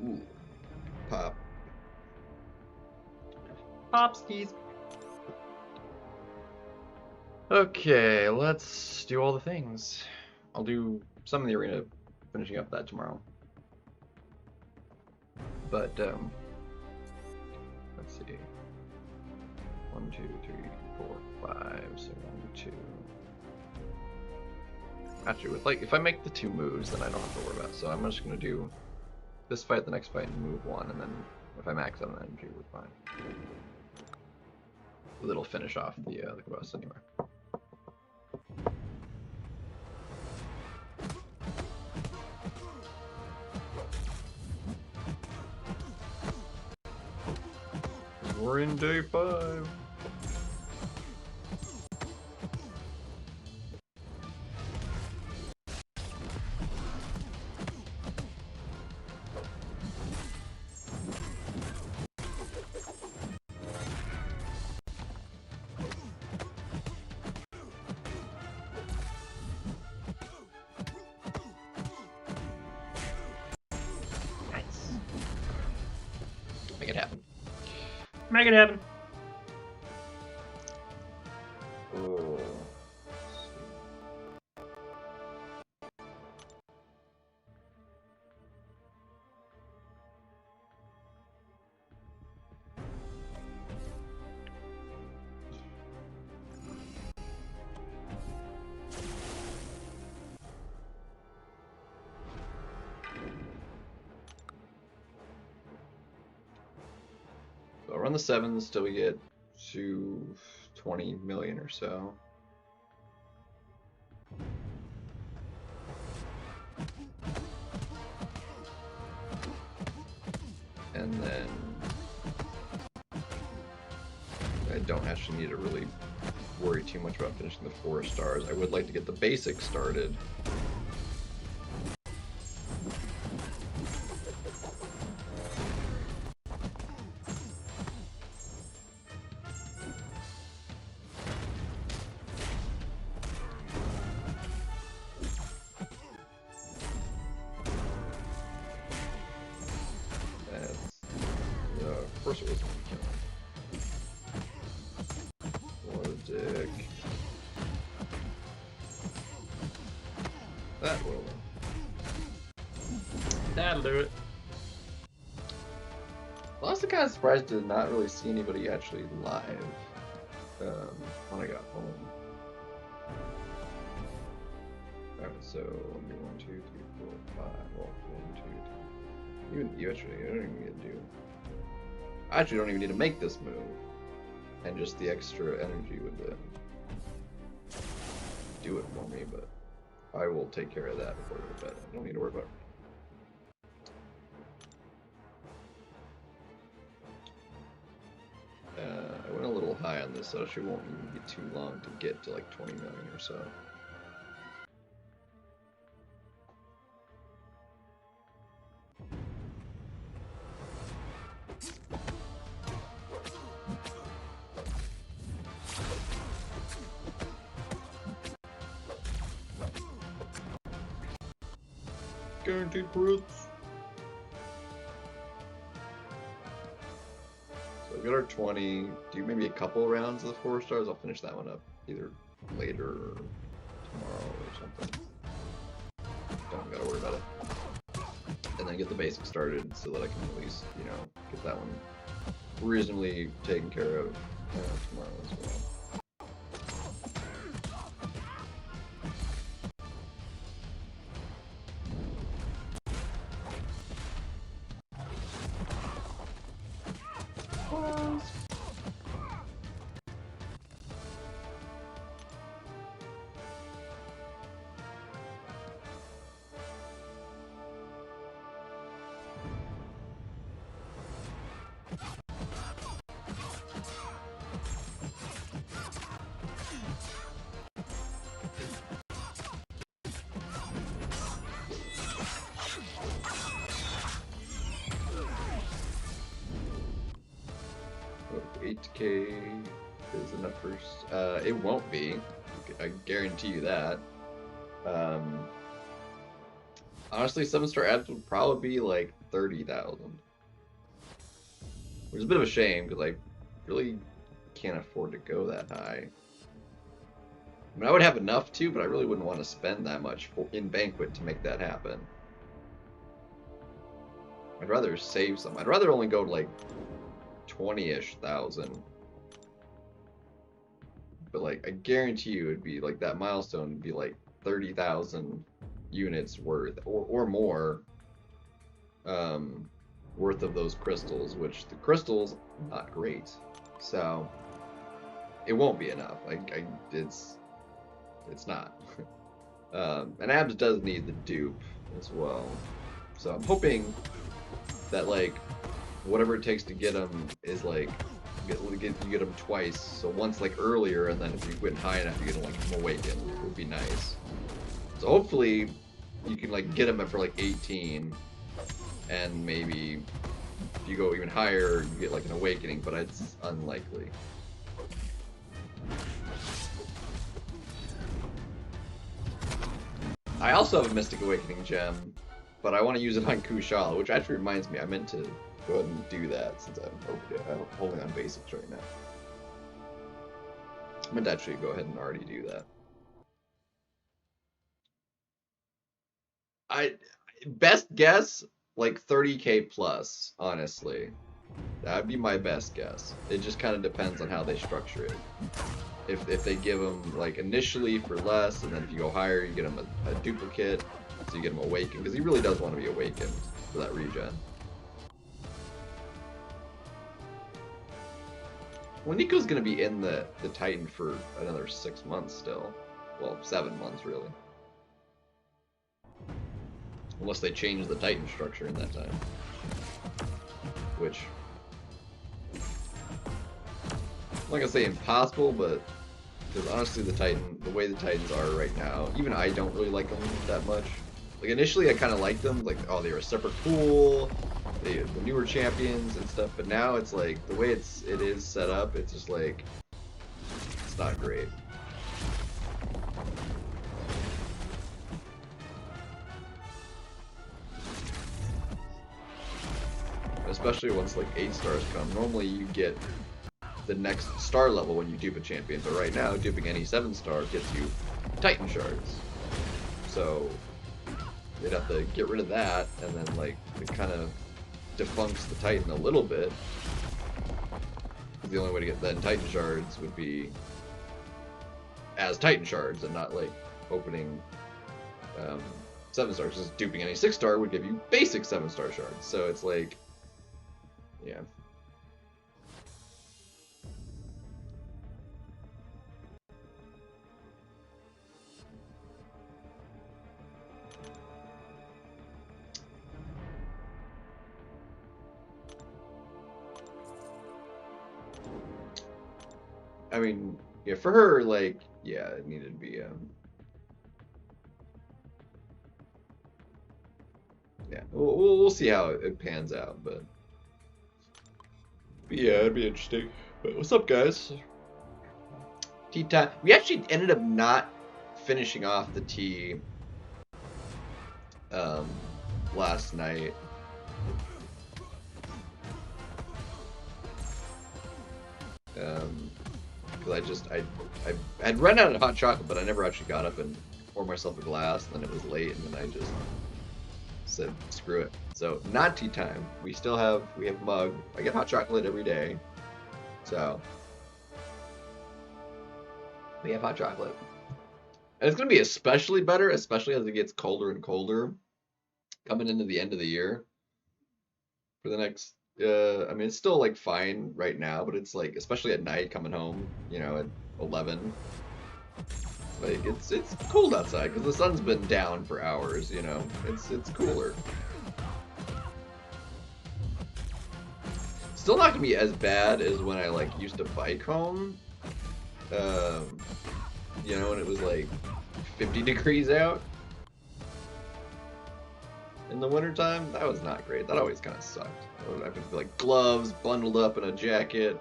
Ooh, pop. Popskis. Okay, let's do all the things. I'll do some of the arena, finishing up that tomorrow. But, let's see. 1, 2, 3, 4, 5, so 1, 2. Actually, with like, if I make the 2 moves, then I don't have to worry about it. So I'm just gonna do this fight, the next fight, and move 1, and then if I max out on energy, we're fine. It'll finish off the boss anyway. We're in day 5. Nice. Make it happen. Make it happen. Oh. So around the 7s, still we get to 20 million or so. And then I don't actually need to really worry too much about finishing the 4 stars. I would like to get the basics started. Of course it was going to kill him. What a dick. That will. That'll do it. I'm also kind of surprised to not really see anybody actually live when I got home. Alright, so let me 1, 2, 3, 4, 5. Well, 1, 2, 3. Even you actually, I don't even need to do. I actually don't even need to make this move, and just the extra energy would do it for me. But I will take care of that before I go to bed. I don't need to worry about it. I went a little high on this, so it won't even be too long to get to like 20 million or so. Guaranteed crits. So we got our 20. Do maybe a couple rounds of the 4 stars. I'll finish that one up either later or tomorrow or something. Don't gotta worry about it. And then get the basics started so that I can at least, you know, get that one reasonably taken care of tomorrow as well. Hope 8K is enough for. It won't be. I guarantee you that. Honestly, 7-star abs would probably be like 30,000. Which is a bit of a shame because I really can't afford to go that high. I mean, I would have enough too, but I really wouldn't want to spend that much in Banquet to make that happen. I'd rather save some. I'd rather only go to like 20-ish thousand. But like, I guarantee you it'd be like that milestone would be like 30,000 units worth or more worth of those crystals, which the crystals not great. So it won't be enough. It's not. And Abs does need the dupe as well. So I'm hoping that like whatever it takes to get them is like you get them twice. So once like earlier, and then if you went high enough, you get like awakened. It would be nice. So hopefully you can like get them for like 18, and maybe if you go even higher, you get like an awakening. But it's unlikely. I also have a Mystic Awakening gem, but I want to use it on Chillll, which actually reminds me, I meant to go ahead and do that since I'm holding on basics right now. I meant to actually go ahead and already do that. Best guess, like 30k plus, honestly. That'd be my best guess. It just kind of depends on how they structure it. If they give them like initially for less, and then if you go higher, you get him a duplicate, so you get him awakened, because he really does want to be awakened for that regen. Well, Nico's gonna be in the Titan for another 6 months still. Well, 7 months really. Unless they change the Titan structure in that time. Which, I'm not gonna say impossible, but because honestly the way the Titans are right now, even I don't really like them that much. Like initially I kind of liked them, like, oh, they were a separate pool, the newer champions and stuff, but now it's like, the way it is set up, it's just like, it's not great. Especially once like 8 stars come. Normally you get the next star level when you dupe a champion, but right now duping any 7-star gets you Titan shards. So they'd have to get rid of that, and then like it kind of defuncts the Titan a little bit. The only way to get then Titan shards would be as Titan shards and not like opening 7-stars. Because duping any 6-star would give you basic 7-star shards. So it's like, yeah. I mean, yeah, for her, like, yeah, it needed to be, yeah, we'll see how it pans out, but yeah, it'd be interesting. But what's up, guys? Tea time. We actually ended up not finishing off the tea last night. Because I had run out of hot chocolate, but I never actually got up and poured myself a glass, and then it was late, and then I just said, screw it. So, not tea time. We have mug. I get hot chocolate every day. So, we have hot chocolate. And it's going to be especially better, especially as it gets colder and colder coming into the end of the year. For the next, I mean, it's still like fine right now, but it's like, especially at night coming home, you know, at 11. Like, it's cold outside because the sun's been down for hours, you know. It's cooler. Still not gonna be as bad as when I like used to bike home. You know, when it was like 50 degrees out in the wintertime. That was not great. That always kind of sucked. I would have to be like gloves, bundled up in a jacket,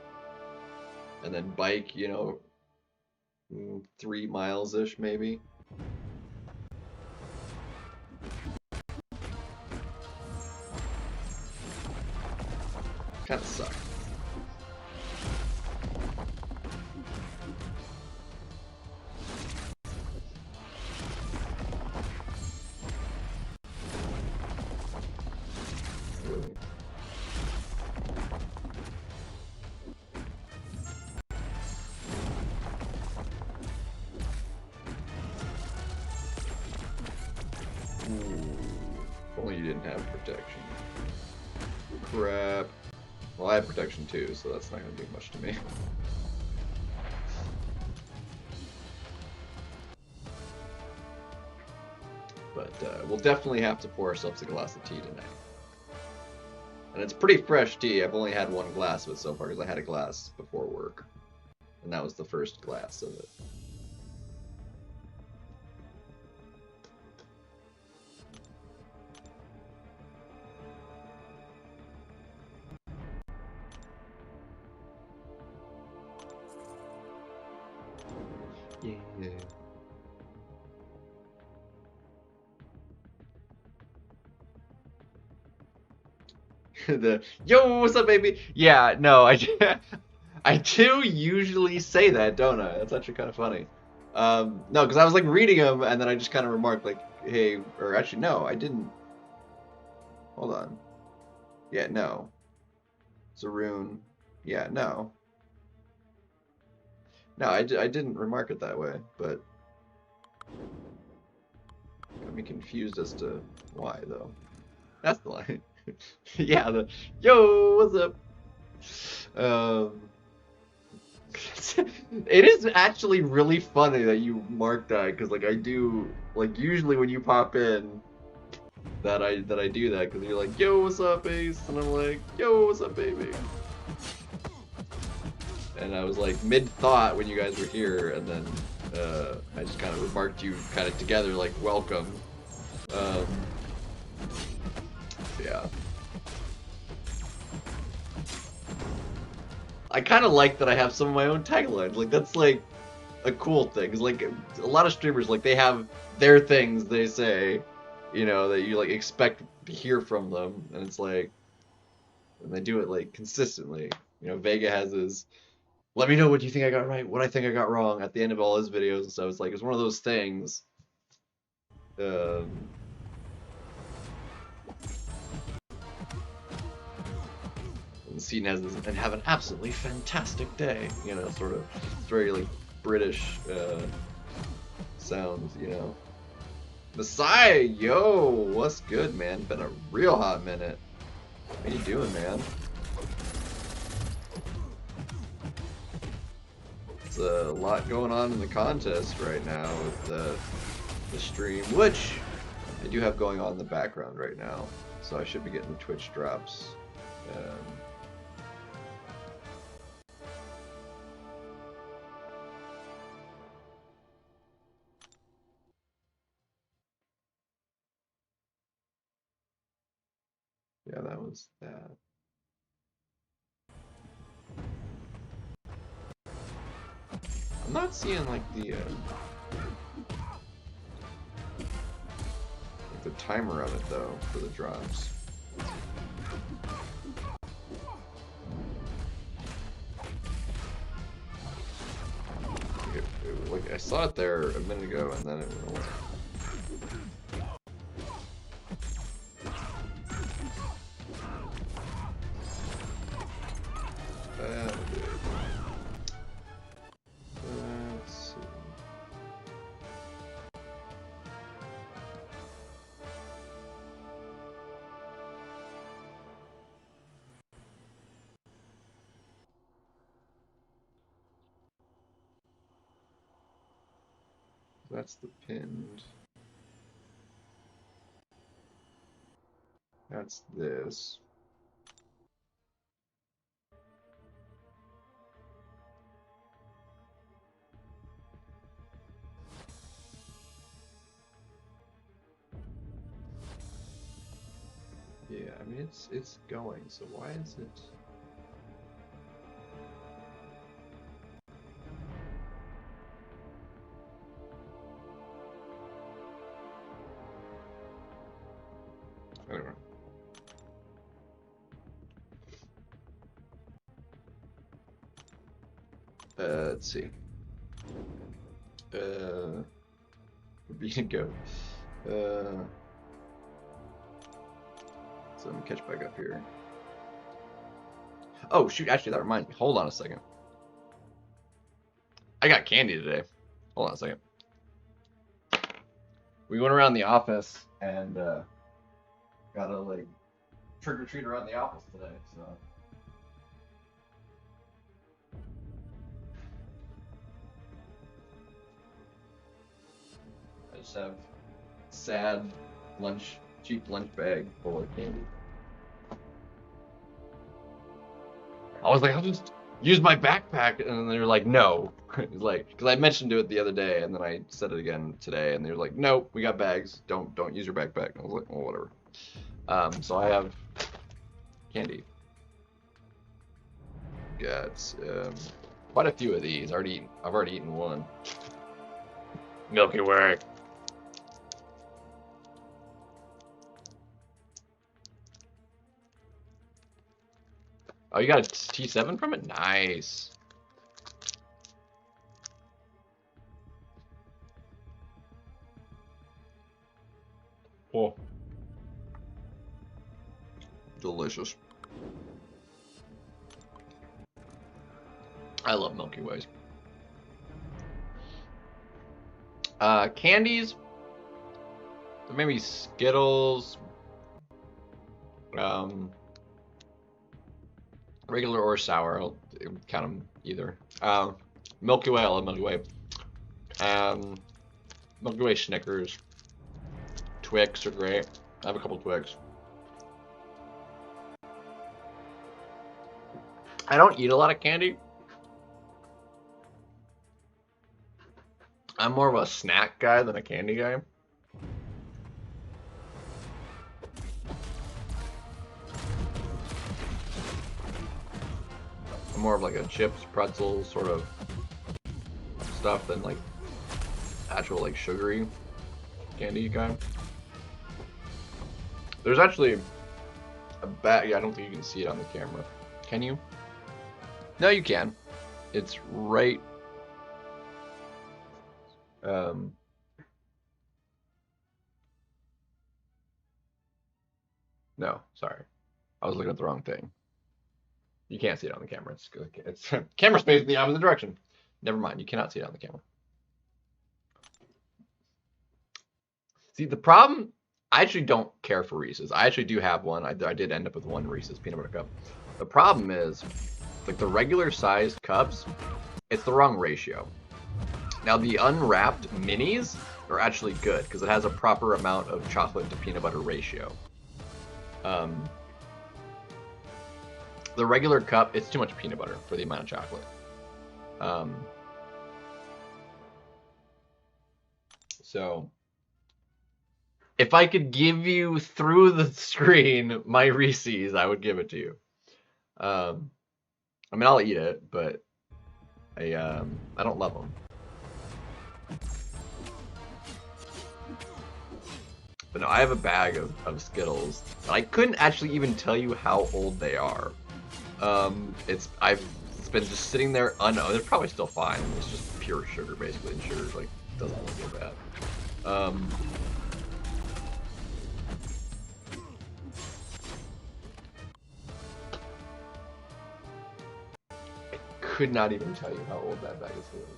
and then bike, you know, 3 miles-ish maybe. Kind of suck. If only you didn't have protection. Crap. Well, I have protection too, so that's not going to do much to me. But we'll definitely have to pour ourselves a glass of tea tonight. And it's pretty fresh tea. I've only had one glass of it so far because I had a glass before work. And that was the first glass of it. Yeah. The yo, what's up, baby? Yeah, no, I do usually say that, don't I? That's actually kind of funny. No, because I was like reading them, and then I just kind of remarked like, hey, or actually no, I didn't. Hold on. Yeah, no. Zaroon. Yeah, no. No, I didn't remark it that way, but got me confused as to why though. That's the line. Yeah, the yo, what's up? It is actually really funny that you mark that because like I do like usually when you pop in that I do that because you're like yo what's up Ace and I'm like yo what's up baby and I was like mid thought when you guys were here and then I just kind of remarked you kind of together like welcome. Yeah. I kind of like that I have some of my own taglines. Like that's like a cool thing. Cause like a lot of streamers, like they have their things they say, you know, that you like expect to hear from them, and it's like, and they do it like consistently. You know, Vega has his, let me know what you think I got right, what I think I got wrong at the end of all his videos and stuff. It's like it's one of those things. And Seaton has this, and have an absolutely fantastic day. You know, sort of, it's very like British sounds. You know, Messiah, yo, what's good, man? Been a real hot minute. What are you doing, man? It's a lot going on in the contest right now with the stream, which I do have going on in the background right now. So I should be getting the Twitch drops. Yeah, that was that. I'm not seeing like the timer of it though for the drops. Like I saw it there a minute ago and then it went away. Let's see. That's the pinned. That's this. Yeah, I mean it's going, so why is it? I don't know. Let's see. Biiiig go. So let me catch back up here. Oh shoot! Actually, that reminds me. Hold on a second. I got candy today. Hold on a second. We went around the office and got a like trick or treat around the office today. So. I just have sad lunch, cheap lunch bag full of candy. I was like, I'll just use my backpack, and then they were like, no. It's like, because I mentioned it the other day, and then I said it again today, and they were like, no, we got bags. Don't use your backpack. And I was like, well, whatever. So I have candy. Got quite a few of these. I've already eaten one. Milky Way. Oh, you got a T7 from it? Nice. Oh. Delicious. I love Milky Ways. Candies. Maybe Skittles. Regular or sour, I'll count them either. Milky Way, I love Milky Way. Milky Way Snickers. Twix are great. I have a couple Twix. I don't eat a lot of candy. I'm more of a snack guy than a candy guy. I'm more of like a chips, pretzels sort of stuff than like actual like sugary candy guy. There's actually a bag. Yeah, I don't think you can see it on the camera. Can you? No, you can. It's right. No, sorry. I was looking at the wrong thing. You can't see it on the camera. It's camera space in the opposite direction. Never mind. You cannot see it on the camera. See, the problem, I actually don't care for Reese's. I actually do have one. I did end up with one Reese's peanut butter cup. The problem is, like the regular sized cups, it's the wrong ratio. Now the unwrapped minis are actually good because it has a proper amount of chocolate to peanut butter ratio. The regular cup, it's too much peanut butter for the amount of chocolate. So, if I could give you through the screen my Reese's, I would give it to you. I mean, I'll eat it, but I don't love them. But no, I have a bag of Skittles. I couldn't actually even tell you how old they are. It's been just sitting there unowned. They're probably still fine. It's just pure sugar basically, and sugar like doesn't look that bad. I could not even tell you how old that bag of Skittles is.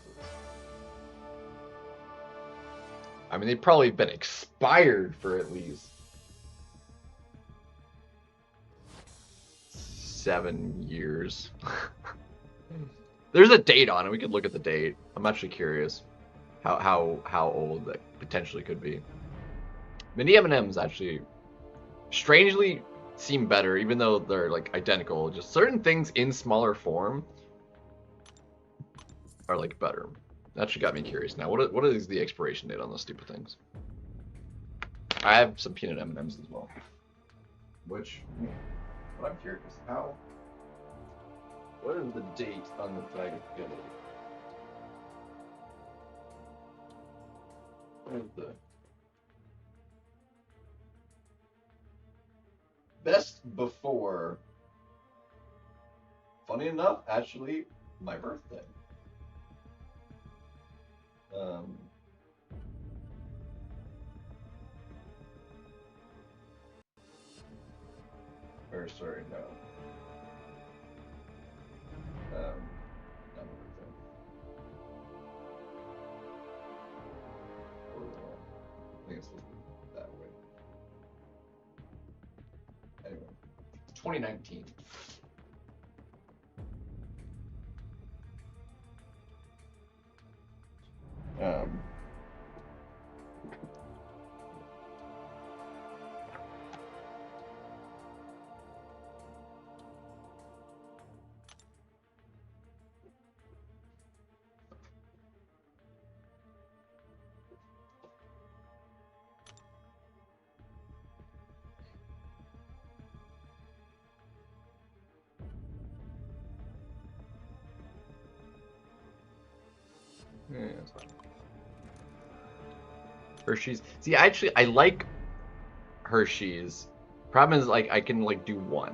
I mean, they've probably been expired for at least 7 years. There's a date on it. We could look at the date. I'm actually curious how old that potentially could be. Mini M&Ms actually strangely seem better, even though they're like identical. Just certain things in smaller form are like better. That actually got me curious now. What is the expiration date on those stupid things? I have some peanut M&Ms as well. Which, what I'm curious, what is the date on the bag of Skittles? What is the best before? Funny enough, actually, my birthday. Um, or sorry, no. Not everything. Or I think it's supposed to be that way. Anyway, 2019. Um, yeah, it's fine. Hershey's. See, actually, I like Hershey's. Problem is, like, I can like do one.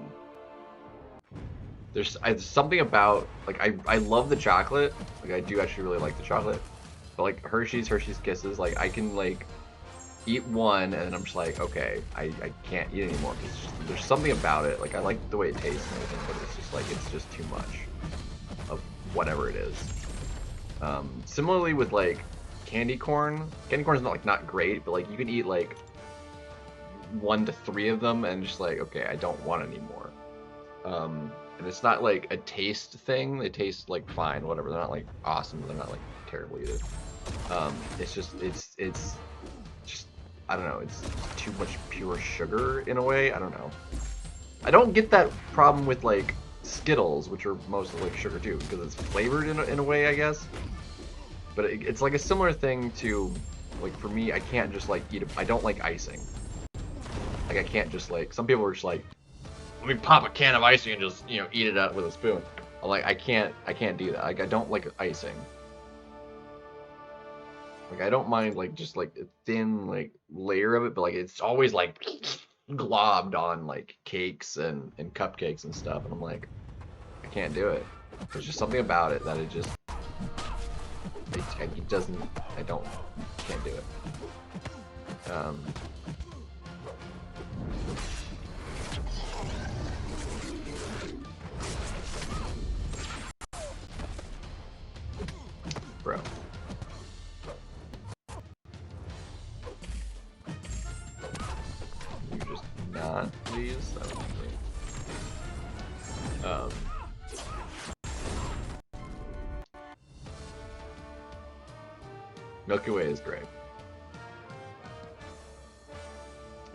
There's something about like I love the chocolate. Like I do actually really like the chocolate. But like Hershey's Kisses, like I can like eat one and then I'm just like, okay, I can't eat anymore because there's something about it. Like I like the way it tastes and everything, but it's just like it's just too much of whatever it is. Similarly with like candy corn. Candy corn is not great, but like you can eat like 1 to 3 of them and just like, okay, I don't want any more. And it's not like a taste thing. They taste like fine, whatever. They're not like awesome. They're not like terrible either. It's just I don't know. It's too much pure sugar in a way. I don't know. I don't get that problem with like Skittles, which are mostly like sugar too, because it's flavored in a way, I guess. But it's like a similar thing to like for me. I can't just like eat it. I don't like icing. Like I can't just like some people are just like, let me pop a can of icing and just eat it out with a spoon. I'm like I can't do that. Like I don't like icing. Like I don't mind like just like a thin like layer of it, but like it's always like globbed on like cakes and cupcakes and stuff, and I'm like I can't do it. There's just something about it that it just it doesn't. I can't do it. Bro. You just not, please? That would be great. Milky Way is great.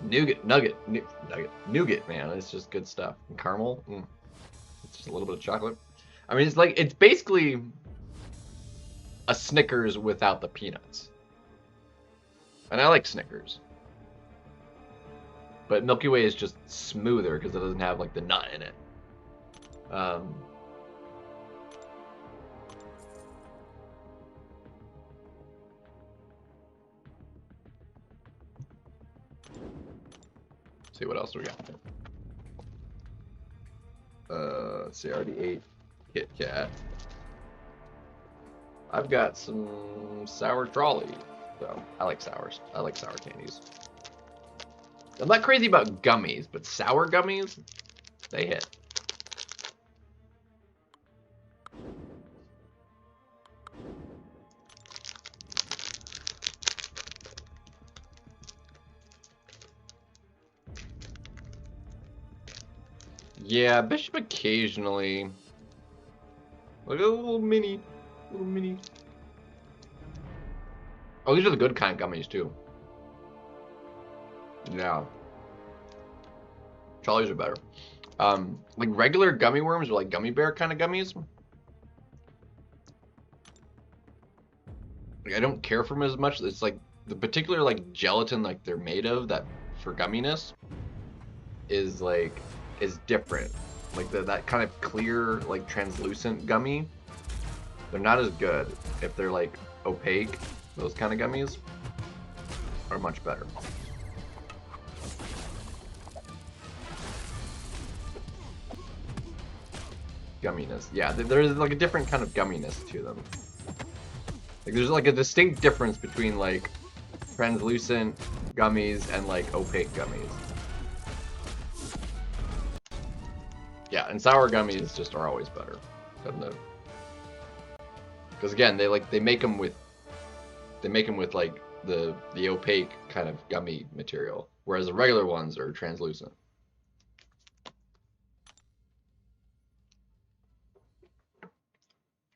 Nougat, man, it's just good stuff. And caramel, it's just a little bit of chocolate. I mean, it's basically a Snickers without the peanuts. And I like Snickers. But Milky Way is just smoother because it doesn't have like the nut in it. See what else do we got. Let's see, I already ate Kit Kat. I've got some sour trolley. So I like sours. I like sour candies. I'm not crazy about gummies, but sour gummies, they hit. Yeah, Bishop occasionally. Like a little mini. Oh, these are the good kind of gummies too. Yeah. Charlie's are better. Like regular gummy worms or like gummy bear kind of gummies. Like, I don't care for them as much. It's like the particular like gelatin like they're made of that for gumminess is different. Like that kind of clear like translucent gummy. They're not as good. If they're like opaque, those kind of gummies are much better. Gumminess. Yeah, there's like a different kind of gumminess to them. Like there's like a distinct difference between like translucent gummies and like opaque gummies. Yeah, and sour gummies just are always better than the. Because again, they make them with like the opaque kind of gummy material, whereas the regular ones are translucent.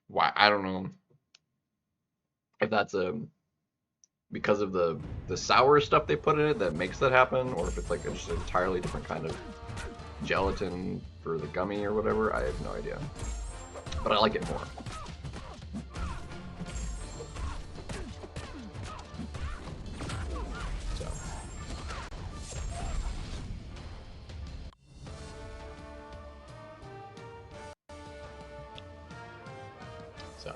Why? I don't know if that's because of the sour stuff they put in it that makes that happen, or if it's like just an entirely different kind of gelatin for the gummy or whatever. I have no idea, but I like it more. So.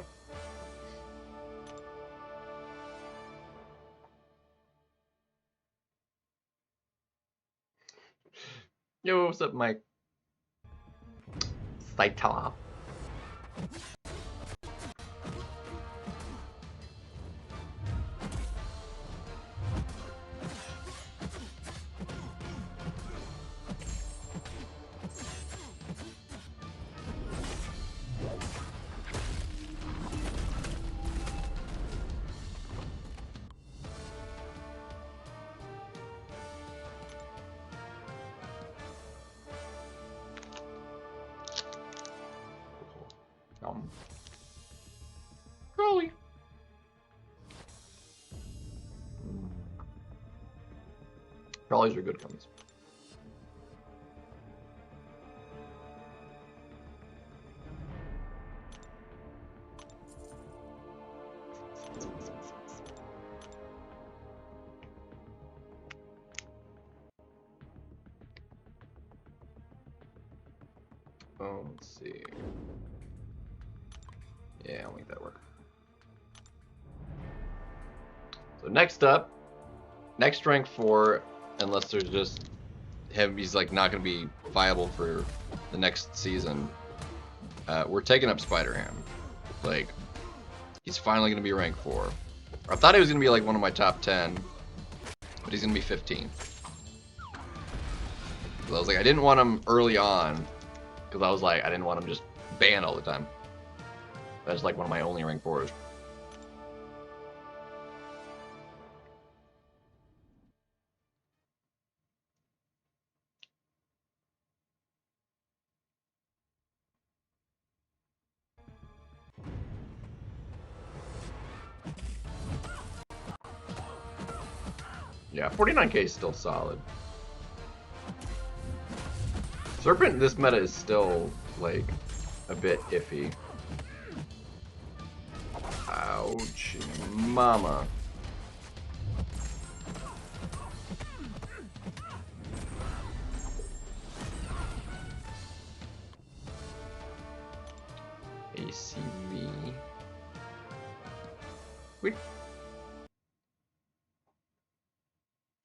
Yo, what's up, Mike? Saita. Crowley. Crawlies are good gummies. Oh, let's see. Yeah, I'll make that work. So next up, next rank 4, unless there's just him, he's like not going to be viable for the next season. We're taking up Spider-Ham. Like, he's finally going to be rank 4. I thought he was going to be like one of my top 10, but he's going to be 15th. I was like, I didn't want him early on, because I was like, I didn't want him just banned all the time. That's like one of my only rank 4s. Yeah, 49k is still solid. Serpent in this meta is still, like, a bit iffy. Ouch, mama. ACV. Wait.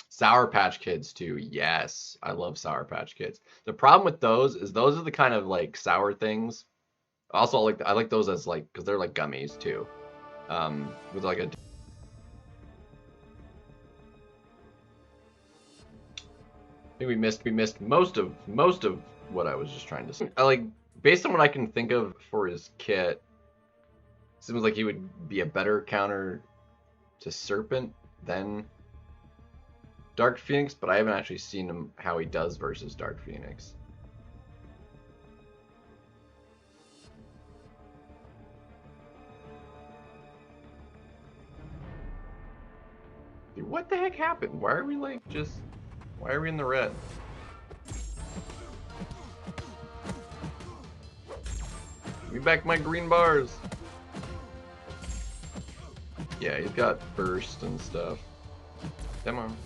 Sour Patch Kids too. Yes, I love Sour Patch Kids. The problem with those is those are the kind of like sour things. Also, I like those as like because they're like gummies too, with like a. I think we missed most of what I was just trying to say. I like based on what I can think of for his kit. Seems like he would be a better counter to Serpent than Dark Phoenix, but I haven't actually seen him how he does versus Dark Phoenix. Dude, what the heck happened? Why are we like why are we in the red? Give me back my green bars. Yeah, he's got burst and stuff. Come on.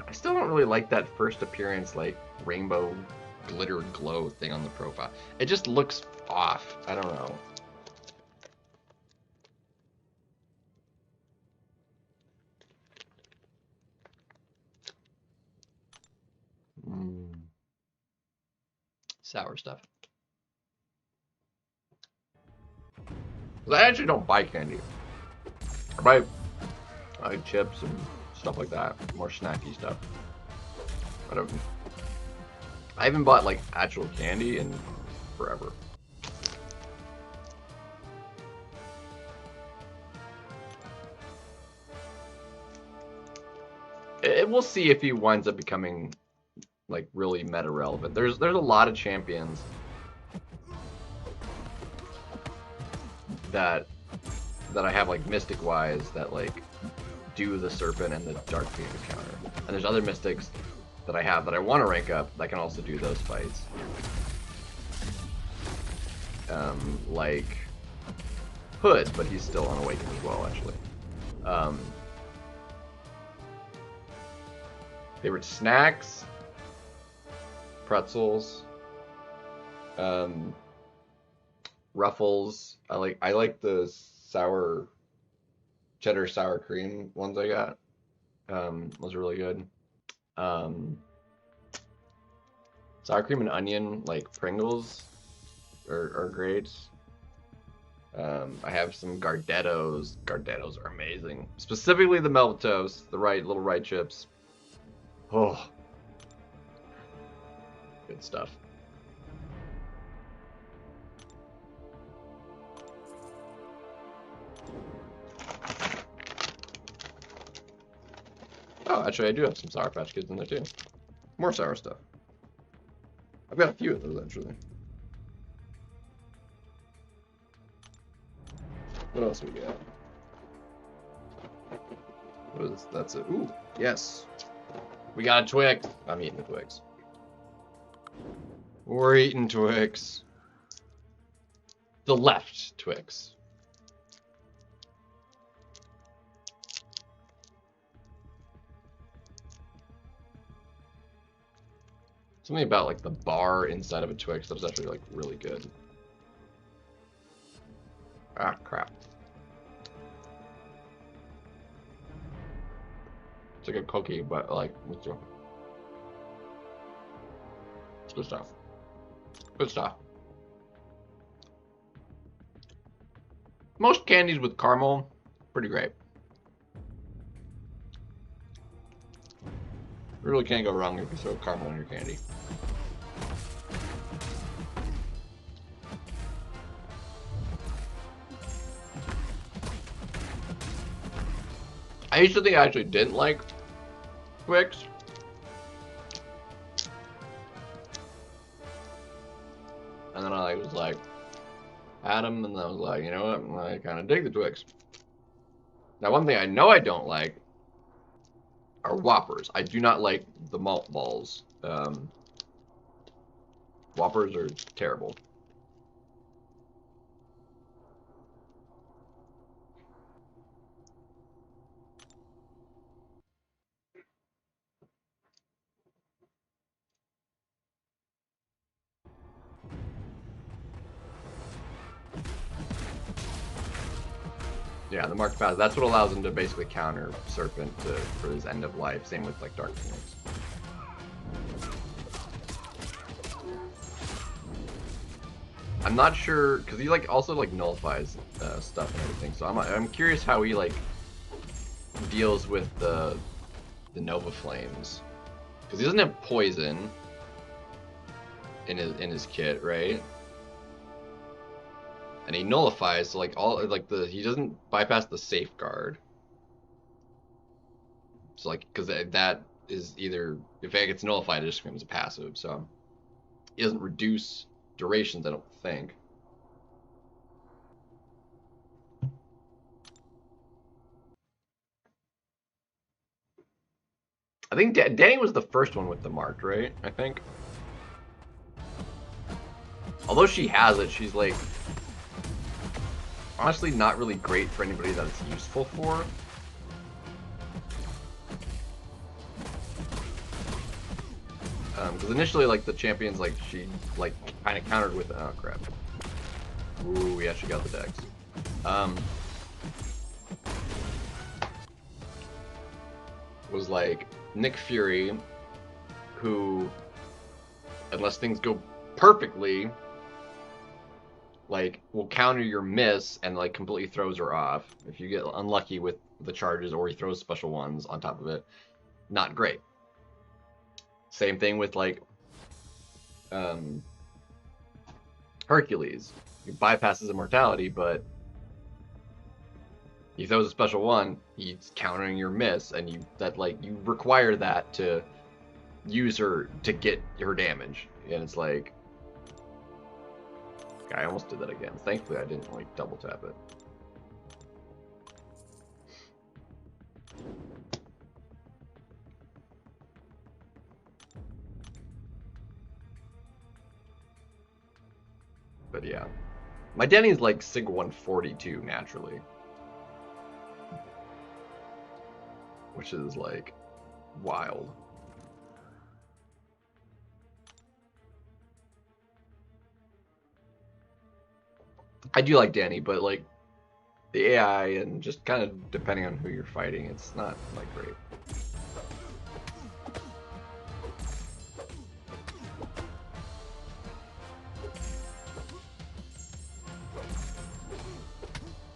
I still don't really like that first appearance, like, rainbow glitter glow thing on the profile. It just looks off. I don't know. Sour stuff. I actually don't buy candy. I buy like chips and stuff like that, more snacky stuff. I haven't bought like actual candy in forever. We'll see if he winds up becoming like really meta relevant. There's a lot of champions that I have like mystic wise that like do the serpent and the dark phoenix counter, and there's other mystics that I have that I want to rank up that can also do those fights. Like Hood, but he's still unawakened as well, actually. Favorite snacks? Pretzels. Ruffles. I like the cheddar sour cream ones I got. Those are really good. Sour cream and onion, like Pringles, are great. I have some Gardettos. Gardettos are amazing. Specifically the Melted Toast, the little right chips. Oh, good stuff. Oh, actually, I do have some Sour Patch Kids in there too. More sour stuff. I've got a few of those actually. What else we got? What is that's it? Ooh, yes. We got a Twix. I'm eating the Twix. We're eating Twix. The left Twix. Something about like the bar inside of a Twix that's actually like really good. Ah, crap. It's like a cookie, but like, it's good stuff. Good stuff. Most candies with caramel, pretty great. You really can't go wrong if you throw caramel in your candy. I used to think I actually didn't like Twix. And then I was like, had them, and I was like, you know what, I kind of dig the Twix. Now, one thing I know I don't like are Whoppers. I do not like the malt balls. Whoppers are terrible. Yeah, the Mark Pass, that's what allows him to basically counter Serpent for his end of life. Same with like Dark Phoenix. I'm not sure, because he like also like nullifies stuff and everything. So I'm curious how he like deals with the Nova Flames, because he doesn't have poison in his kit, right? And he nullifies, so like he doesn't bypass the safeguard. So like, because that is either, if it gets nullified, it just becomes a passive. So he doesn't reduce durations, I don't think. I think Danny was the first one with the marked, right? I think. Although she has it, she's like honestly not really great for anybody that it's useful for. Because initially, like, the champions, like, she, like, kind of countered with, oh, crap. Ooh, yeah, she got the dex. Was, like, Nick Fury, who, unless things go perfectly, like, will counter your miss and, like, completely throws her off. If you get unlucky with the charges or he throws special ones on top of it, not great. Same thing with, like, Hercules. He bypasses immortality, but he throws a special one, he's countering your miss, and you require that to use her to get her damage. And it's like, I almost did that again. Thankfully I didn't like double tap it. But yeah. My Danny's like Sig 142 naturally. Which is like wild. I do like Danny, but like the AI and just kind of depending on who you're fighting, it's not like great.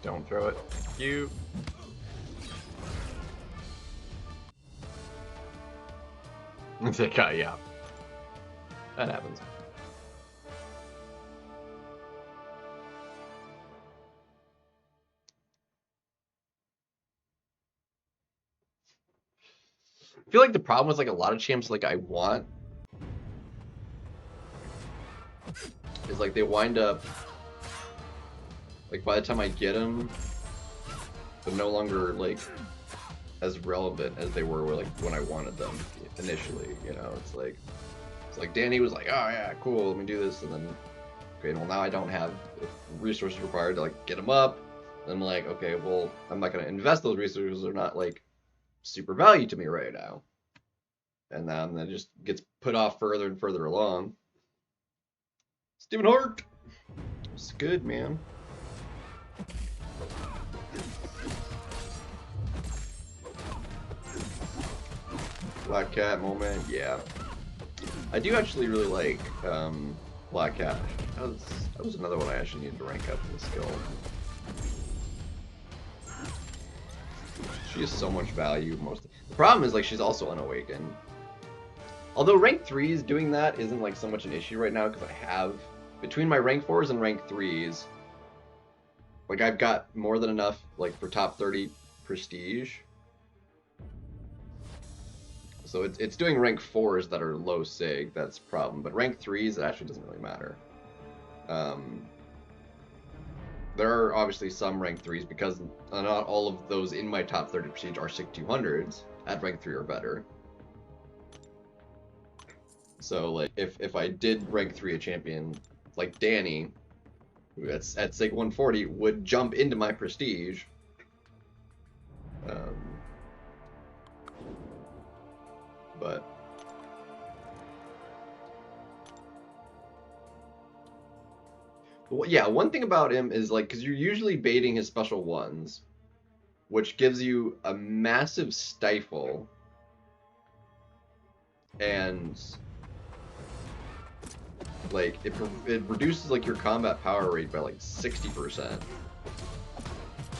Don't throw it. You. It's like, yeah. That happens. I feel like the problem with like a lot of champs like I want is like they wind up like by the time I get them, they're no longer like as relevant as they were like when I wanted them initially. You know, it's like Danny was like, oh yeah, cool, let me do this, and then okay, well now I don't have the resources required to like get them up. And I'm like, okay, well I'm not gonna invest those resources. They're not like super value to me right now. And then that just gets put off further and further along. Stephen Hart! It's good, man. Black Cat moment, yeah. I do actually really like Black Cat. That was another one I actually needed to rank up in the skill. She has so much value. The problem is like she's also unawakened. Although rank 3s doing that isn't like so much an issue right now because I have between my rank 4s and rank 3s, like I've got more than enough like for top 30 prestige. So it's doing rank 4s that are low sig, that's the problem. But rank 3s, it actually doesn't really matter. There are obviously some rank 3s because not all of those in my top 30 prestige are sig 200s at rank 3 or better. So like if I did rank 3 a champion like Danny, who at sig 140 would jump into my prestige. But yeah, one thing about him is like, because you're usually baiting his special ones, which gives you a massive stifle, and like it reduces like your combat power rate by like 60%,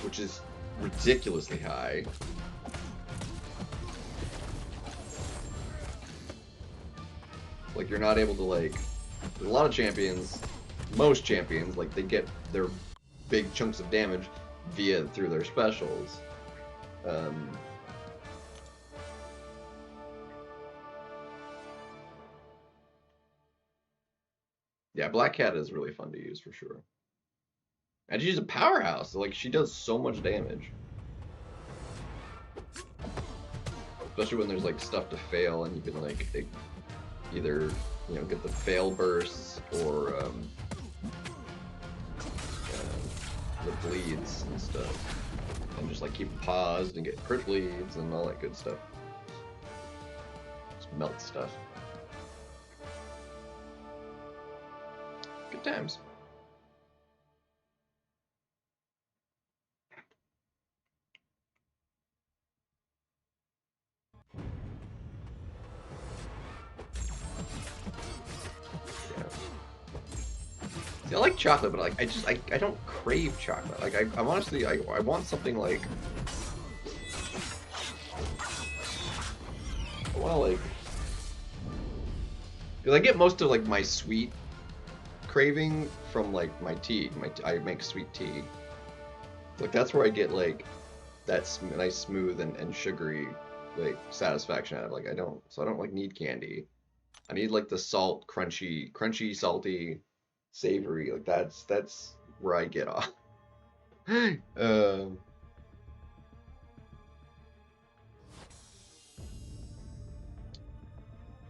which is ridiculously high. Like you're not able to like, there's a lot of champions, most champions, like they get their big chunks of damage through their specials. Yeah, Black Cat is really fun to use for sure. And she's a powerhouse, like she does so much damage. Especially when there's like stuff to fail and you can like either, you know, get the fail bursts or the bleeds and stuff, and just like keep them paused and get crit bleeds and all that good stuff. Just melt stuff. Good times. Yeah. I like chocolate, but like I don't crave chocolate. Like I honestly I want something like I want to like because I get most of like my sweet craving from like my tea. I make sweet tea. Like that's where I get like that nice smooth and sugary like satisfaction out of. Like I don't like need candy. I need like the salt, crunchy, salty, savory. Like that's where I get off.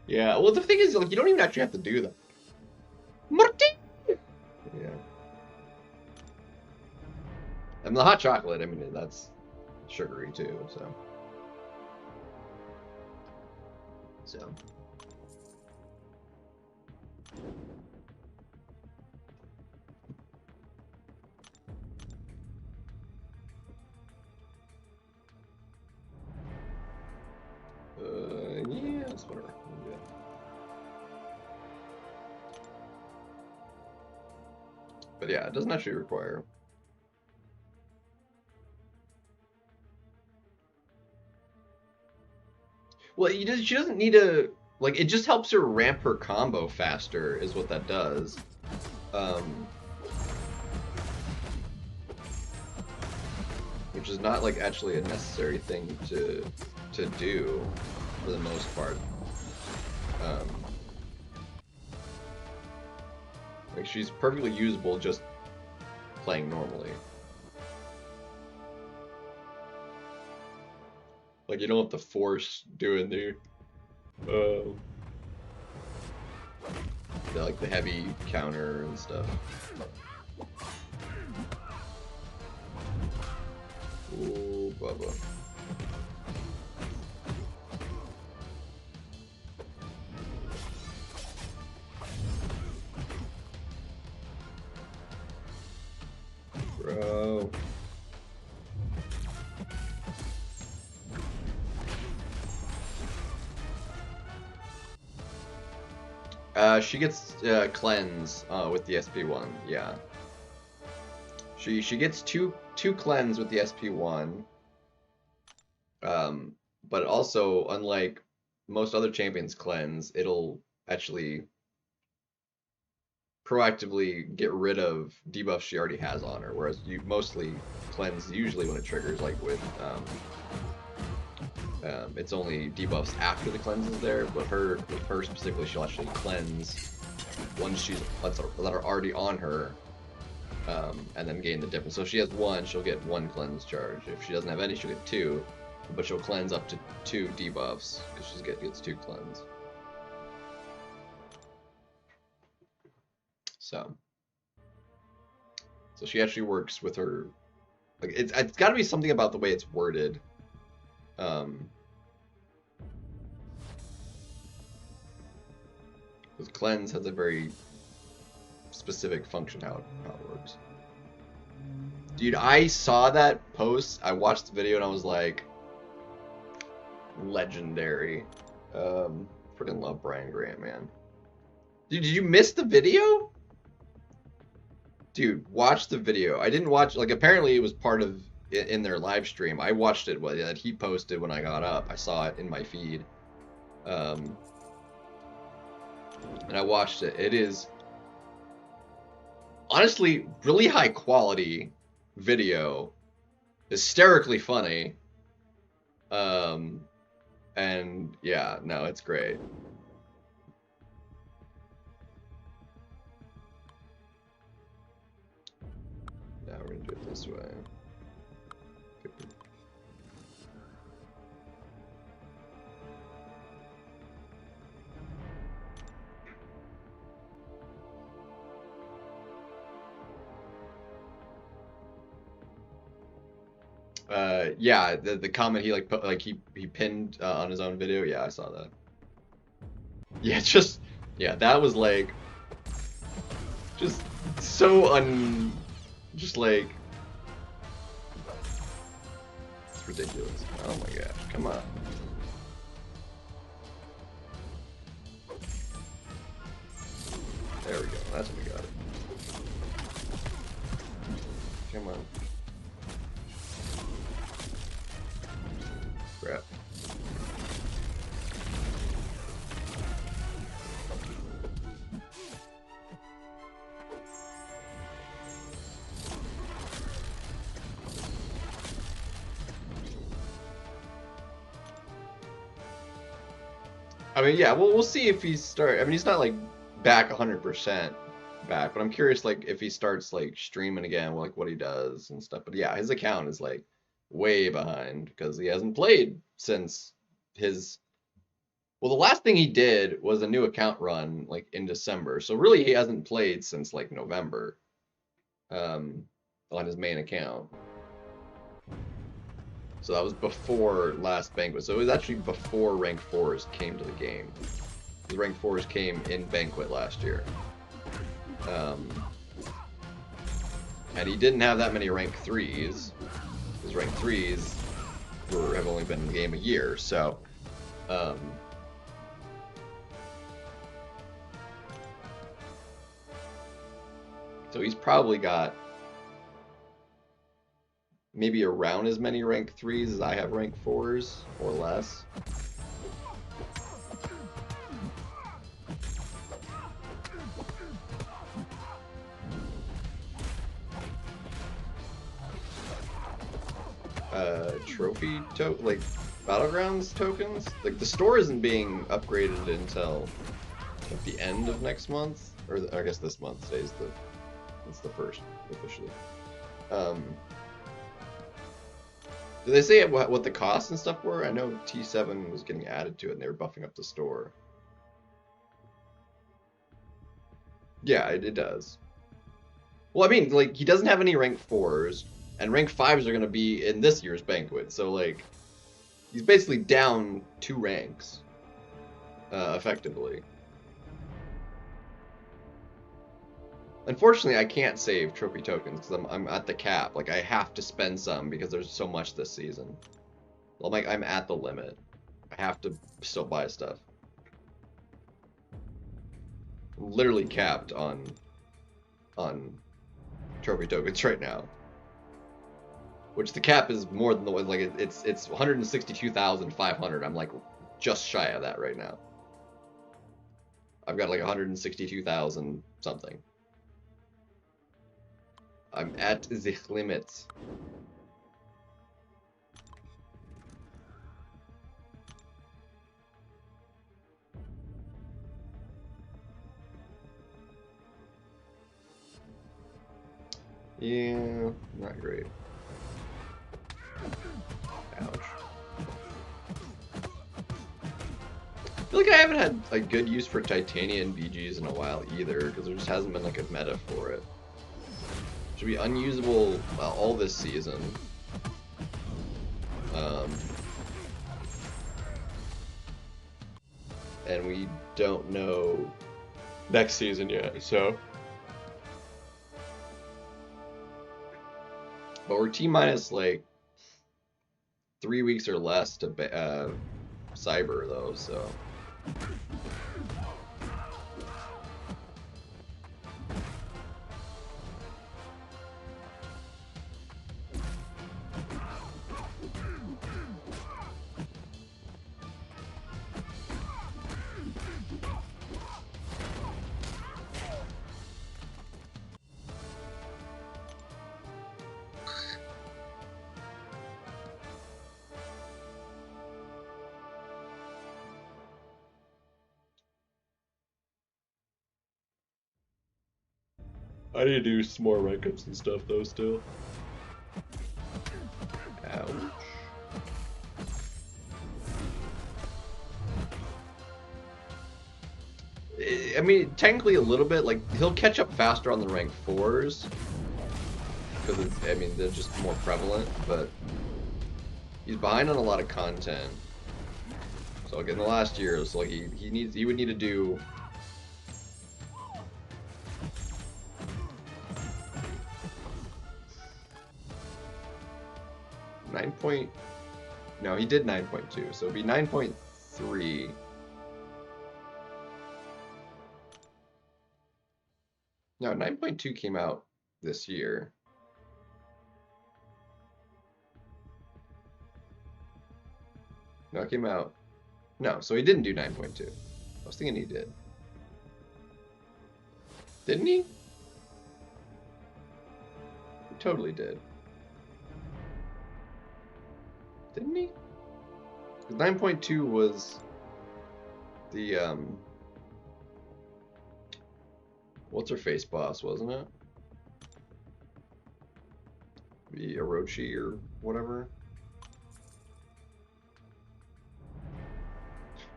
Yeah. Well, the thing is, like, you don't even actually have to do that. Martin. Yeah. And the hot chocolate, I mean, that's sugary too. So. Yeah, that's whatever. We'll do that. But yeah, it doesn't actually require. Well, she doesn't need a like. It just helps her ramp her combo faster, is what that does. Which is not like actually a necessary thing to do for the most part. Like she's perfectly usable just playing normally. Like you don't have to force doing like the heavy counter and stuff. Ooh, Bubba. Bro. She gets cleanse with the SP1. Yeah. She gets two cleanse with the SP1. But also, unlike most other champions cleanse, it'll actually proactively get rid of debuffs she already has on her, whereas you mostly cleanse usually when it triggers, like with it's only debuffs after the cleanse is there, but with her specifically, she'll actually cleanse once she's that are already on her, and then gain the difference. So if she has one, she'll get one cleanse charge. If she doesn't have any, she'll get two, but she'll cleanse up to 2 debuffs because she gets 2 cleanse. So she actually works with her. Like it's got to be something about the way it's worded. Because cleanse has a very specific function how it works. Dude, I saw that post. I watched the video and I was like, legendary. Freaking love Brian Grant, man. Dude, did you miss the video? Dude, watch the video. I didn't watch, like, apparently it was part of in their live stream. I watched it that he posted when I got up. I saw it in my feed. And I watched it. It is honestly really high quality video, hysterically funny. And yeah, no, it's great. Now we're gonna do it this way. Yeah, the comment he like put, like he pinned on his own video. Yeah, I saw that. Yeah, yeah, that was like just so just like it's ridiculous. Oh my gosh, come on. There we go. That's what we got it. I mean, yeah, we'll see if he start. I mean, he's not like back 100% back, but I'm curious like if he starts like streaming again, like what he does and stuff. But yeah, his account is like way behind because he hasn't played since his. Well, the last thing he did was a new account run like in December. So really, he hasn't played since like November, um, on his main account. So that was before last Banquet. So it was actually before Rank 4s came to the game. The Rank 4s came in Banquet last year. And he didn't have that many Rank 3s. His Rank 3s have only been in the game a year. So, so he's probably got maybe around as many Rank 3s as I have Rank 4s, or less. Trophy like Battlegrounds tokens? Like the store isn't being upgraded until at the end of next month, or I guess this month. Today's it's the first officially. Did they say what the costs and stuff were? I know T7 was getting added to it and they were buffing up the store. Yeah, it does. Well, I mean, like, he doesn't have any rank 4s, and rank 5s are going to be in this year's Banquet, so, like, he's basically down 2 ranks, effectively. Unfortunately, I can't save trophy tokens because I'm at the cap. Like, I have to spend some because there's so much this season. Well, I'm at the limit. I have to still buy stuff. I'm literally capped on trophy tokens right now. Which the cap is more than the one, like it's 162,500. I'm like just shy of that right now. I've got like 162,000 something. I'm at the limit. Yeah, not great. Ouch. I feel like I haven't had a good use for Titanium BGs in a while either, because there just hasn't been like a meta for it. Should be unusable all this season. And we don't know next season yet, so. But we're T-minus like 3 weeks or less to Cyber though, so. I need to do some more rank ups and stuff though still. Ouch. I mean, technically a little bit. Like, he'll catch up faster on the rank 4s. Because, I mean, they're just more prevalent, but he's behind on a lot of content. So, like, in the last year, so, like, he would need to do... No, he did 9.2, so it'd be 9.3. No, 9.2 came out this year. No, it came out... No, so he didn't do 9.2. I was thinking he did. Didn't he? He totally did. Didn't he? 9.2 was The what's her face boss, wasn't it? The Orochi or whatever.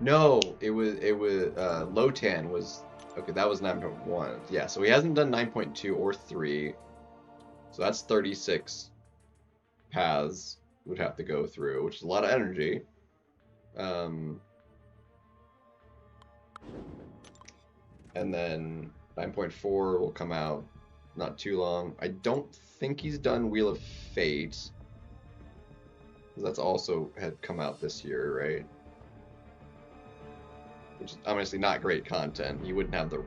No, it was Lotan was okay. That was 9.1. Yeah, so he hasn't done 9.2 or 3. So that's 36 paths would have to go through, which is a lot of energy. And then 9.4 will come out not too long. I don't think he's done Wheel of Fate. That's also had come out this year, right? Which is obviously not great content. You wouldn't have the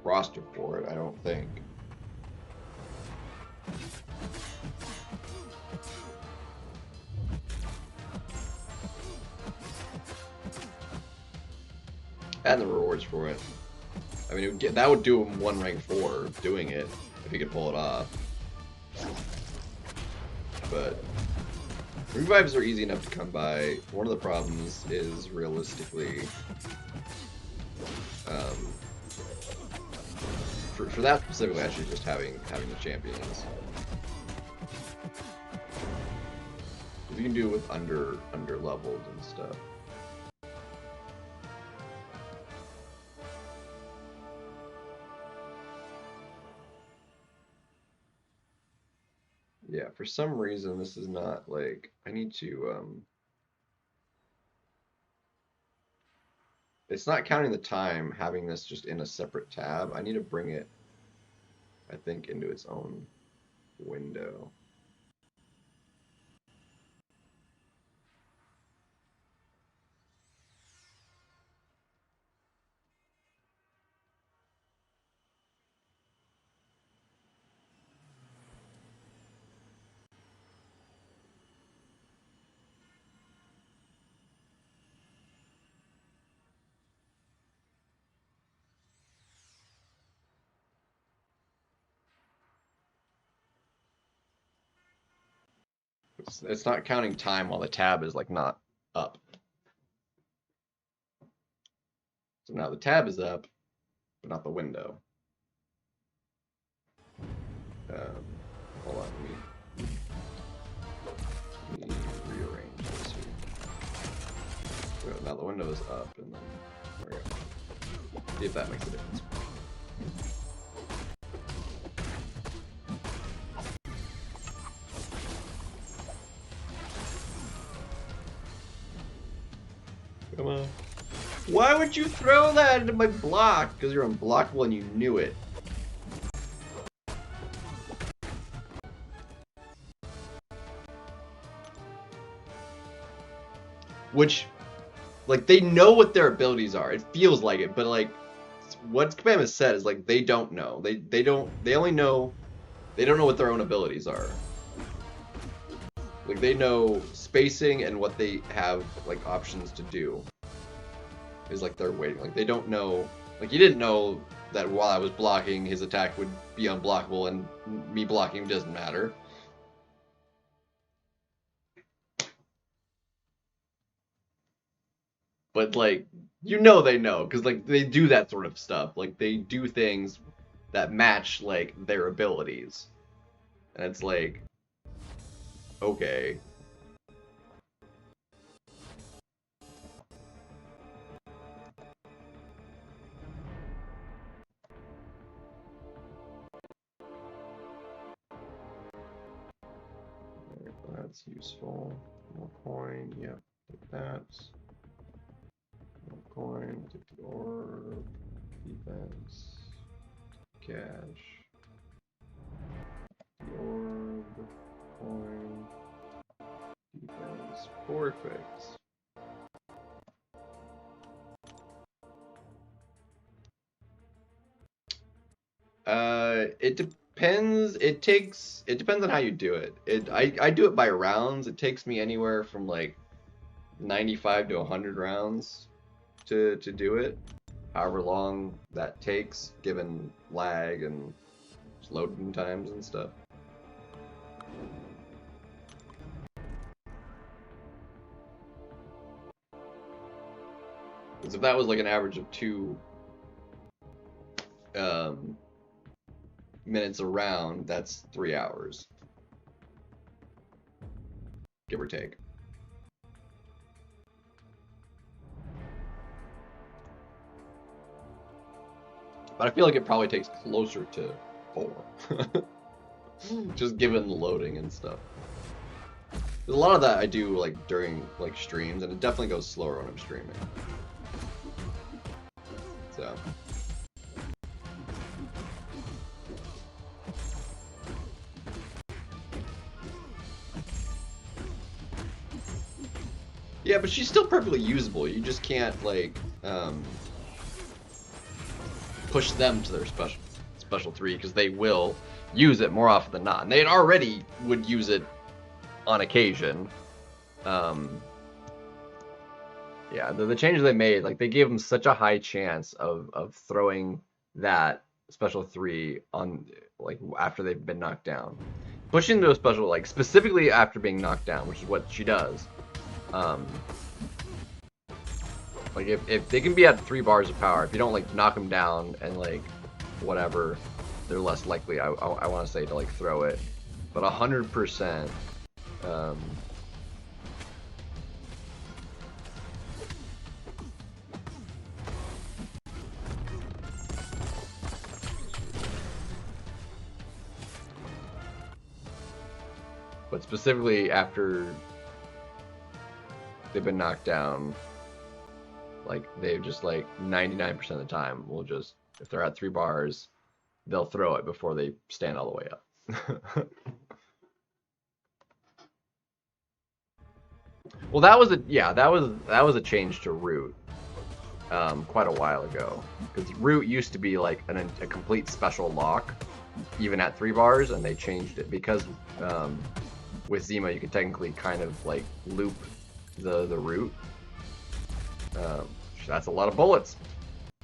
roster for it, I don't think. And the rewards for it. I mean, that would do him 1 rank 4 doing it, if he could pull it off. But revives are easy enough to come by. One of the problems is realistically, for that specifically, actually just having the champions. You can do it with under leveled and stuff. Yeah, for some reason this is not like I need to it's not counting the time having this just in a separate tab. I need to bring it, I think, into its own window. It's not counting time while the tab is like not up. So now the tab is up, but not the window. Hold on, let me rearrange this here. Now the window is up, and then there we go. See if that makes a difference. Come on. Why would you throw that into my block? Because you're unblockable and you knew it. Which, like, they know what their abilities are. It feels like it, but like, what Kabam has said is like they don't know. They don't know what their own abilities are. Like, they know spacing and what they have, like, options to do. Is like they're waiting. Like, they don't know. Like, you didn't know that while I was blocking, his attack would be unblockable, and me blocking doesn't matter. But, like, you know they know, because, like, they do that sort of stuff. Like, they do things that match, like, their abilities. And it's like, okay. That's useful. More coin, yep, take that. More coin, take the orb, defense, cash, the orb, coin, defense, perfect. It depends. It depends on how you do it. I do it by rounds. It takes me anywhere from like 95 to 100 rounds to do it. However long that takes, given lag and loading times and stuff. Because if that was like an average of 2 minutes a round, that's 3 hours. Give or take. But I feel like it probably takes closer to 4. Just given the loading and stuff. There's a lot of that I do like during like streams, and it definitely goes slower when I'm streaming. So. Yeah, but she's still perfectly usable. You just can't like push them to their special 3 because they will use it more often than not. And they already would use it on occasion. Yeah, the changes they made, like they gave them such a high chance of throwing that special 3 on like after they've been knocked down. Pushing to a special, like specifically after being knocked down, which is what she does. Like if they can be at 3 bars of power, if you don't like knock them down and like whatever, they're less likely, I want to say, to like throw it. But 100%, but specifically after they've been knocked down, like they've just like 99% of the time will just, if they're at 3 bars, they'll throw it before they stand all the way up. Well, that was a change to root quite a while ago, because root used to be like a complete special lock even at 3 bars, and they changed it because with Zima you could technically kind of like loop the root. That's a lot of bullets,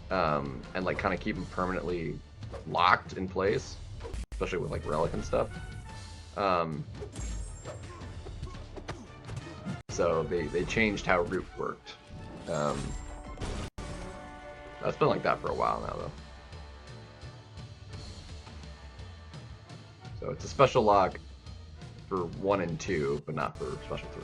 and like kind of keep them permanently locked in place, especially with like relic and stuff. So they changed how root worked. That's been like that for a while now, though. So it's a special lock for 1 and 2, but not for special 3.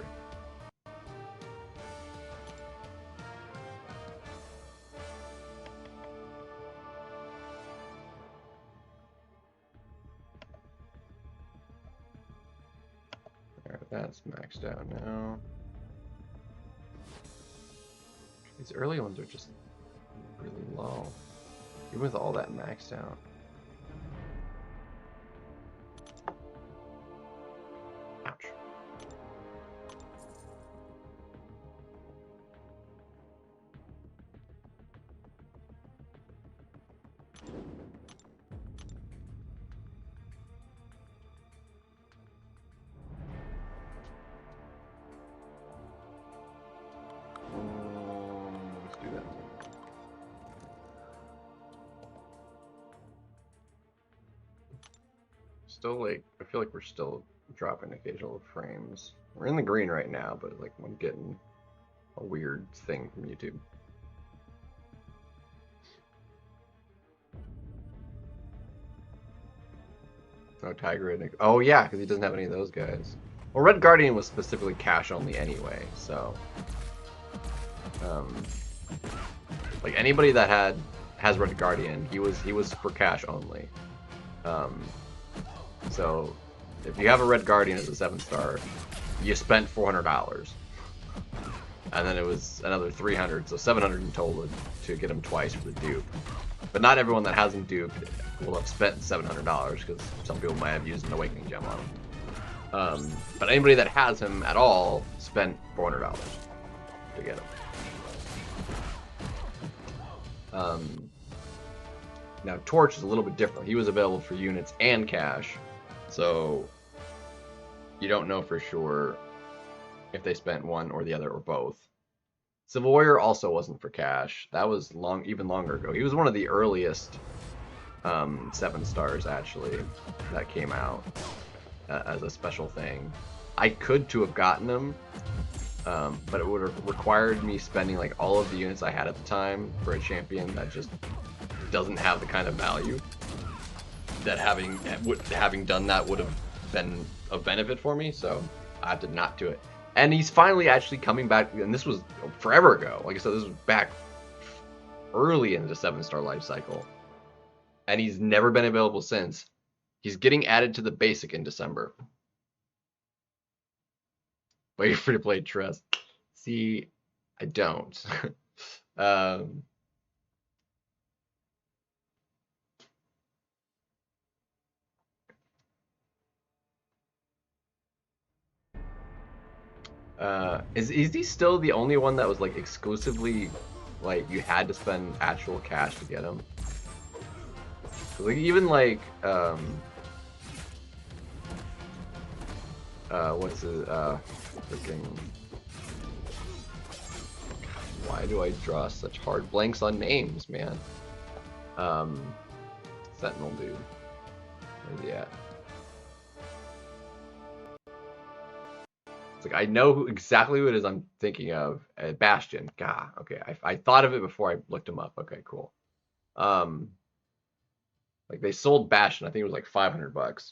Alright, that's maxed out now. These early ones are just really low, even with all that maxed out. Ouch. Let's do that. Still, like, I feel like we're still dropping occasional frames. We're in the green right now, but like I'm getting a weird thing from YouTube. Oh, Tiger and oh yeah, because he doesn't have any of those guys. Well, Red Guardian was specifically cash only anyway, so like anybody that has Red Guardian, he was for cash only. So if you have a Red Guardian as a 7-star, you spent $400, and then it was another 300, so 700 in total to get him twice for the dupe. But not everyone that has him duped will have spent $700, because some people might have used an Awakening Gem on him. But anybody that has him at all spent $400 to get him. Now Torch is a little bit different. He was available for units and cash, so you don't know for sure if they spent one or the other or both. Civil Warrior also wasn't for cash. That was even longer ago. He was one of the earliest 7-stars actually that came out as a special thing. I could to have gotten him but it would have required me spending like all of the units I had at the time for a champion that just doesn't have the kind of value that having done that would have been a benefit for me. So I opted not to it. And he's finally actually coming back, and this was forever ago. Like I said, this was back early in the 7-star life cycle, and he's never been available since. He's getting added to the basic in December. But you're free to play Trust. See, I don't. Is he still the only one that was like exclusively like you had to spend actual cash to get him? Like even like what's it freaking, why do I draw such hard blanks on names, man? Sentinel dude. Where's he at? It's like I know exactly who it is I'm thinking of. Bastion. Gah. Okay, I thought of it before I looked him up. Okay, cool. Like they sold Bastion. I think it was like $500.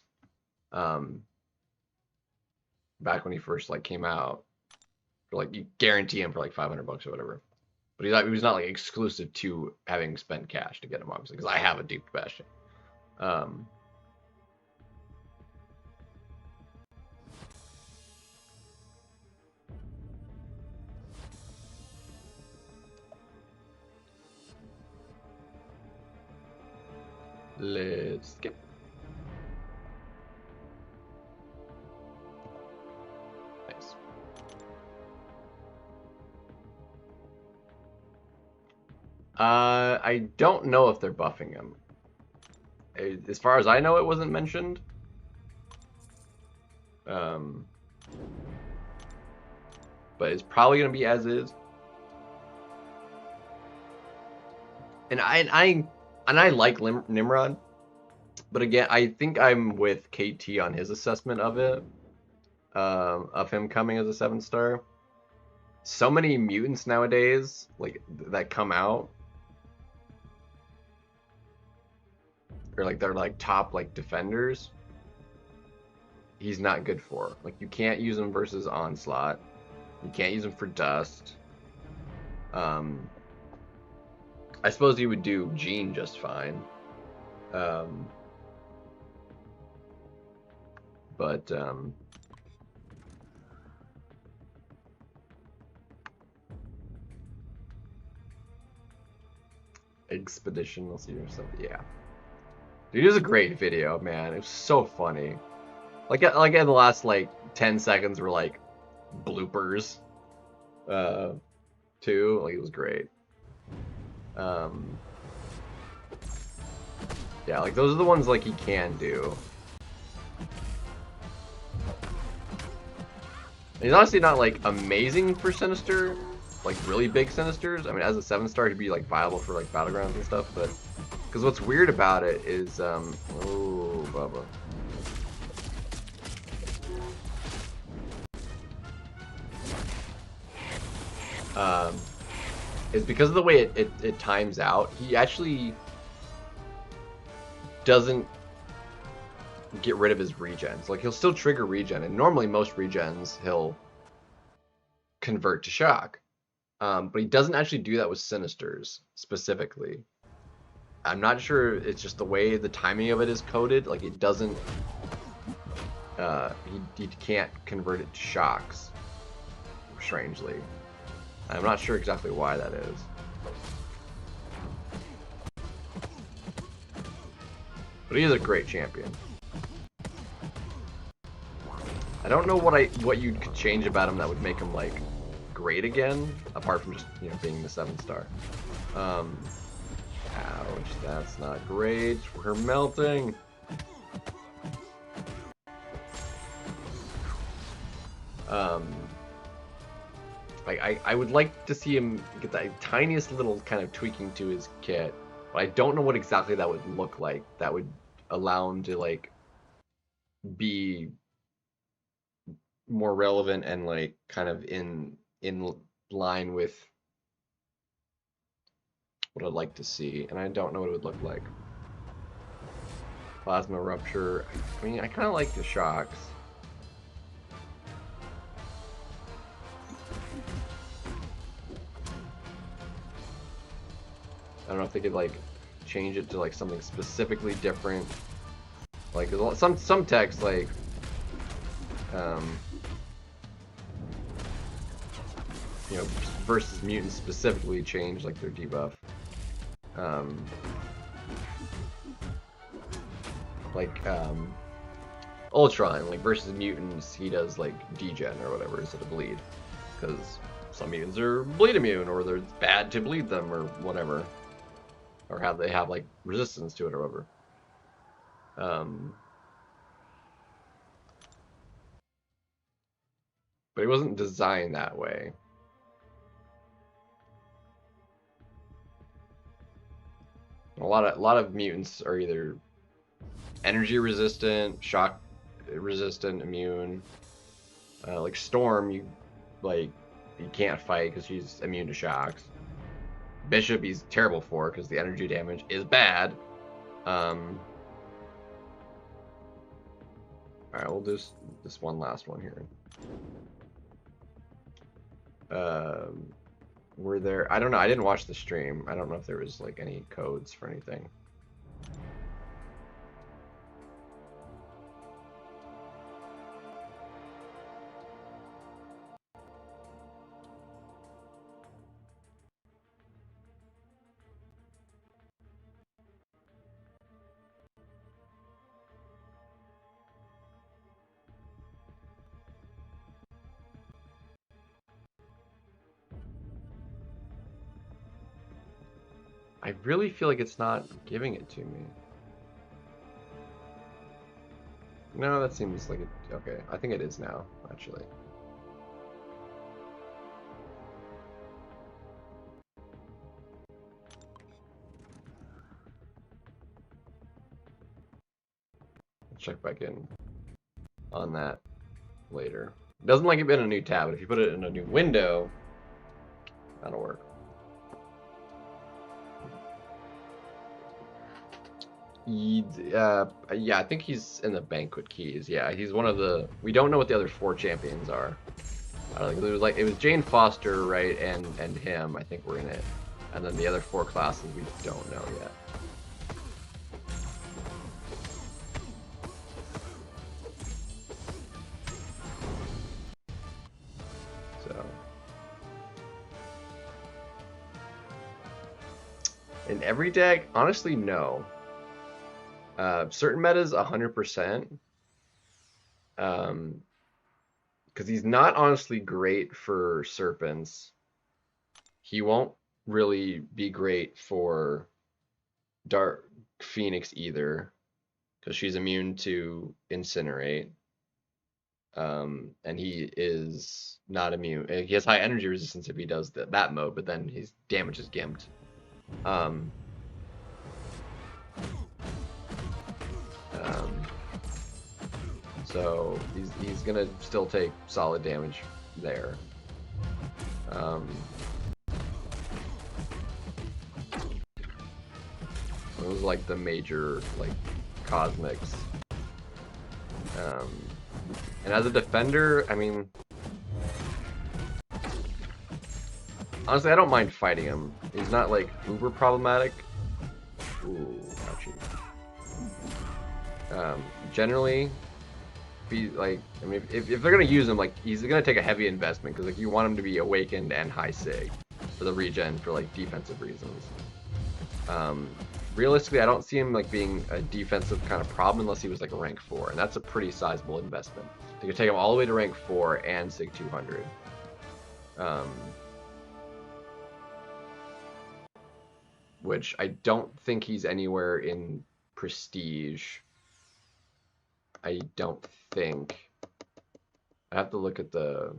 Back when he first like came out, for, like you guarantee him for like $500 or whatever. But he was not like exclusive to having spent cash to get him, obviously, because I have a duped Bastion. Let's skip. Nice. I don't know if they're buffing him. As far as I know, it wasn't mentioned. But it's probably gonna be as is. And I like Nimrod, but again, I think I'm with KT on his assessment of it, of him coming as a 7-star. So many mutants nowadays, like that come out, or like they're like top like defenders. He's not good for. Like you can't use him versus Onslaught. You can't use him for Dust. I suppose you would do Gene just fine. But Expedition, we'll see yourself. Yeah. Dude, it was a great video, man. It was so funny. Like in the last like 10 seconds were like bloopers. Too. Like it was great. Yeah, like those are the ones like he can do. And he's honestly not like amazing for Sinister, like really big Sinisters. I mean, as a 7-star, he'd be like viable for like battlegrounds and stuff. But because what's weird about it is, oh, Bubba. Is because of the way it times out, he actually doesn't get rid of his regens. Like he'll still trigger regen, and normally most regens he'll convert to shock. But he doesn't actually do that with Sinisters specifically. I'm not sure it's just the way the timing of it is coded. Like it doesn't, he can't convert it to shocks, strangely. I'm not sure exactly why that is. But he is a great champion. I don't know what you could change about him that would make him like great again, apart from just, you know, being the 7-star. Ouch, that's not great. We're melting. I would like to see him get that tiniest little kind of tweaking to his kit, but I don't know what exactly that would look like. That would allow him to like be more relevant and like kind of in in line with what I'd like to see, and I don't know what it would look like. Plasma rupture. I mean, I kind of like the shocks. I don't know if they could like change it to like something specifically different. Like some text like you know, versus mutants specifically change like their debuff. Ultron, like versus mutants, he does like degen or whatever instead of bleed, because some mutants are bleed immune, or they're bad to bleed them, or whatever, or they have like resistance to it or whatever. But it wasn't designed that way. A lot of mutants are either energy resistant, shock resistant, immune. Like Storm, you can't fight because she's immune to shocks. Bishop, he's terrible for because the energy damage is bad. Alright, we'll do this one last one here. Were there... I don't know, I didn't watch the stream. I don't know if there was like any codes for anything. I really feel like it's not giving it to me. No, that seems like it. Okay, I think it is now, actually. I'll check back in on that later. It doesn't like it in a new tab, but if you put it in a new window, that'll work. Yeah, I think he's in the banquet keys. Yeah, he's one of the. We don't know what the other 4 champions are. It was Jane Foster, right, and him. I think were in it, and then the other 4 classes we don't know yet. So, in every deck, honestly, no. Certain metas, 100%. Because he's not honestly great for Serpents. He won't really be great for Dark Phoenix either, because she's immune to Incinerate. And he is not immune. He has high energy resistance if he does that mode, but then his damage is gimped. So he's gonna still take solid damage there. Those are like the major like cosmics. And as a defender, I mean, honestly, I don't mind fighting him. He's not like uber problematic. Ooh, ouchie. Generally, be like, I mean, if they're gonna use him, like, he's gonna take a heavy investment, because like you want him to be awakened and high sig for the regen for like defensive reasons. Realistically, I don't see him like being a defensive kind of problem unless he was like a rank 4, and that's a pretty sizable investment. They could take him all the way to rank 4 and sig 200. Which I don't think he's anywhere in prestige. I don't think. I have to look at the...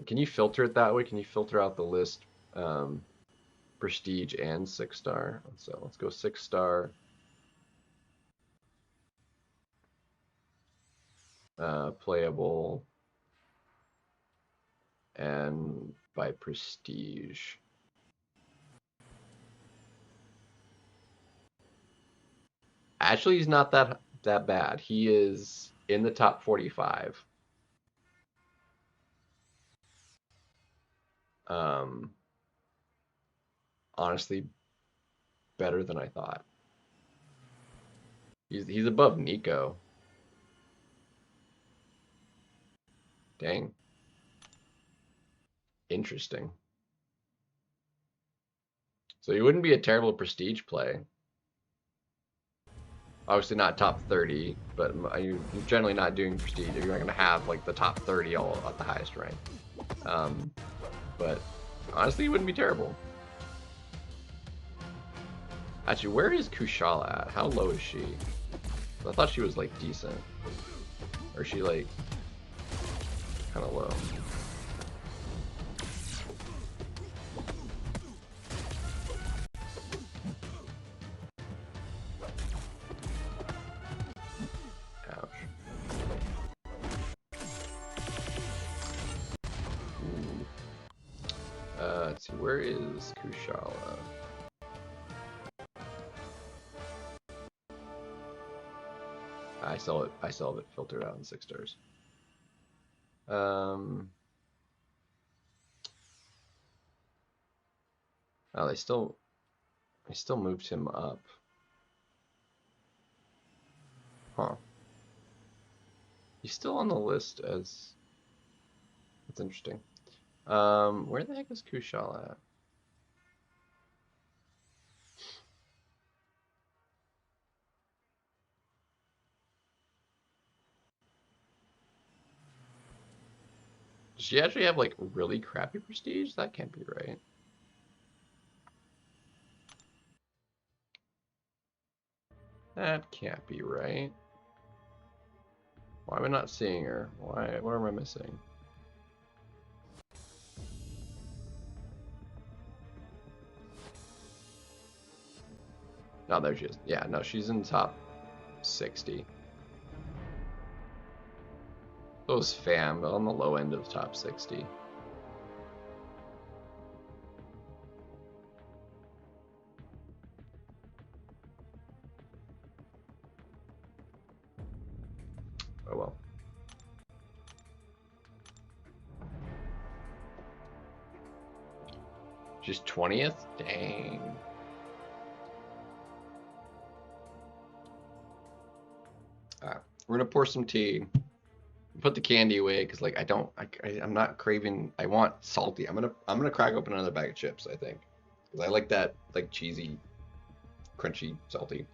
Can you filter it that way? Can you filter out the list prestige and 6-star? So let's go 6-star. Playable. and by prestige. Actually, he's not that bad. He is in the top 45. Honestly, better than I thought. He's above Nico. Dang. Interesting. So he wouldn't be a terrible prestige play. Obviously not top 30, but you're generally not doing prestige. You're not going to have like the top 30 all at the highest rank. But honestly, he wouldn't be terrible. Actually, where is Chillll at? How low is she? I thought she was like decent. Or is she like kind of low? Ouch. Let's see, where is Chillll? I still have it filtered out in 6 stars. Oh, they still moved him up. Huh. He's still on the list as. That's interesting. Where the heck is Chillll at? Does she actually have like really crappy prestige? That can't be right. That can't be right. Why am I not seeing her? Why? What am I missing? No, there she is. Yeah, no, she's in top 60. Those fam, but on the low end of top 60. Oh well. She's 20th? Dang. Alright, we're gonna pour some tea. Put the candy away because like I'm not craving. I want salty. I'm gonna crack open another bag of chips. I think because I like that like cheesy, crunchy, salty.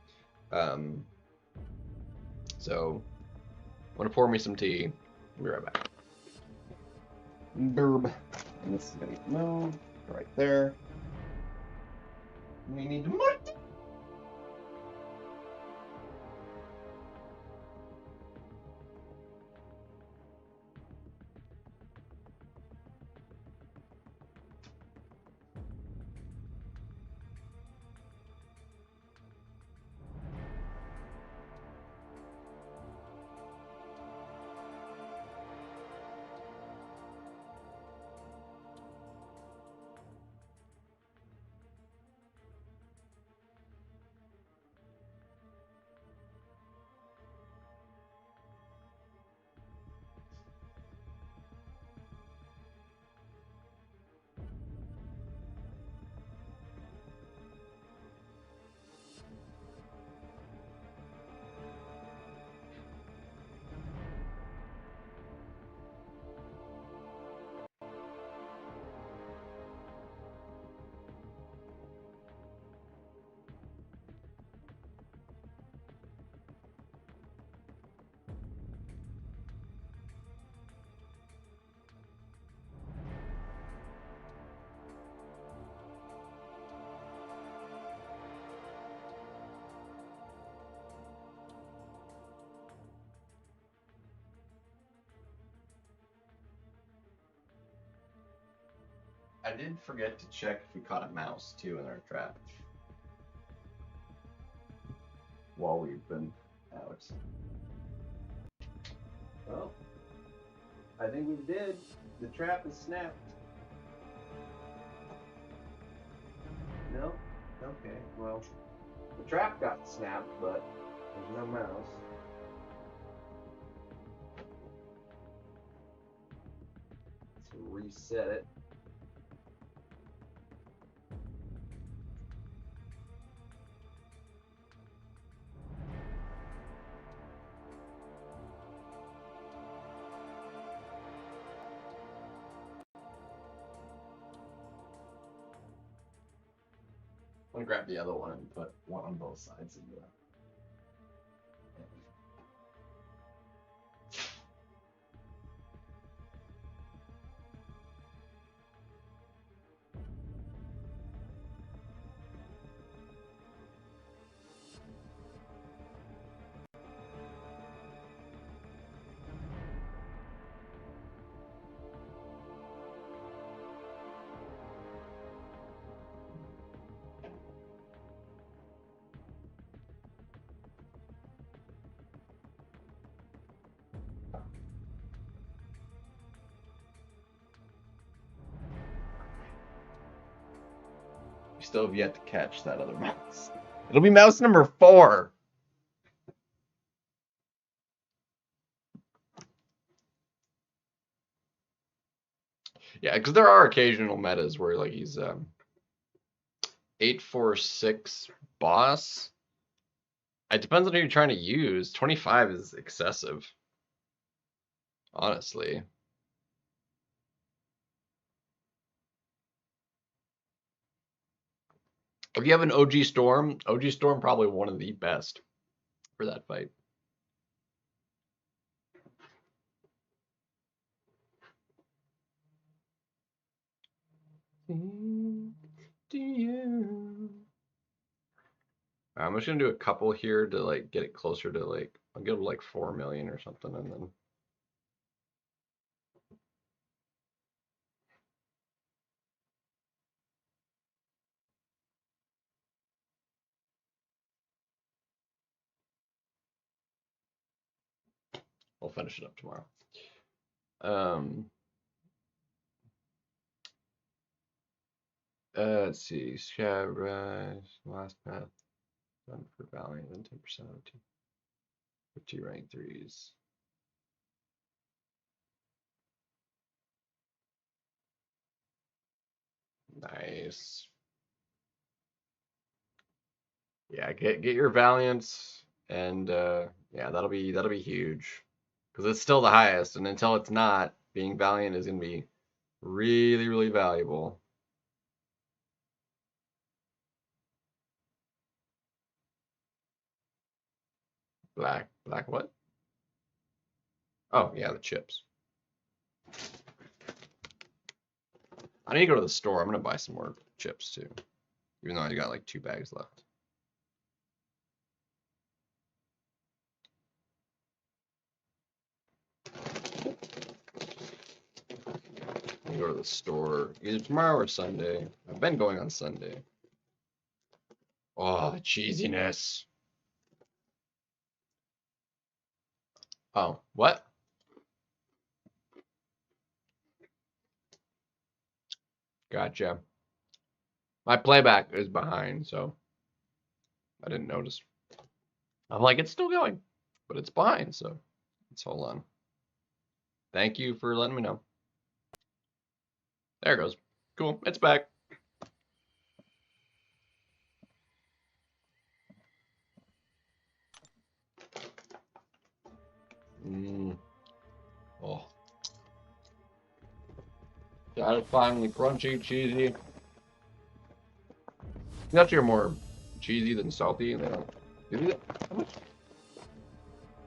So I'm gonna pour me some tea. I'll be right back. Burb. And this is gonna get moved right there. We need more. I did forget to check if we caught a mouse too in our trap while we've been out. Well, I think we did. The trap is snapped. No? Okay, well, the trap got snapped, but there's no mouse. Let's reset it. I'm gonna grab the other one and put one on both sides of the. We still have yet to catch that other mouse. It'll be mouse number 4. Yeah, because there are occasional metas where like he's 846 boss. It depends on who you're trying to use. 25 is excessive, honestly. If you have an OG Storm probably one of the best for that fight. Do you? I'm just gonna do a couple here to like get it closer to like I'll give it like 4 million or something, and then we'll finish it up tomorrow. Let's see. Scab Rise, last path, done for Valiant, then 10% of 2 rank 3s. Nice. Yeah, get your Valiants, and yeah, that'll be huge, because it's still the highest, and until it's not, being Valiant is gonna be really, really valuable. Black what? Oh yeah, the chips. I need to go to the store. I'm gonna buy some more chips too, even though I got like 2 bags left. I'll go to the store either tomorrow or Sunday. I've been going on Sunday. Oh, the cheesiness. Oh, what? Gotcha. My playback is behind, so I didn't notice. I'm like, it's still going, but it's behind, so let's hold on. Thank you for letting me know. There it goes. Cool, it's back. Oh. Satisfyingly crunchy, cheesy. It's actually more cheesy than salty. How much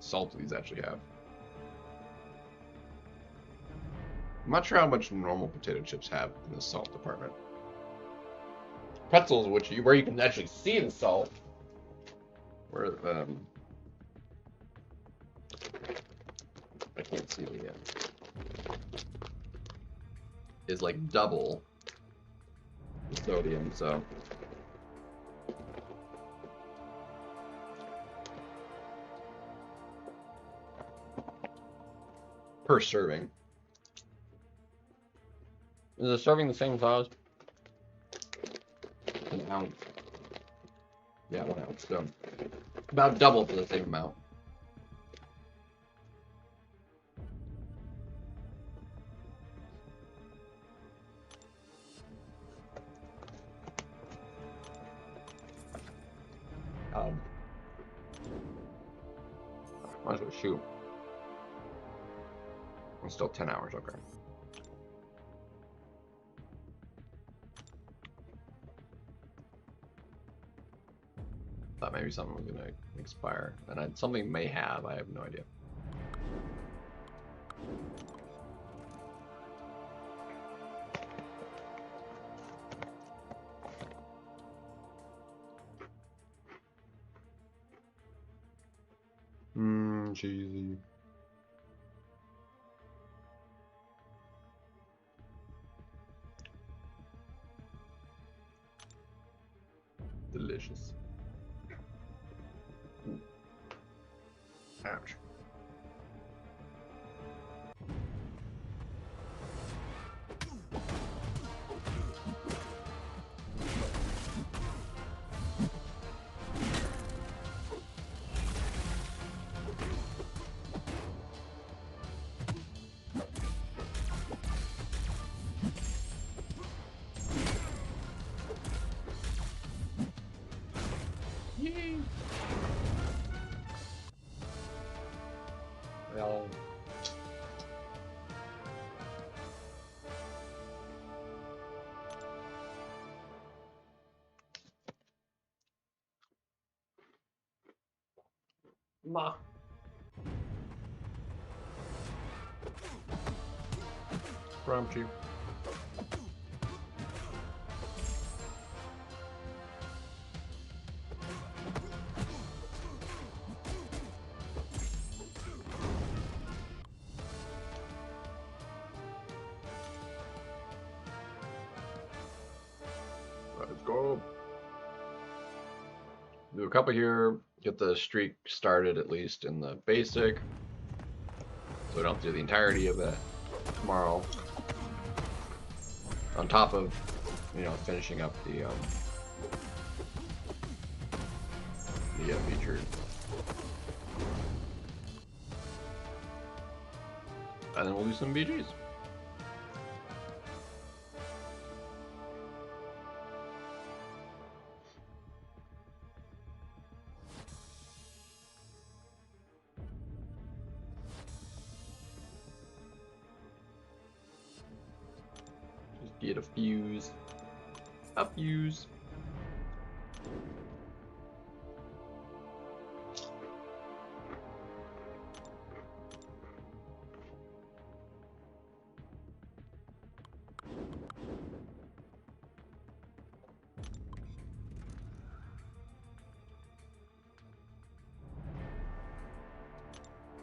salt do these actually have? I'm not sure how much normal potato chips have in the salt department. Pretzels, where you can actually see the salt, where I can't see it yet, is like double the sodium, so. Per serving. Is the serving the same size? An ounce. Yeah, 1 ounce. So about double for the same amount. Might as well shoot. It's still 10 hours, okay. Thought maybe something was gonna expire. And something may have, I have no idea. Cheesy. Delicious. Ouch. Yay! Well, ma. Grumpy. Let's go. Do a couple here, get the streak started at least in the basic. So we don't have to do the entirety of that tomorrow. On top of, you know, finishing up the featured. And then we'll do some BGs. Just get a fuse. A fuse.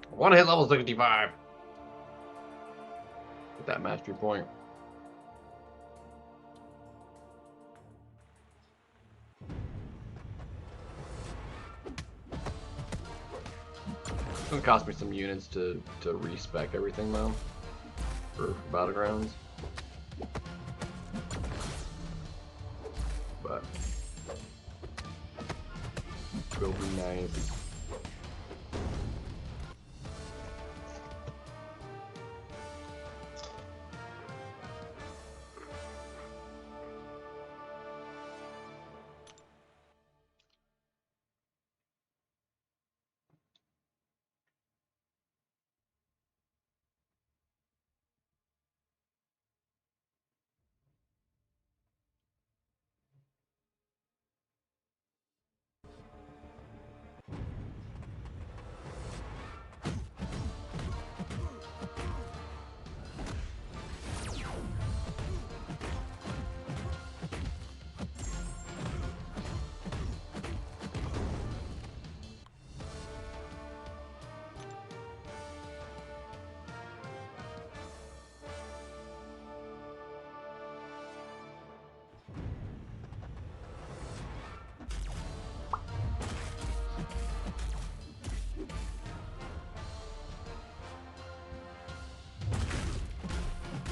I want to hit level 65. Get that mastery point. It's gonna cost me some units to respec everything though for battlegrounds. But will be nice.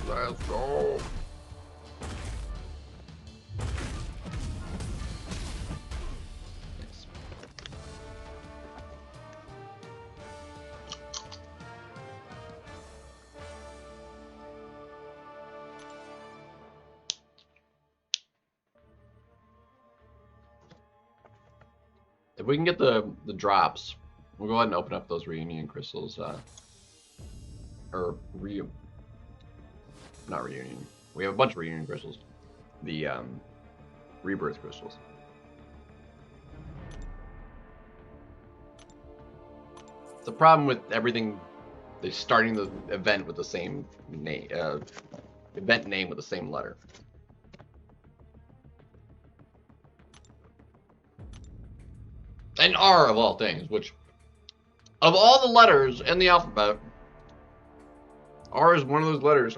Let's go. If we can get the drops, we'll go ahead and open up those reunion crystals. Not reunion. We have a bunch of reunion crystals. The rebirth crystals. The problem with everything, they're starting the event with the same name, event name with the same letter. And R of all things, which, of all the letters in the alphabet, R is one of those letters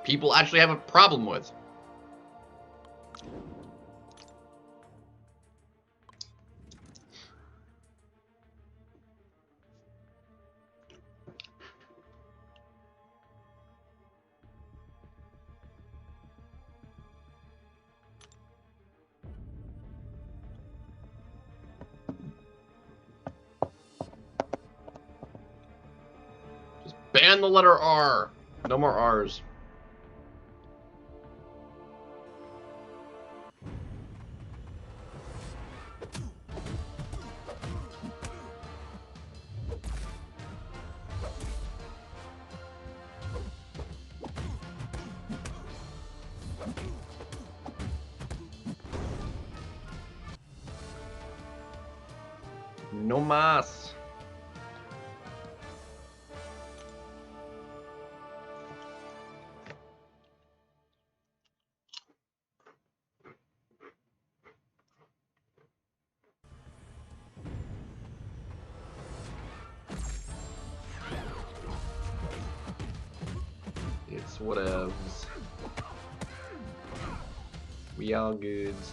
people actually have a problem with. Ban the letter R. No more R's. No más. It's whatevs. We all goods.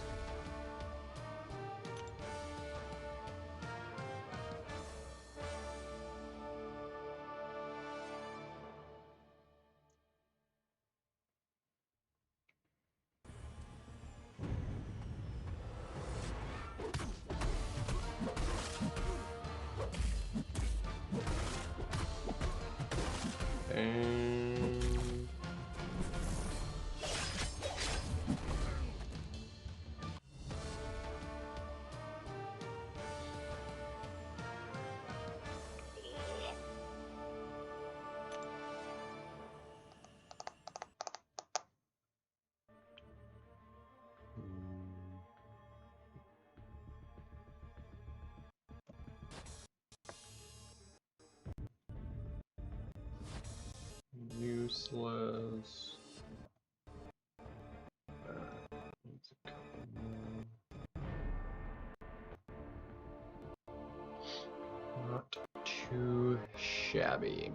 And useless. Needs a couple more. Not too shabby.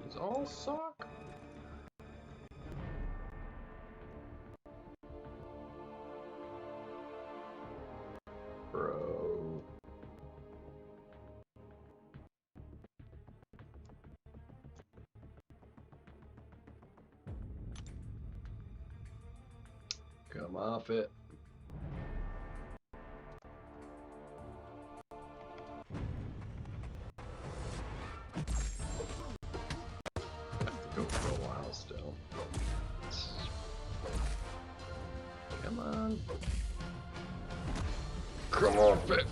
These all suck. Bro. Come off it. Have to go for a while still. Come on. Come off it.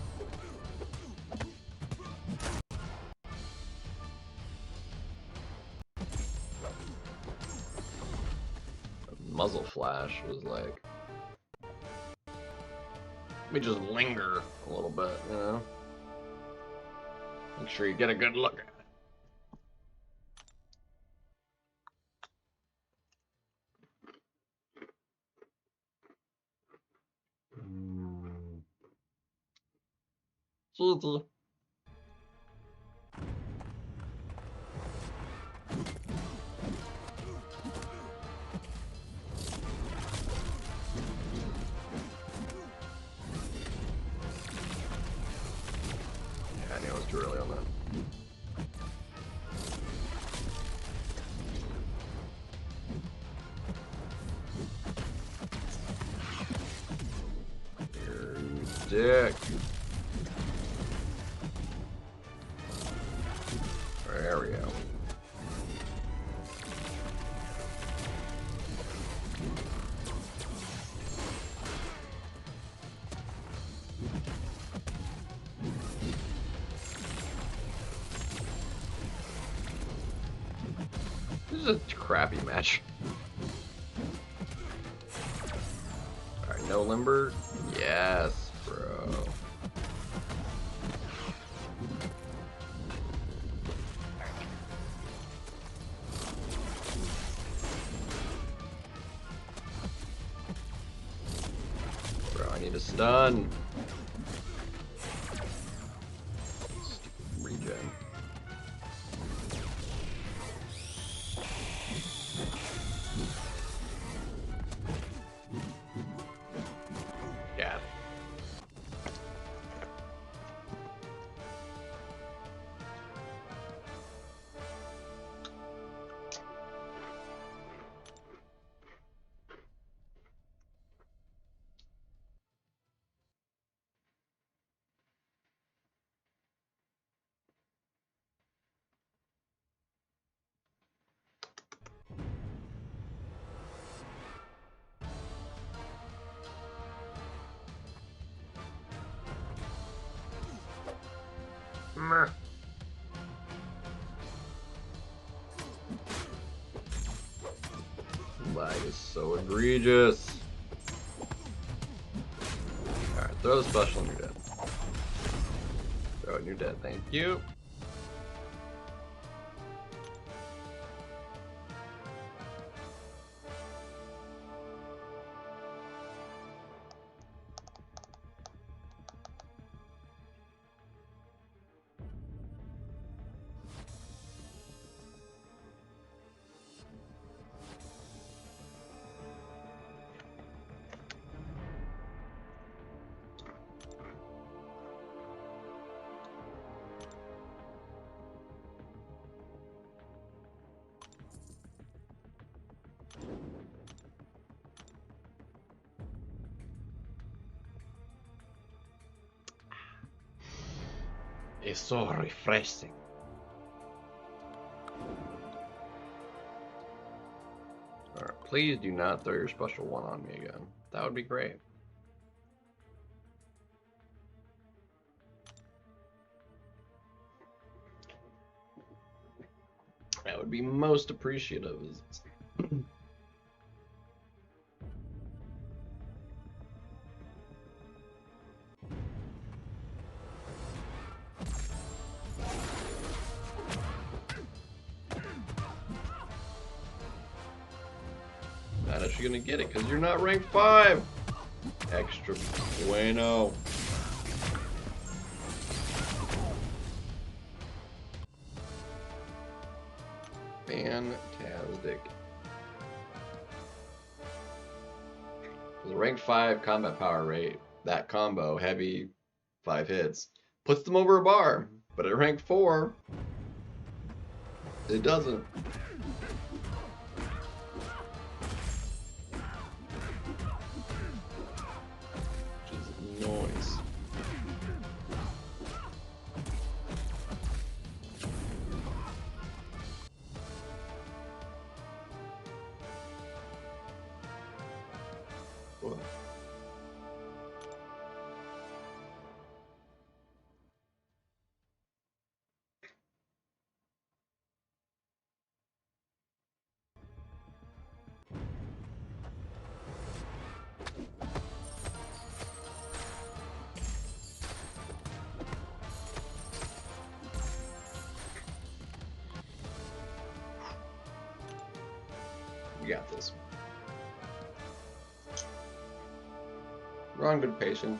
Muzzle flash was like, let me just linger a little bit, you know? Make sure you get a good look at it. GG. stick. There we go. This is a crappy match. Alright, no limber? Yes, bro. Bro, I need a stun. Stupid regen. Yeah. Meh. Lag is so egregious. Alright, throw the special and you're dead. Throw it and you're dead, thank you. It's so refreshing. Alright, please do not throw your special one on me again. That would be great. That would be most appreciative. Not actually gonna get it because you're not rank 5. Extra bueno. Fantastic. The rank 5 combat power rate, that combo, heavy 5 hits, puts them over a bar. But at rank 4, it doesn't. Noise. Whoa. We got this. We're on good pacing.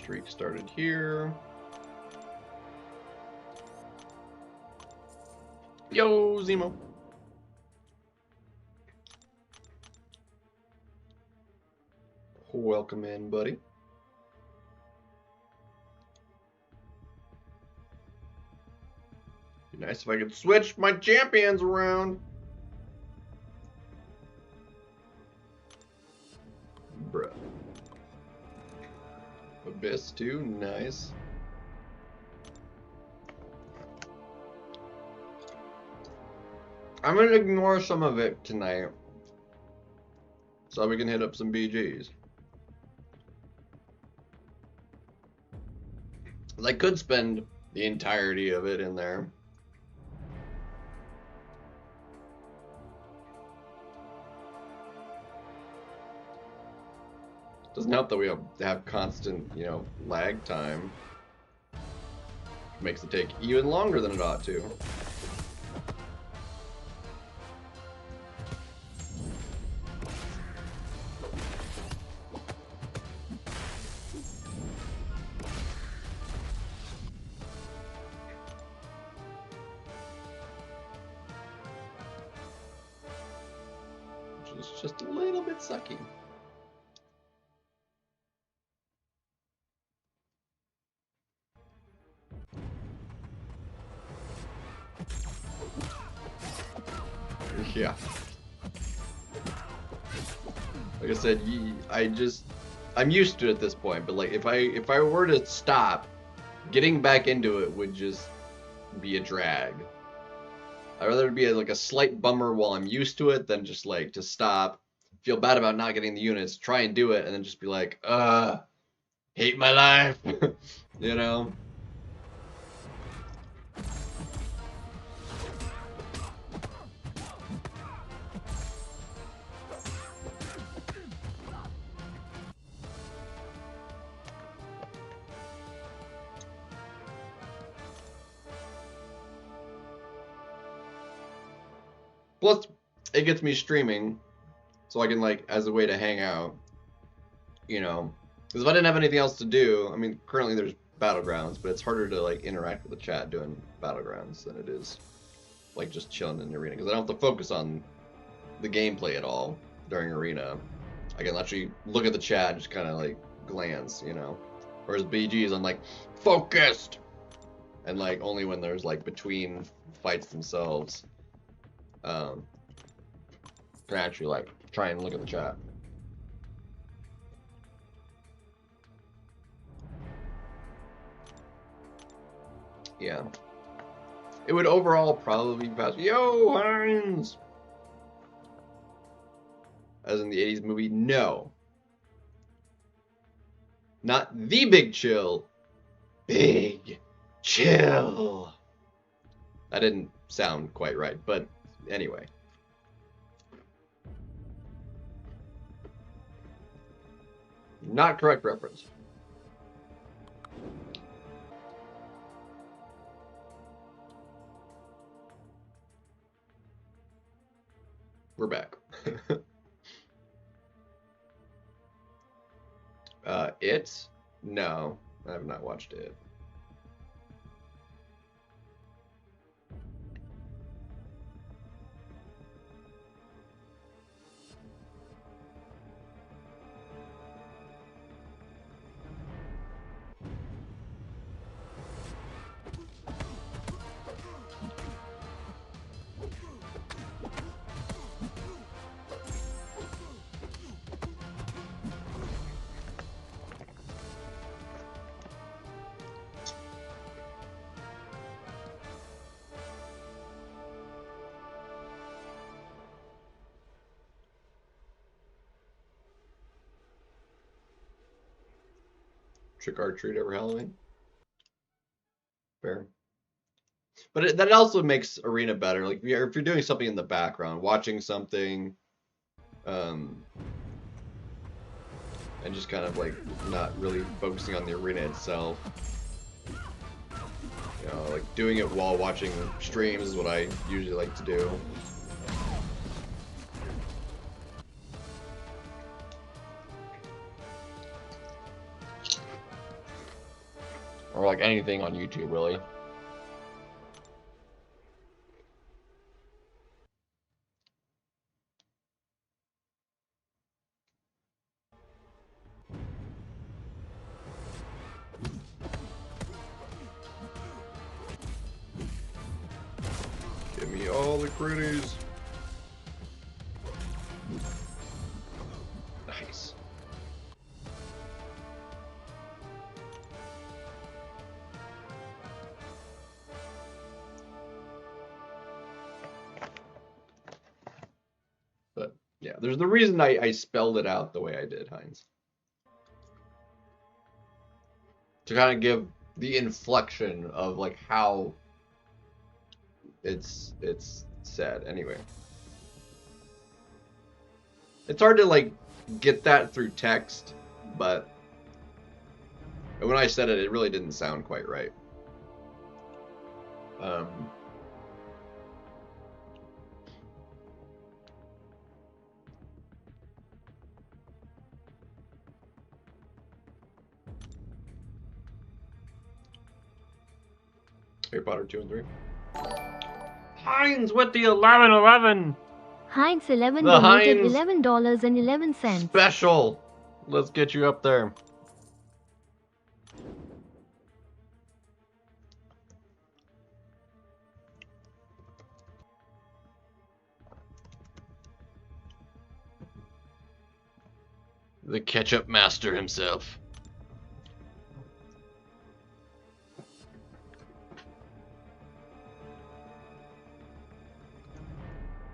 streak started here. Yo, Zemo. Welcome in, buddy. Be nice if I could switch my champions around. Bruh. Abyss too, nice. I'm gonna ignore some of it tonight, so we can hit up some BGs. I could spend the entirety of it in there. Doesn't help that we have constant, you know, lag time. Makes it take even longer than it ought to. Which is just a little bit sucky. Yeah. Like I said, I'm used to it at this point, but like if I were to stop, getting back into it would just be a drag. I'd rather it be like a slight bummer while I'm used to it than just like to stop, feel bad about not getting the units, try and do it, and then just be like, hate my life. You know? Plus, it gets me streaming, so I can, like, as a way to hang out, you know. Because if I didn't have anything else to do, I mean, currently there's Battlegrounds, but it's harder to, like, interact with the chat doing Battlegrounds than it is, like, just chilling in the arena. Because I don't have to focus on the gameplay at all during arena. I can actually look at the chat and just kind of, like, glance, you know. Whereas BGs, I'm, like, focused! And, like, only when there's, like, between fights themselves. Can actually like try and look at the chat. Yeah. It would overall probably be faster. Yo, Hines! As in the 80s movie, no. Not the Big Chill. Big Chill. That didn't sound quite right, but anyway. Not correct reference. We're back. It? No, I have not watched it. Trick or treat every Halloween. Fair. But that also makes arena better. Like if you're doing something in the background, watching something, and just kind of like not really focusing on the arena itself. You know, like doing it while watching streams is what I usually like to do. Or like anything on YouTube, really. Give me all the critties. Nice. But yeah, there's the reason I spelled it out the way I did, Heinz. To kind of give the inflection of like how it's said. Anyway, it's hard to like get that through text, but when I said it, it really didn't sound quite right. Harry Potter 2 and 3. Heinz with the 1111. Heinz 11 The donated Heinz $11.11. Special. Let's get you up there. The ketchup master himself.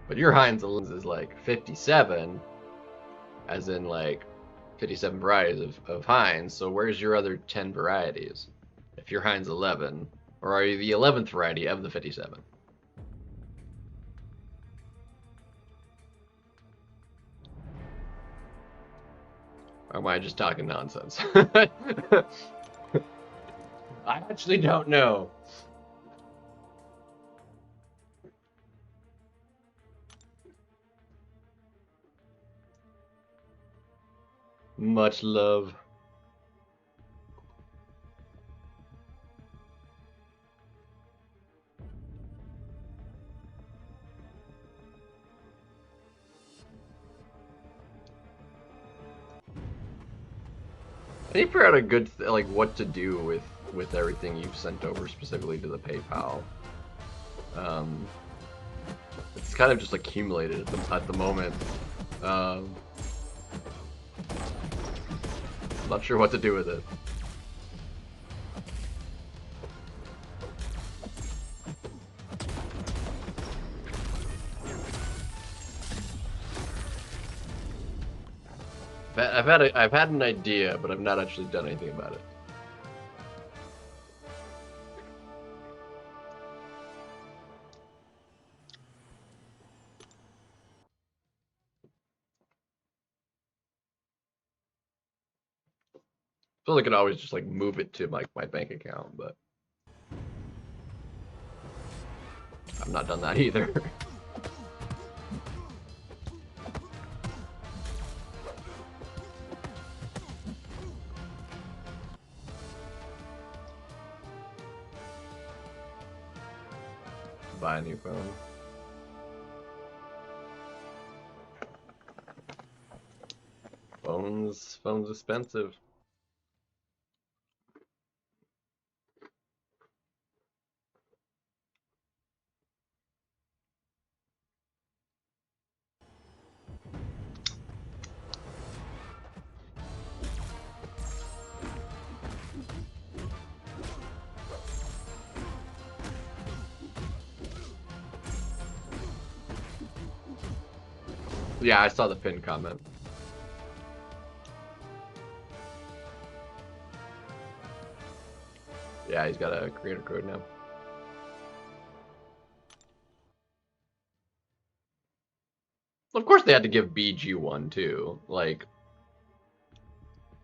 But your Heinz is like 57, as in like 57 varieties of Heinz. So where's your other 10 varieties? If you're Heinz 11, or are you the 11th variety of the 57? Or am I just talking nonsense? I actually don't know. Much love. I need to figure out a good like what to do with everything you've sent over specifically to the PayPal. It's kind of just accumulated at the moment. Not sure what to do with it. I've had an idea, but I've not actually done anything about it. I feel like I could always just like move it to like my bank account, but I've not done that either. Buy a new phone. Phone's expensive. Yeah, I saw the pinned comment. Yeah, he's got a creator code now. Of course they had to give Biiig one too. Like,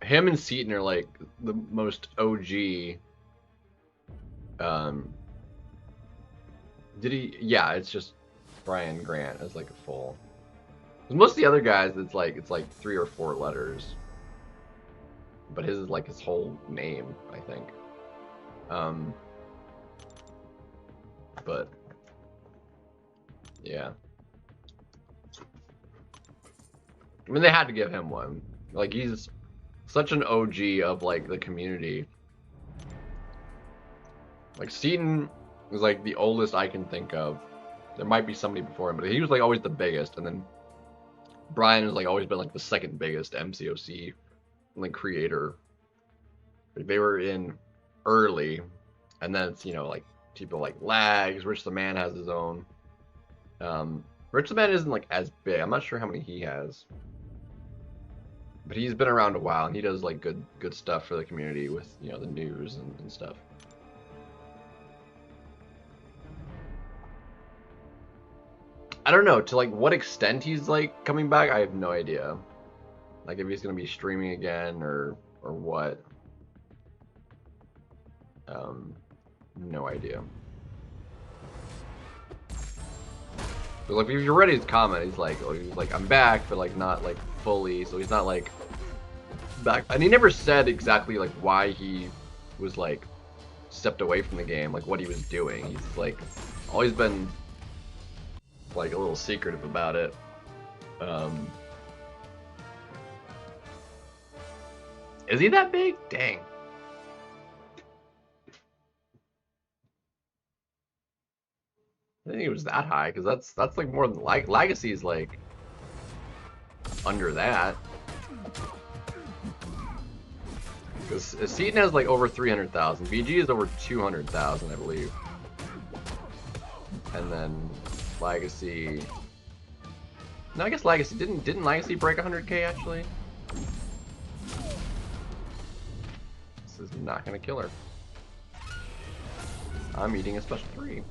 him and Seaton are like the most OG. Did he? Yeah, it's just Brian Grant as like a full. Most of the other guys, it's like 3 or 4 letters. But his is like his whole name, I think. But yeah, I mean they had to give him one. Like he's such an OG of like the community. Like Seaton is like the oldest I can think of. There might be somebody before him, but he was like always the biggest, and then Brian has like always been like the second biggest MCOC like creator. Like they were in early, and then it's, you know, like people like Lags. Rich the Man has his own. Rich the Man isn't like as big. I'm not sure how many he has, but he's been around a while, and he does like good stuff for the community with, you know, the news and stuff. I don't know to like what extent he's like coming back. I have no idea. Like if he's gonna be streaming again or what. No idea. But like if you read his comment, he's like, I'm back, but like not like fully. So he's not like back, and he never said exactly like why he was like stepped away from the game, like what he was doing. He's like always been like a little secretive about it. Is he that big? Dang. I didn't think it was that high, because that's like more than Legacy is like under that. Because Seaton has like over 300,000. Biiig is over 200,000, I believe. And then Legacy. No, I guess Legacy didn't Legacy break 100K actually? This is not gonna kill her. I'm eating a special 3.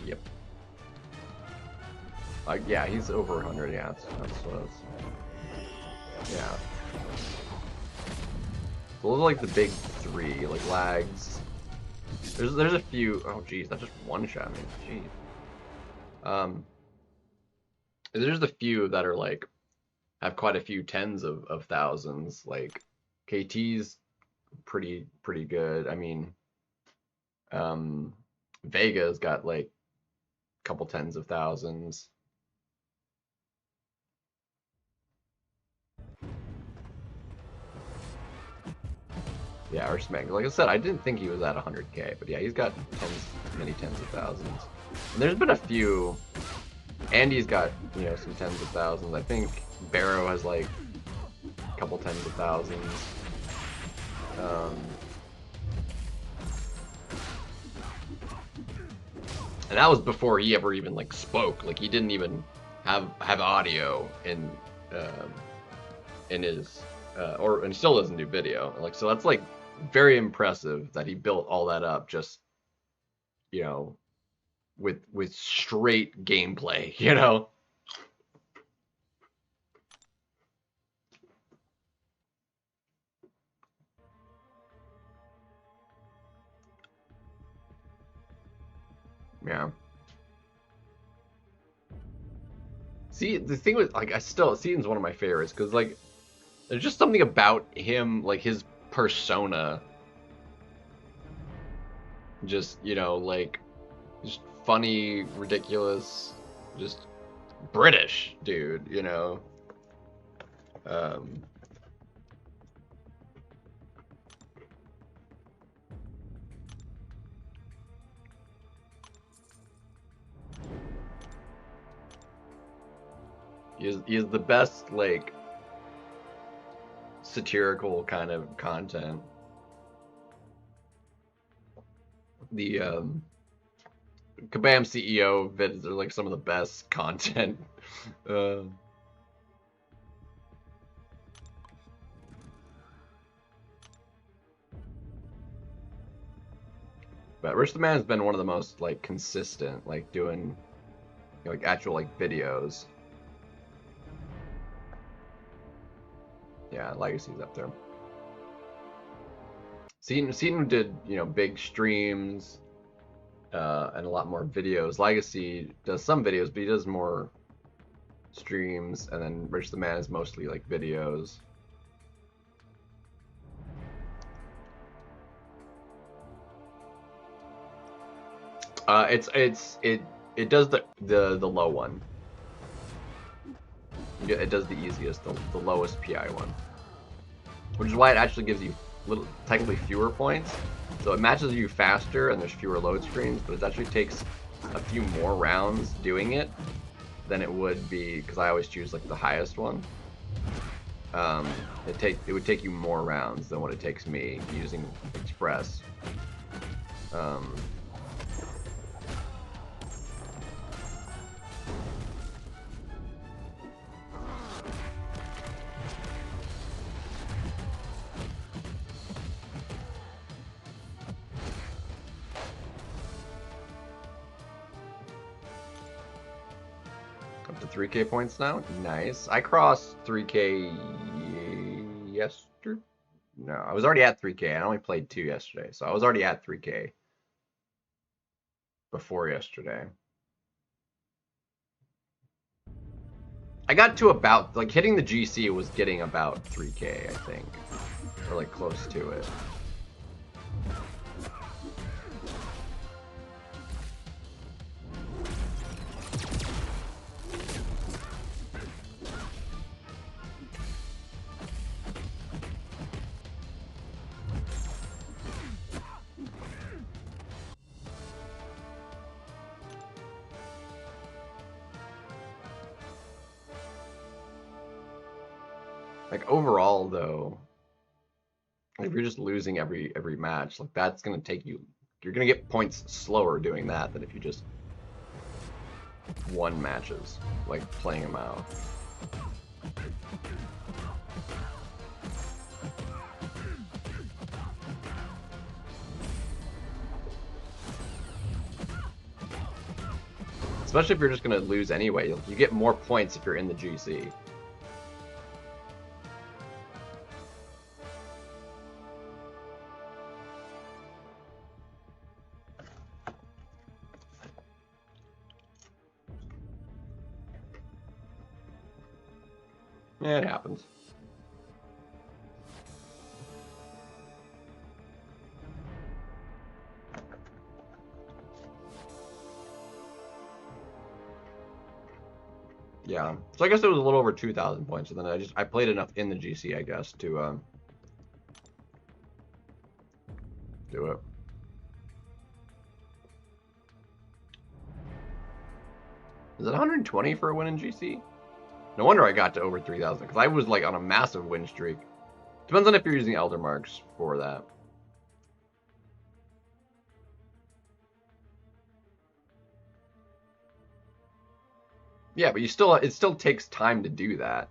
Yep. Yeah, he's over 100. Yeah, that's what it's. Yeah. So those are like the big 3, like Lags. There's a few. Oh geez, that just one shot me. Jeez. There's a few that are like have quite a few tens of thousands. Like KT's pretty good. I mean, Vega's got like a couple tens of thousands. Yeah, or Smeg. Like I said, I didn't think he was at 100K, but yeah, he's got many tens of thousands. And there's been a few. Andy's got, you know, some tens of thousands. I think Barrow has like a couple tens of thousands. And that was before he ever even like spoke. Like he didn't even have audio in his and he still doesn't do video. Like so that's like very impressive that he built all that up just, you know, with straight gameplay, you know. Yeah. See, the thing with like Seaton's one of my favorites because like there's just something about him, like his persona, just, you know, like just funny, ridiculous, just British dude, you know. He is the best like satirical kind of content. The Kabam CEO vids are like some of the best content. But Rich the Man has been one of the most like consistent, like doing, you know, like actual like videos. Yeah, Legacy's up there. Seaton did, you know, big streams and a lot more videos. Legacy does some videos, but he does more streams, and then Rich the Man is mostly like videos. It does the low one. It does the easiest, the lowest PI one, which is why it actually gives you technically fewer points. So it matches you faster, and there's fewer load screens, but it actually takes a few more rounds doing it than it would be, because I always choose like the highest one. It would take you more rounds than what it takes me using Express. Up to 3K points now. Nice. I crossed 3K yesterday. No, I was already at 3K. I only played 2 yesterday, so I was already at 3K before yesterday. I got to about, like, hitting the GC was getting about 3K, I think, or like close to it. Like overall though, if you're just losing every match, like that's gonna take you, you're gonna get points slower doing that than if you just won matches, like playing them out. Especially if you're just gonna lose anyway, you get more points if you're in the GC. Yeah, it happens. Yeah, so I guess it was a little over 2,000 points, and then I played enough in the GC, I guess, to do it. Is it 120 for a win in GC? No wonder I got to over 3,000, because I was like on a massive win streak. Depends on if you're using Elder Marks for that. Yeah, but it still takes time to do that.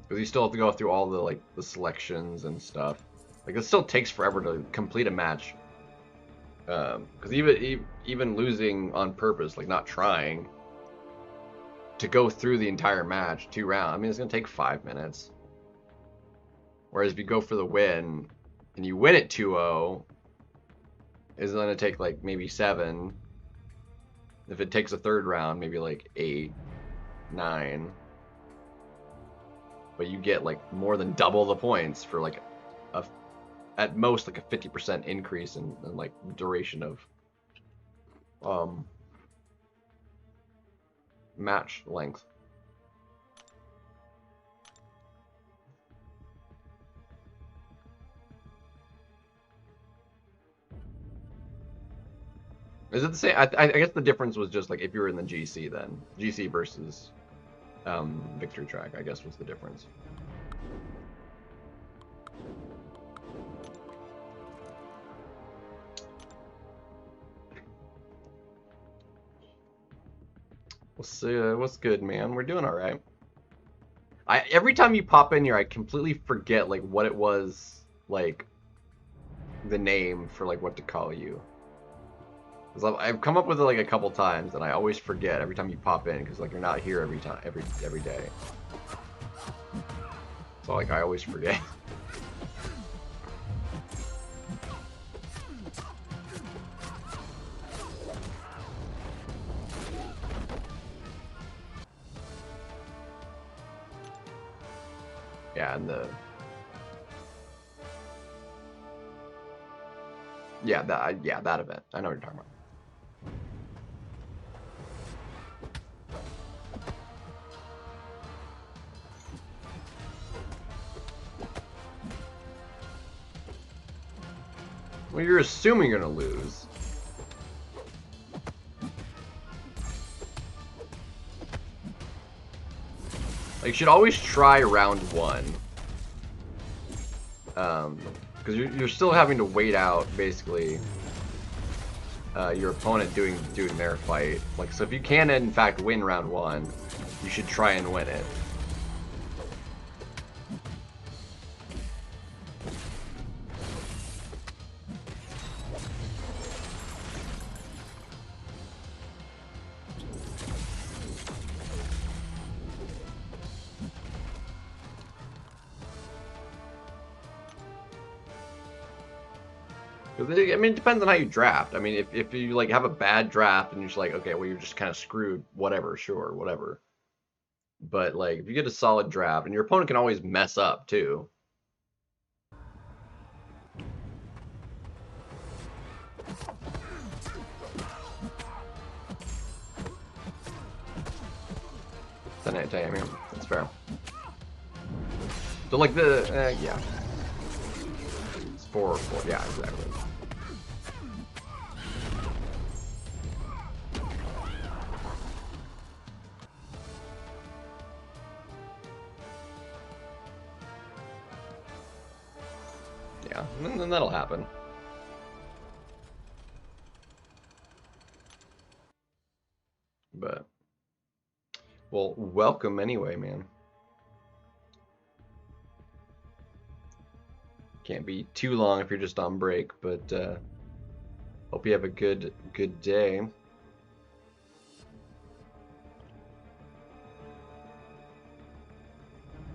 Because you still have to go through all the the selections and stuff. Like it still takes forever to complete a match. Because even losing on purpose, like not trying to go through the entire match, 2 rounds, I mean it's gonna take 5 minutes. Whereas if you go for the win and you win at 2-0, it's gonna take like maybe 7. If it takes a 3rd round, maybe like 8, 9. But you get like more than double the points for like at most like a 50% increase in like duration of match length. Is it the same? I guess the difference was just like if you were in the GC, then GC versus victory track, I guess, was the difference. What's good, man? We're doing all right. Every time you pop in here, I completely forget like what it was, like the name for like what to call you. Because I've come up with it like a couple times, and I always forget every time you pop in because like you're not here every time, every day. So like I always forget. Yeah, and Yeah, that event. I know what you're talking about. Well, you're assuming you're gonna lose. Like, you should always try round 1. Because you're still having to wait out, basically, your opponent doing their fight. Like, so if you can, in fact, win round 1, you should try and win it. I mean, it depends on how you draft. I mean, if you like have a bad draft and you're just like, okay, well, you're just kind of screwed. Whatever, sure, whatever. But like, if you get a solid draft, and your opponent can always mess up too. Then I mean, that's fair. So like yeah, it's 4-4. Yeah, exactly. Yeah, and then that'll happen. But, well, welcome anyway, man. Can't be too long if you're just on break, but hope you have a good day.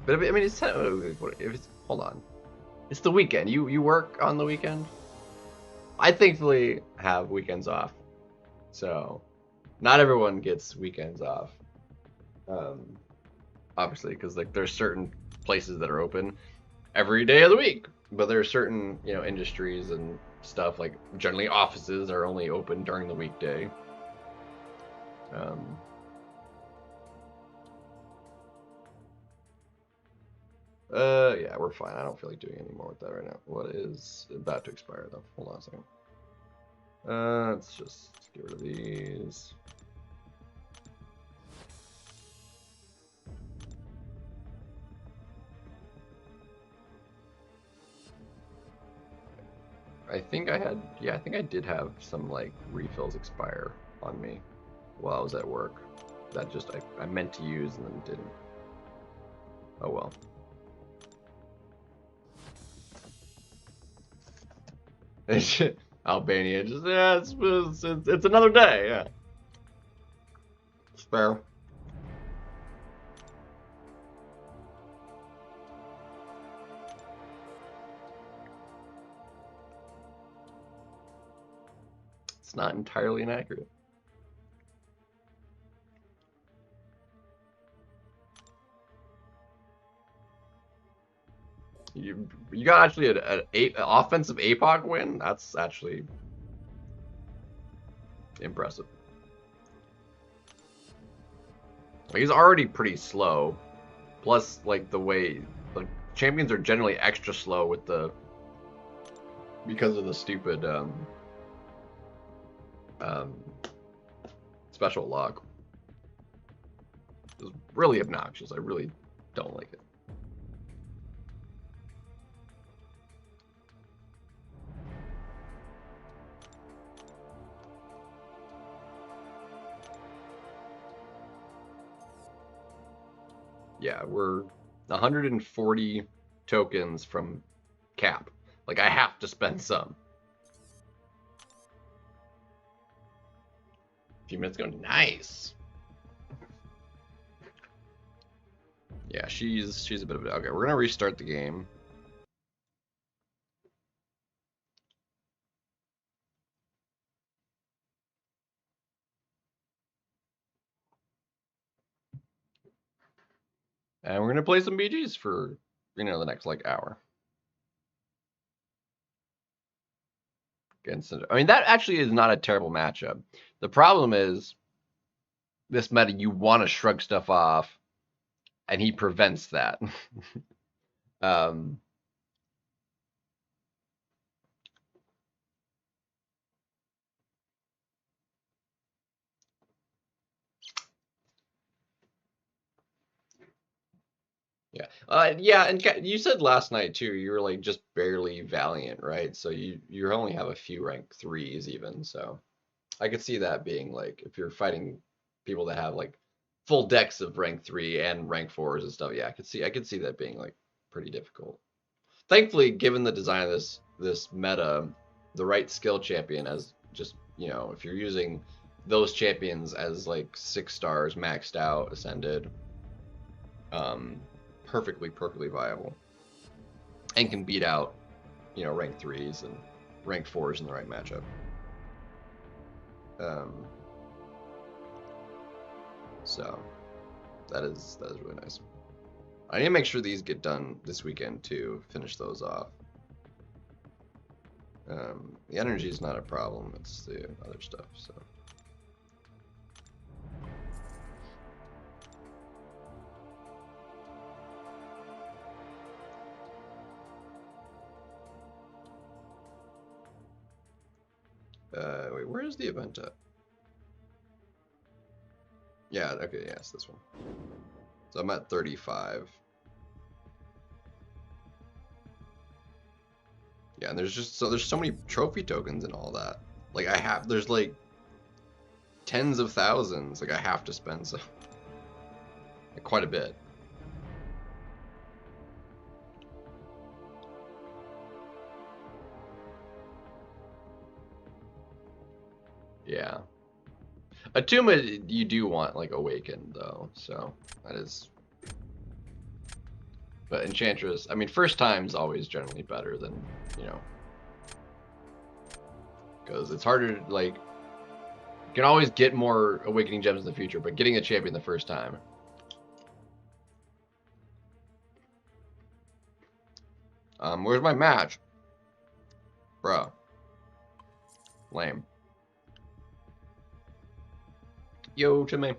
But I mean, it's if it's hold on, it's the weekend. You work on the weekend. I thankfully have weekends off, so not everyone gets weekends off. Obviously, because like there's certain places that are open every day of the week, but there are certain industries and stuff, like generally offices are only open during the weekday. Yeah, we're fine. I don't feel like doing any more with that right now. What is about to expire though? Hold on a second. Let's just get rid of these. I think I did have some like refills expire on me while I was at work. That just I meant to use and then didn't. Oh well. Albania, just it's another day. Yeah, it's fair. It's not entirely inaccurate. You got actually an offensive APOC win. That's actually impressive. He's already pretty slow. Plus, like the way like champions are generally extra slow with because of the stupid special lock. It's really obnoxious. I really don't like it. Yeah, we're 140 tokens from cap. Like, I have to spend some. A few minutes ago, nice. Yeah, she's a bit of a... Okay, we're gonna restart the game. And we're gonna play some BGs for, the next, like, hour. against it. I mean, that actually is not a terrible matchup. The problem is this meta, you want to shrug stuff off, and he prevents that. um, Yeah. Yeah, and you said last night too, you were like just barely Valiant, right? So you only have a few rank 3s even, so I could see that being like if you're fighting people that have like full decks of rank 3 and rank 4s and stuff. Yeah, I could see that being like pretty difficult. Thankfully, given the design of this meta, the right skill champion as just, you know, if you're using those champions as like 6 stars maxed out, ascended, perfectly viable, and can beat out, you know, rank 3s and rank 4s in the right matchup. So that is really nice. I need to make sure these get done this weekend to finish those off. The energy is not a problem, it's the other stuff. So wait, where is the event at? Yeah, okay, yeah, it's this one. So I'm at 35. Yeah, and there's so many trophy tokens and all that. Like there's like tens of thousands. Like I have to spend so like, quite a bit. Yeah. Atuma, you do want like Awakened though, so that is. But Enchantress, I mean, first time's always generally better than, you know, because it's harder. Like, you can always get more Awakening gems in the future, but getting a champion the first time. Where's my match, bro? Lame. Yo, to me.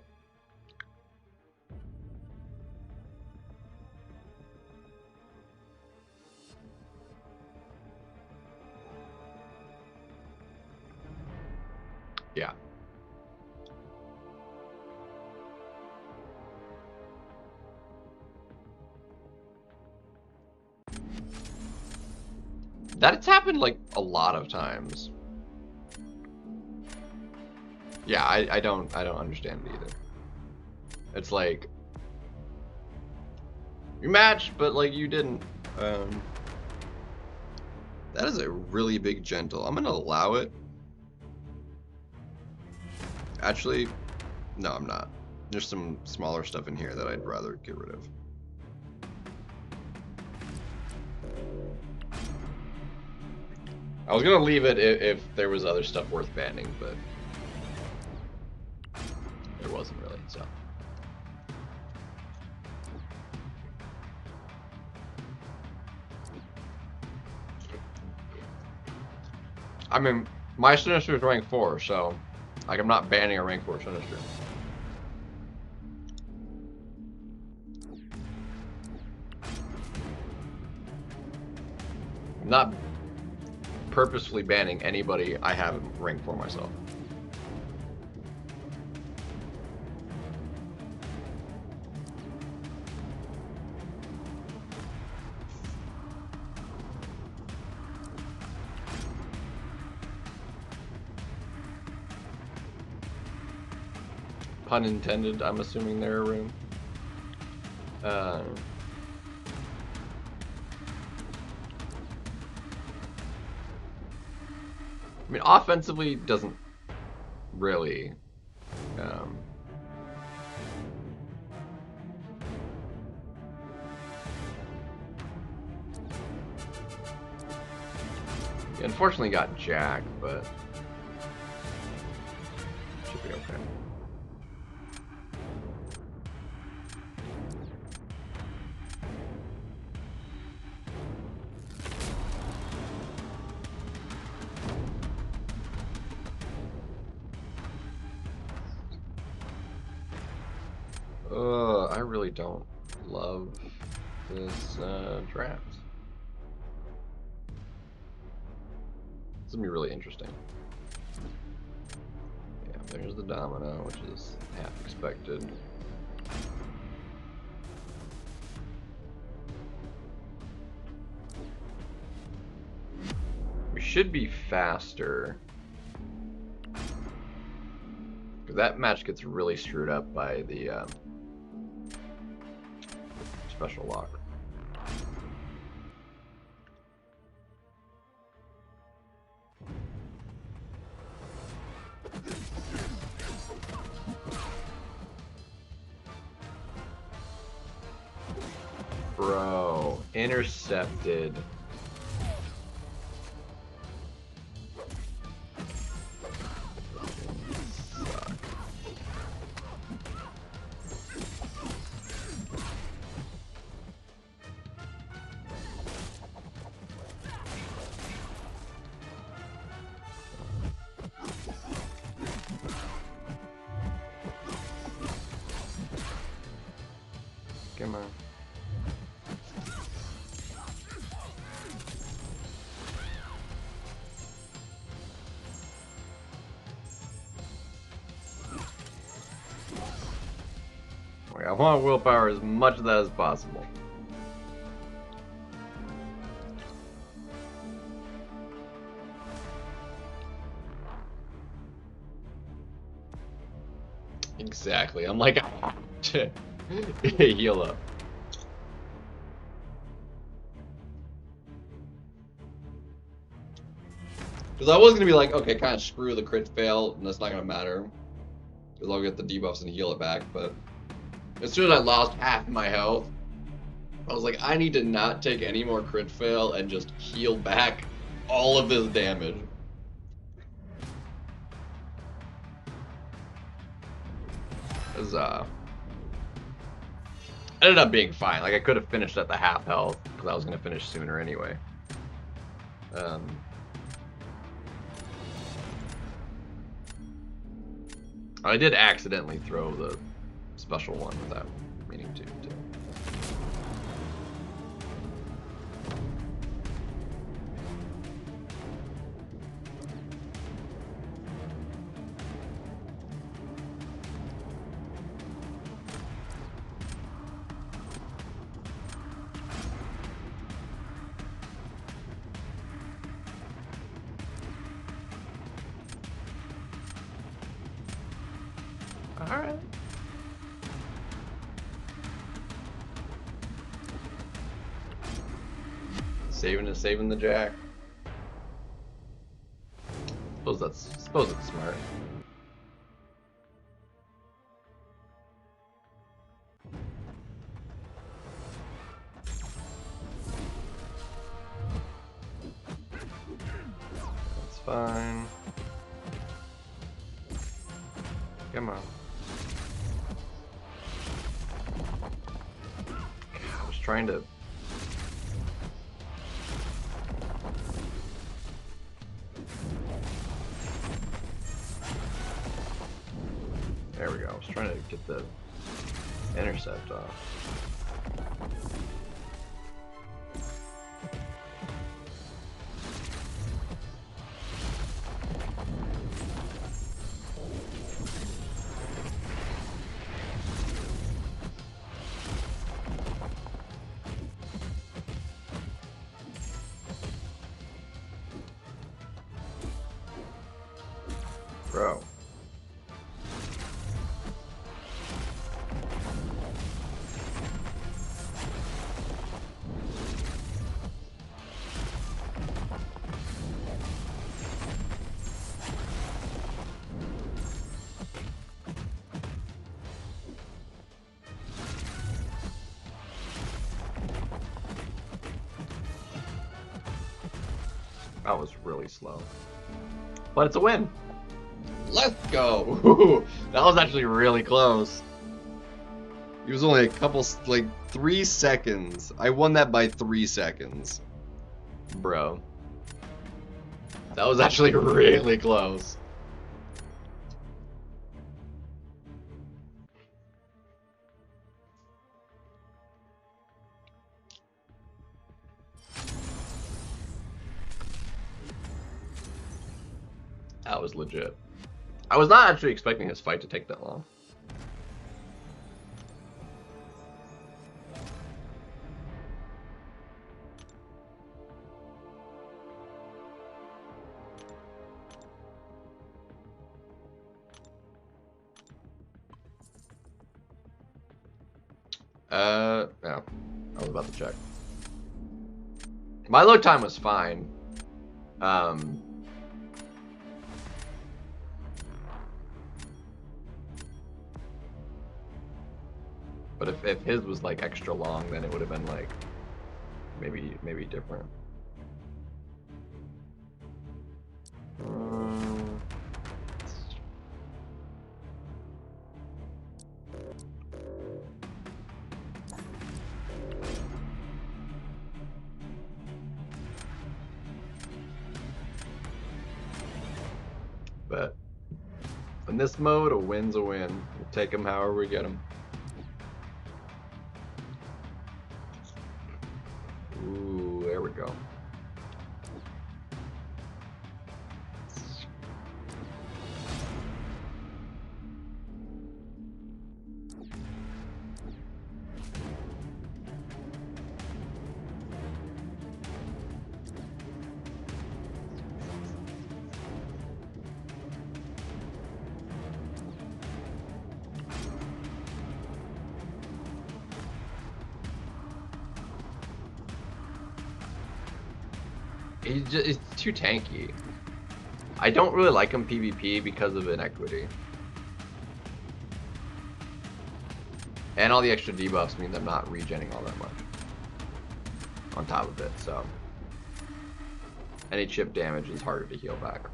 Yeah. That's happened like a lot of times. Yeah, I don't understand it either. It's like you matched, but like you didn't. That is a really big gentle. I'm gonna allow it. Actually, no, I'm not. There's some smaller stuff in here that I'd rather get rid of. I was gonna leave it if there was other stuff worth banning, but there wasn't really, so. I mean, my Sinister is rank 4, so like I'm not banning a rank 4 Sinister. I'm not purposefully banning anybody I have rank 4 myself. Pun intended, I'm assuming they're a room. I mean, offensively doesn't really. He unfortunately got Jack, but should be okay. I really don't love this draft. This will be really interesting. Yeah, there's the domino, which is half expected. We should be faster. Because that match gets really screwed up by the special lock. Bro, intercepted. Come on. Okay, I want willpower as much of that as possible. Exactly. I'm like, heal up. Because I was gonna be like, okay, kind of screw the crit fail, and that's not gonna matter, because I'll get the debuffs and heal it back. But as soon as I lost half my health, I was like, I need to not take any more crit fail and just heal back all of this damage. Because ended up being fine. Like, I could have finished at the half health because I was gonna finish sooner anyway. I did accidentally throw the special one without meaning to, too. Alright. Saving the jack. Suppose it's smart. That's fine. Come on. I was trying to... There we go. I was trying to get the intercept off. Bro. That was really slow. But it's a win. Let's go. That was actually really close. It was only a couple, like 3 seconds. I won that by 3 seconds. Bro. That was actually really close. That was legit. I was not actually expecting this fight to take that long. No. I was about to check. My load time was fine. But if his was like extra long, then it would have been like maybe different. But in this mode, a win's a win. We'll take them however we get them. Ooh, there we go. It's too tanky. I don't really like him PvP because of inequity. And all the extra debuffs mean I'm not regenning all that much. On top of it, so. Any chip damage is harder to heal back.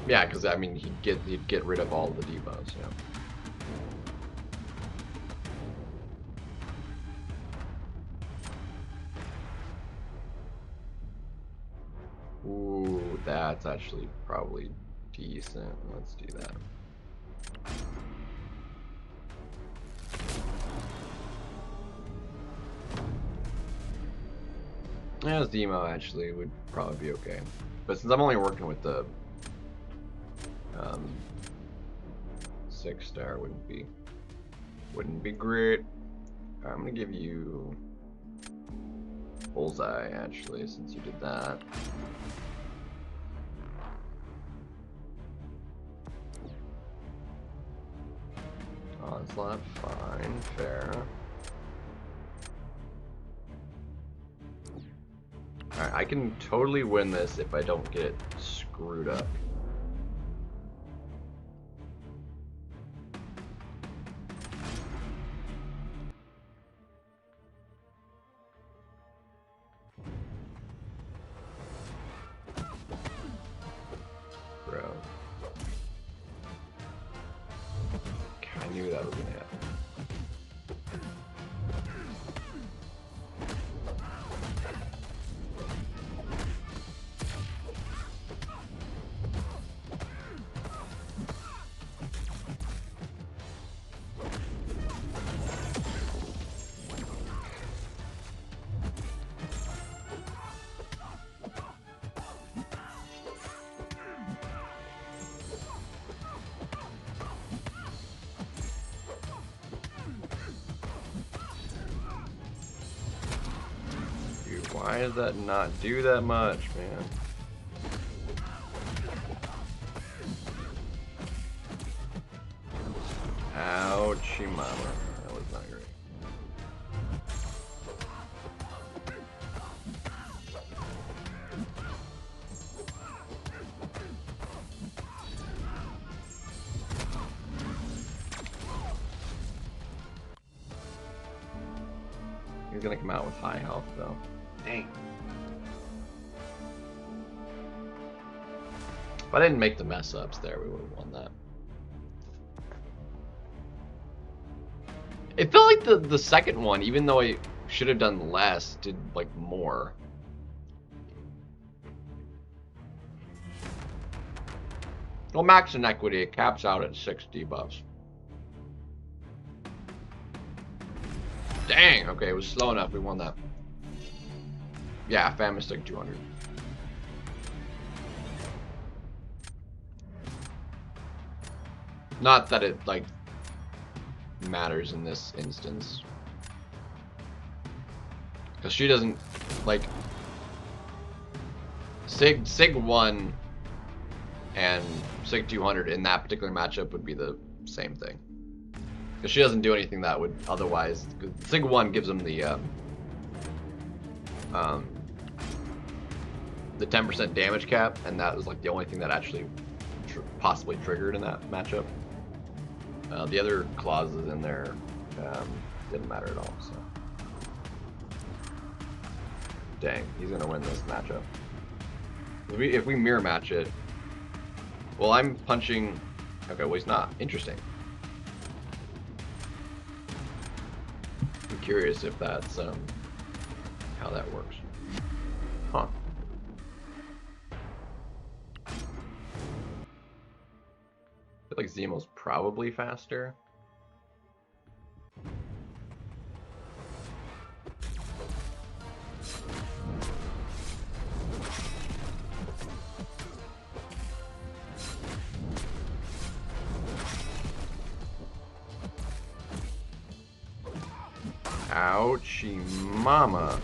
Yeah, because I mean he'd get rid of all the debuffs, yeah. Ooh, that's actually probably decent. Let's do that. Yeah, his demo actually would probably be okay, but since I'm only working with the 6-star, wouldn't be great. Right, I'm gonna give you bullseye actually, since you did that. Onslaught, fine, fair. Alright, I can totally win this if I don't get screwed up. Bro. I knew that was gonna happen. Why does that not do that much, man? Ouchie mama. That was not great. He's gonna come out with high health though. Dang. If I didn't make the mess ups there, we would have won that. It felt like the second one, even though I should have done less, did like more. Well, max inequity, it caps out at 60 buffs. Dang, okay, it was slow enough, we won that. Yeah, Famine Stick 200. Not that it, like, matters in this instance. Because she doesn't, like... Sig 1 and Sig 200 in that particular matchup would be the same thing. Because she doesn't do anything that would otherwise... Sig 1 gives them the 10% damage cap, and that was like the only thing that actually possibly triggered in that matchup. The other clauses in there didn't matter at all. So, dang, he's gonna win this matchup. If we mirror match it, well, I'm punching. Okay, well he's not. Interesting. I'm curious if that's how that works. Huh. I feel like Zemo's probably faster. Ouchie mama.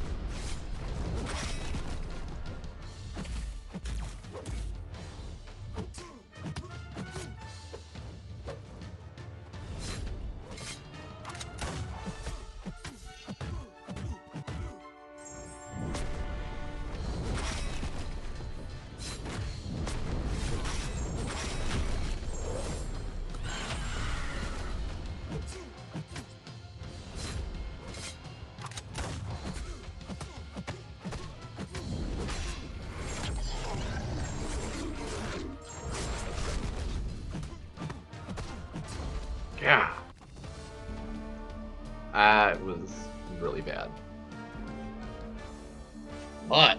Yeah. It was really bad. But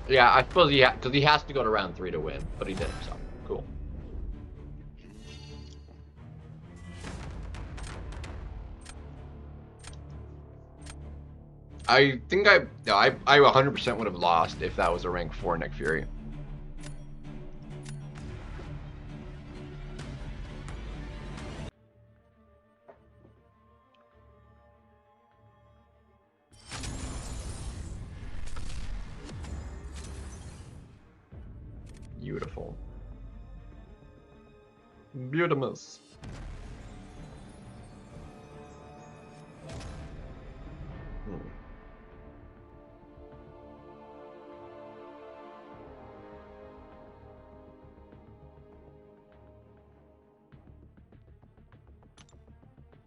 yeah, I suppose because he has to go to round 3 to win, but he did, so cool. I think I 100% would have lost if that was a rank 4 Nick Fury. Beautiful. Beautimus.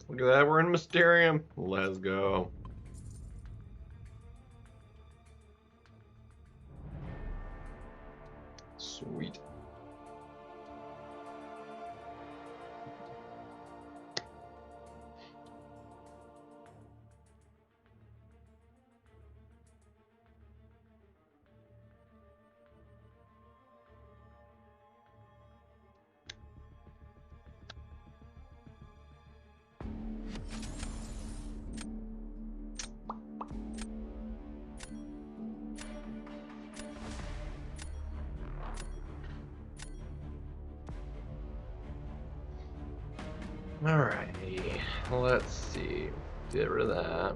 Look at that, we're in Mysterium. Let's go. Sweet. Alrighty, let's see. Get rid of that.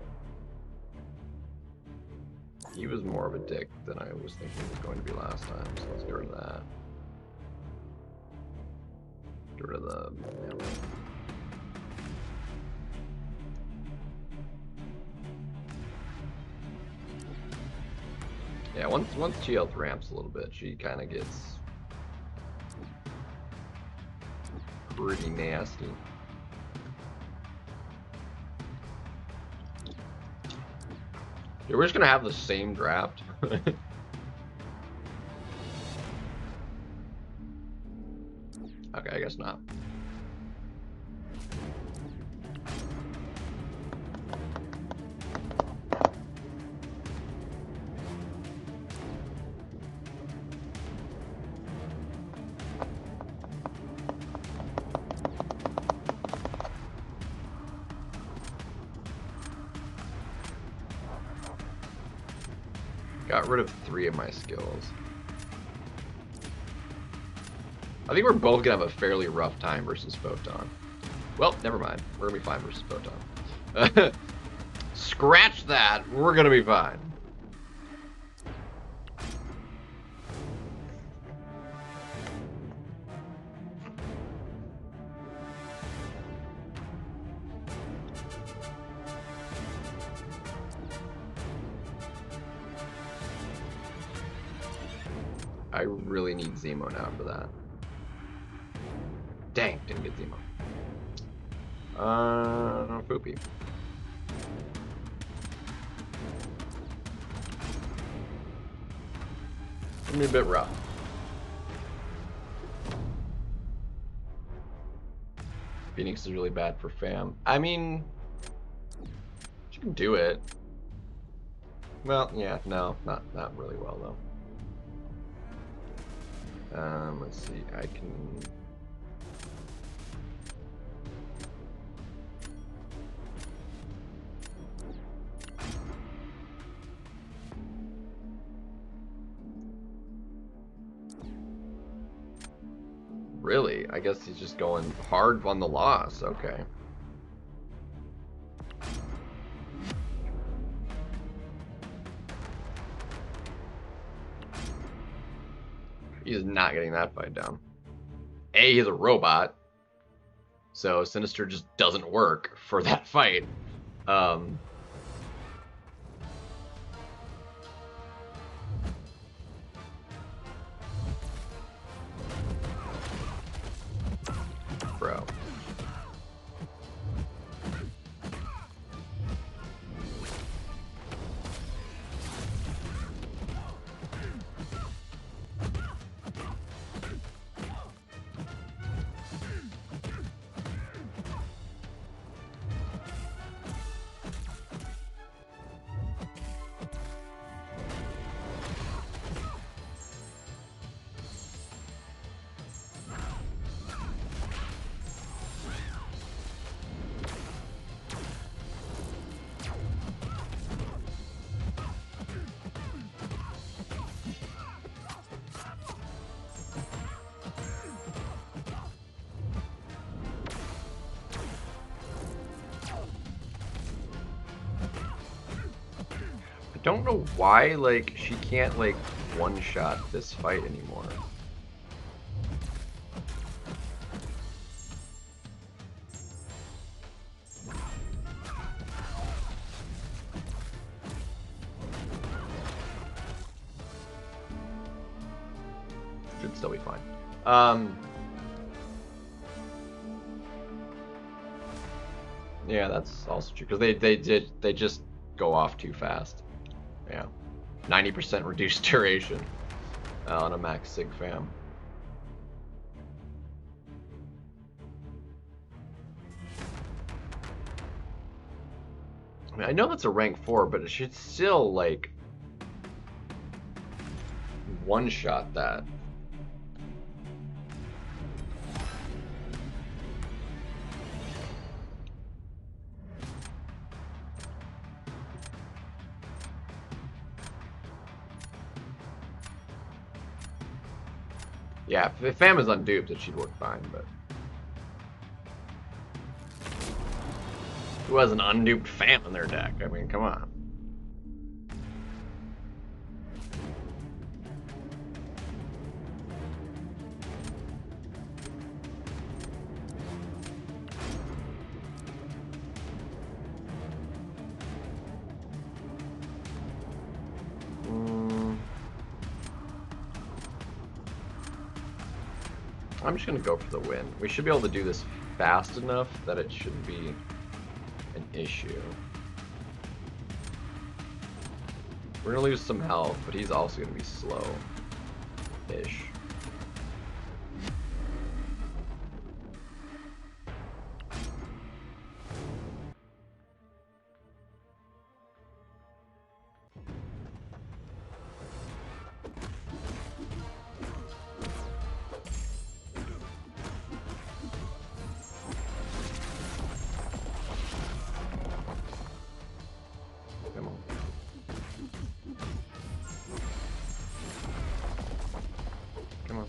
He was more of a dick than I was thinking he was going to be last time, so let's get rid of that. Get rid of the... Yeah, once Chillll ramps a little bit, she kind of gets pretty nasty. Yeah, we're just gonna have the same draft. Okay, I guess not. Got rid of 3 of my skills. I think we're both gonna have a fairly rough time versus Photon. Well, never mind. We're gonna be fine versus Photon. Scratch that. We're gonna be fine. I really need Zemo now for that. Dang, didn't get Zemo. Poopy. Gonna be a bit rough. Phoenix is really bad for fam. I mean, you can do it. Well, yeah, no, not really well though. Let's see, I can... Really? I guess he's just going hard on the loss, okay. He's not getting that fight down. A, he's a robot, so Sinister just doesn't work for that fight. Bro. I don't know why, like, she can't, like, one-shot this fight anymore. Should still be fine. Yeah, that's also true, because they just go off too fast. Yeah, 90% reduced duration on a max sig fam. I mean, I know that's a rank 4, but it should still, like, one-shot that. Yeah, if Fam is unduped, it should work fine, but... Who has an unduped Fam in their deck? I mean, come on. I'm just gonna go for the win. We should be able to do this fast enough that it shouldn't be an issue. We're gonna lose some health, but he's also gonna be slow-ish. Come on.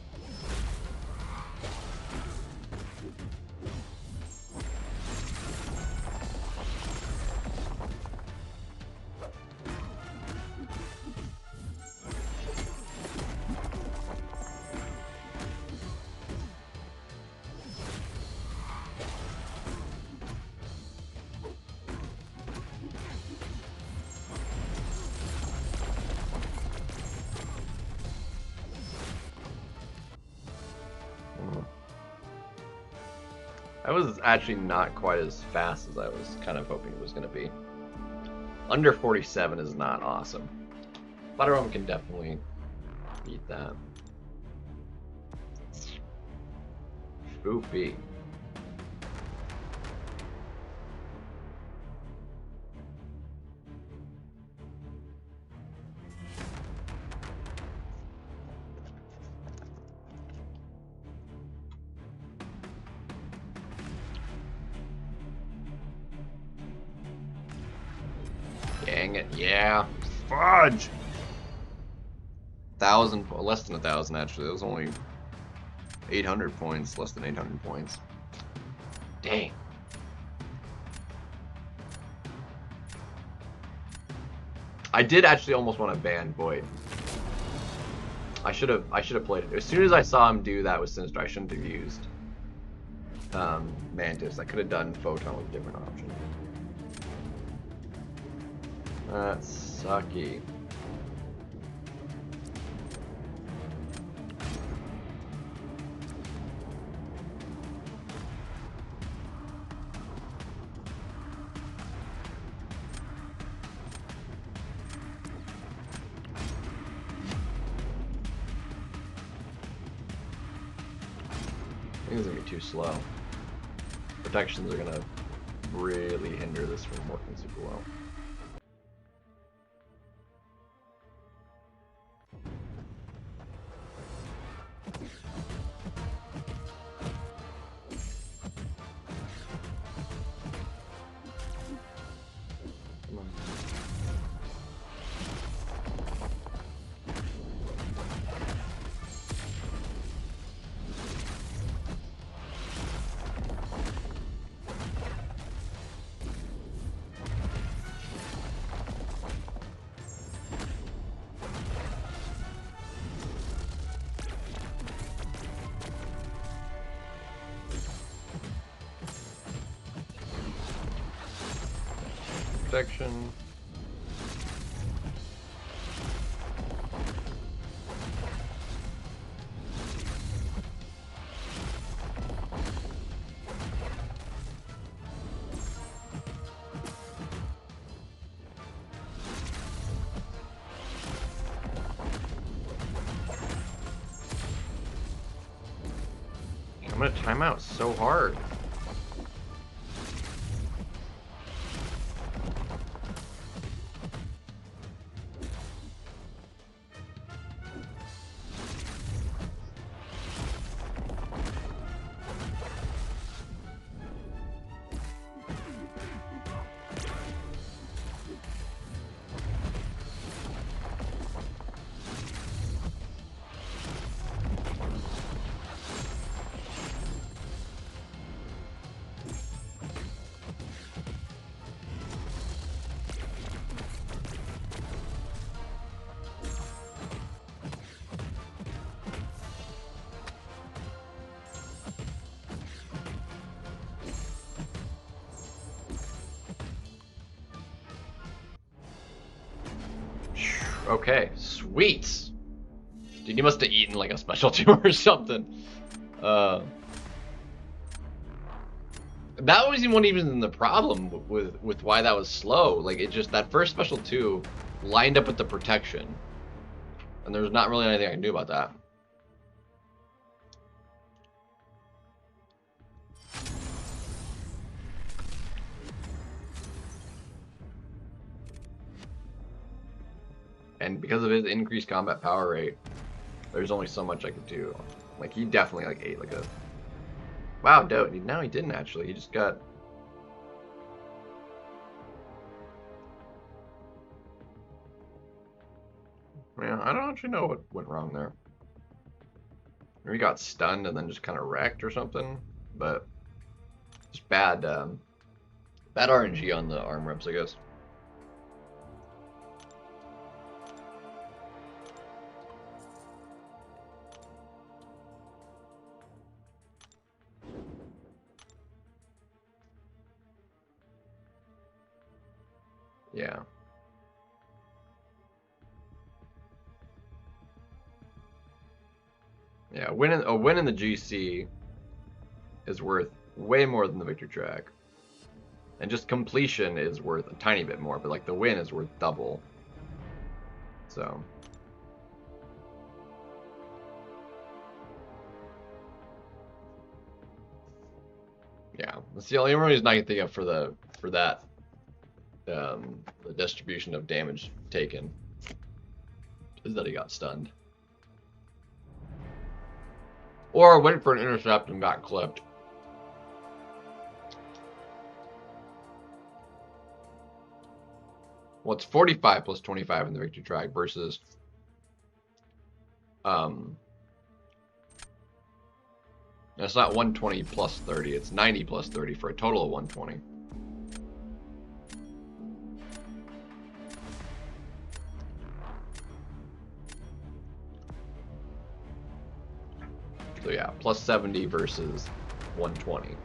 That was actually not quite as fast as I was kind of hoping it was going to be. Under 47 is not awesome. Butterworm can definitely beat that. Spoopy. Dang it, yeah. Fudge! 1,000, less than 1,000 actually. It was only 800 points, less than 800 points. Dang. I did actually almost want to ban Void. I should have played it. As soon as I saw him do that with Sinister, I shouldn't have used Mantis. I could have done Photon with a different option. That's sucky. I think it's gonna be too slow. Protections are gonna really hinder this from working super well. Come on. Protection. I'm gonna time out so hard. Okay, sweet. Dude, you must have eaten like a special two or something. That wasn't even the problem with why that was slow. Like, it just, that first special two lined up with the protection. And there was not really anything I can do about that. And because of his increased combat power rate, there's only so much I could do. Like, he definitely like ate like a... Wow, no, he didn't actually. He just got... Yeah, I don't actually know what went wrong there. Or he got stunned and then just kind of wrecked or something. But just bad, bad RNG on the arm reps, I guess. Yeah. Yeah, a win in the GC is worth way more than the victory track. And just completion is worth a tiny bit more, but like the win is worth double. So yeah, that's the only reason I can think of for that the distribution of damage taken is that he got stunned. Or went for an intercept and got clipped. Well, it's 45 plus 25 in the victory track versus it's not 120 plus 30, it's 90 plus 30 for a total of 120. So yeah, plus 70 versus 120.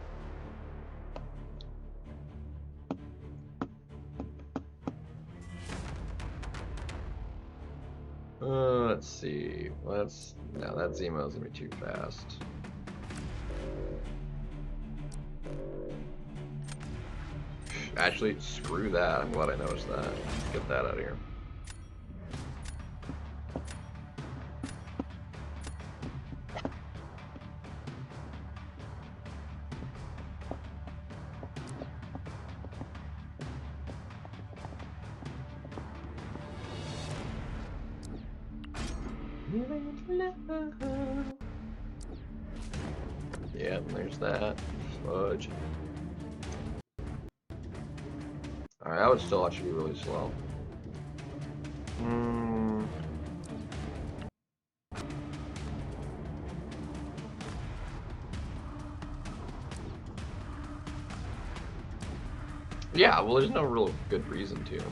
Let's see. No, that Zemo's gonna be too fast. Actually, screw that. I'm glad I noticed that. Let's get that out of here. Yeah, there's that. Fudge. Alright, that would still actually be really slow. Yeah, well, there's no real good reason to.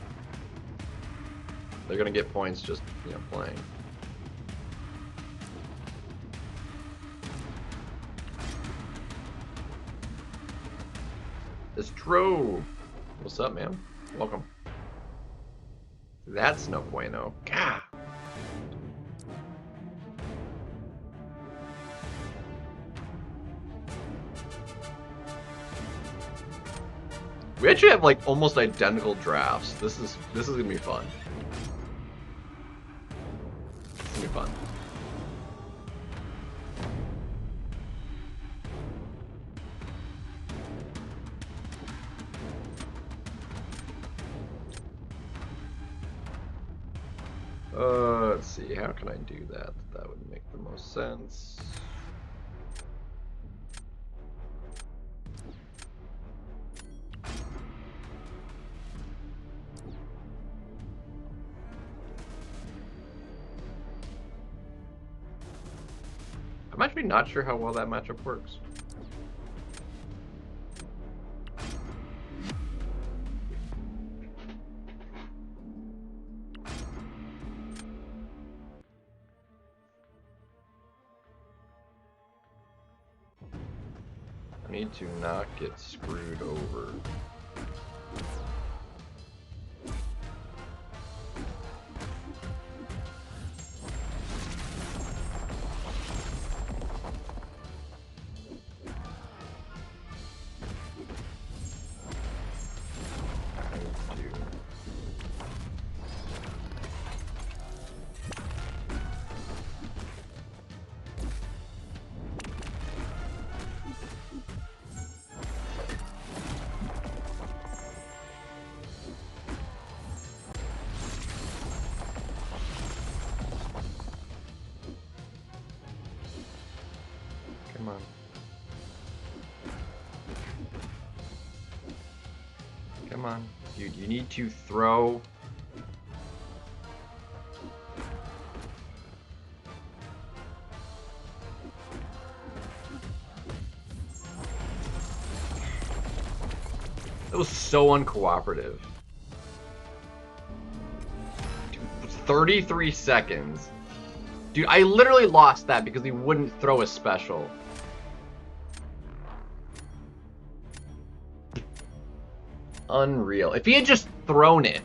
They're gonna get points just, you know, playing. It's true. What's up, man? Welcome. That's no bueno. Gah. We actually have like almost identical drafts. This is gonna be fun. It's gonna be fun. Let's see, how can I do that? That would make the most sense. I'm actually not sure how well that matchup works. I need to not get screwed over. Come on. Come on. Dude, you need to throw. It was so uncooperative. Dude, 33 seconds. Dude, I literally lost that because he wouldn't throw a special. Unreal. If he had just thrown it.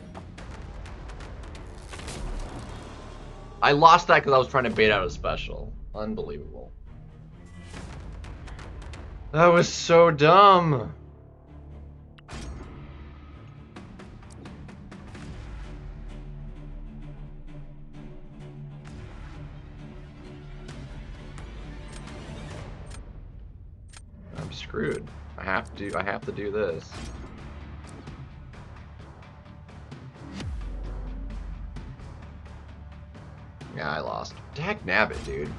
I lost that because I was trying to bait out a special. Unbelievable. That was so dumb. I'm screwed. I have to do this. Yeah, I lost. Dag nabbit, dude.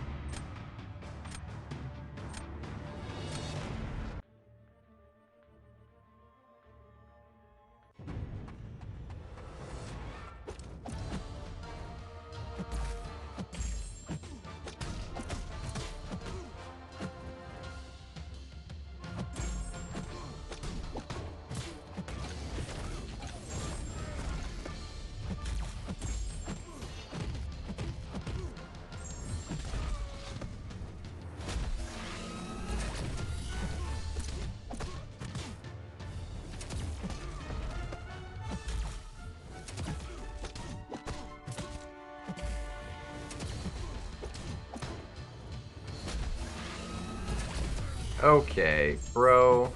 Okay, bro.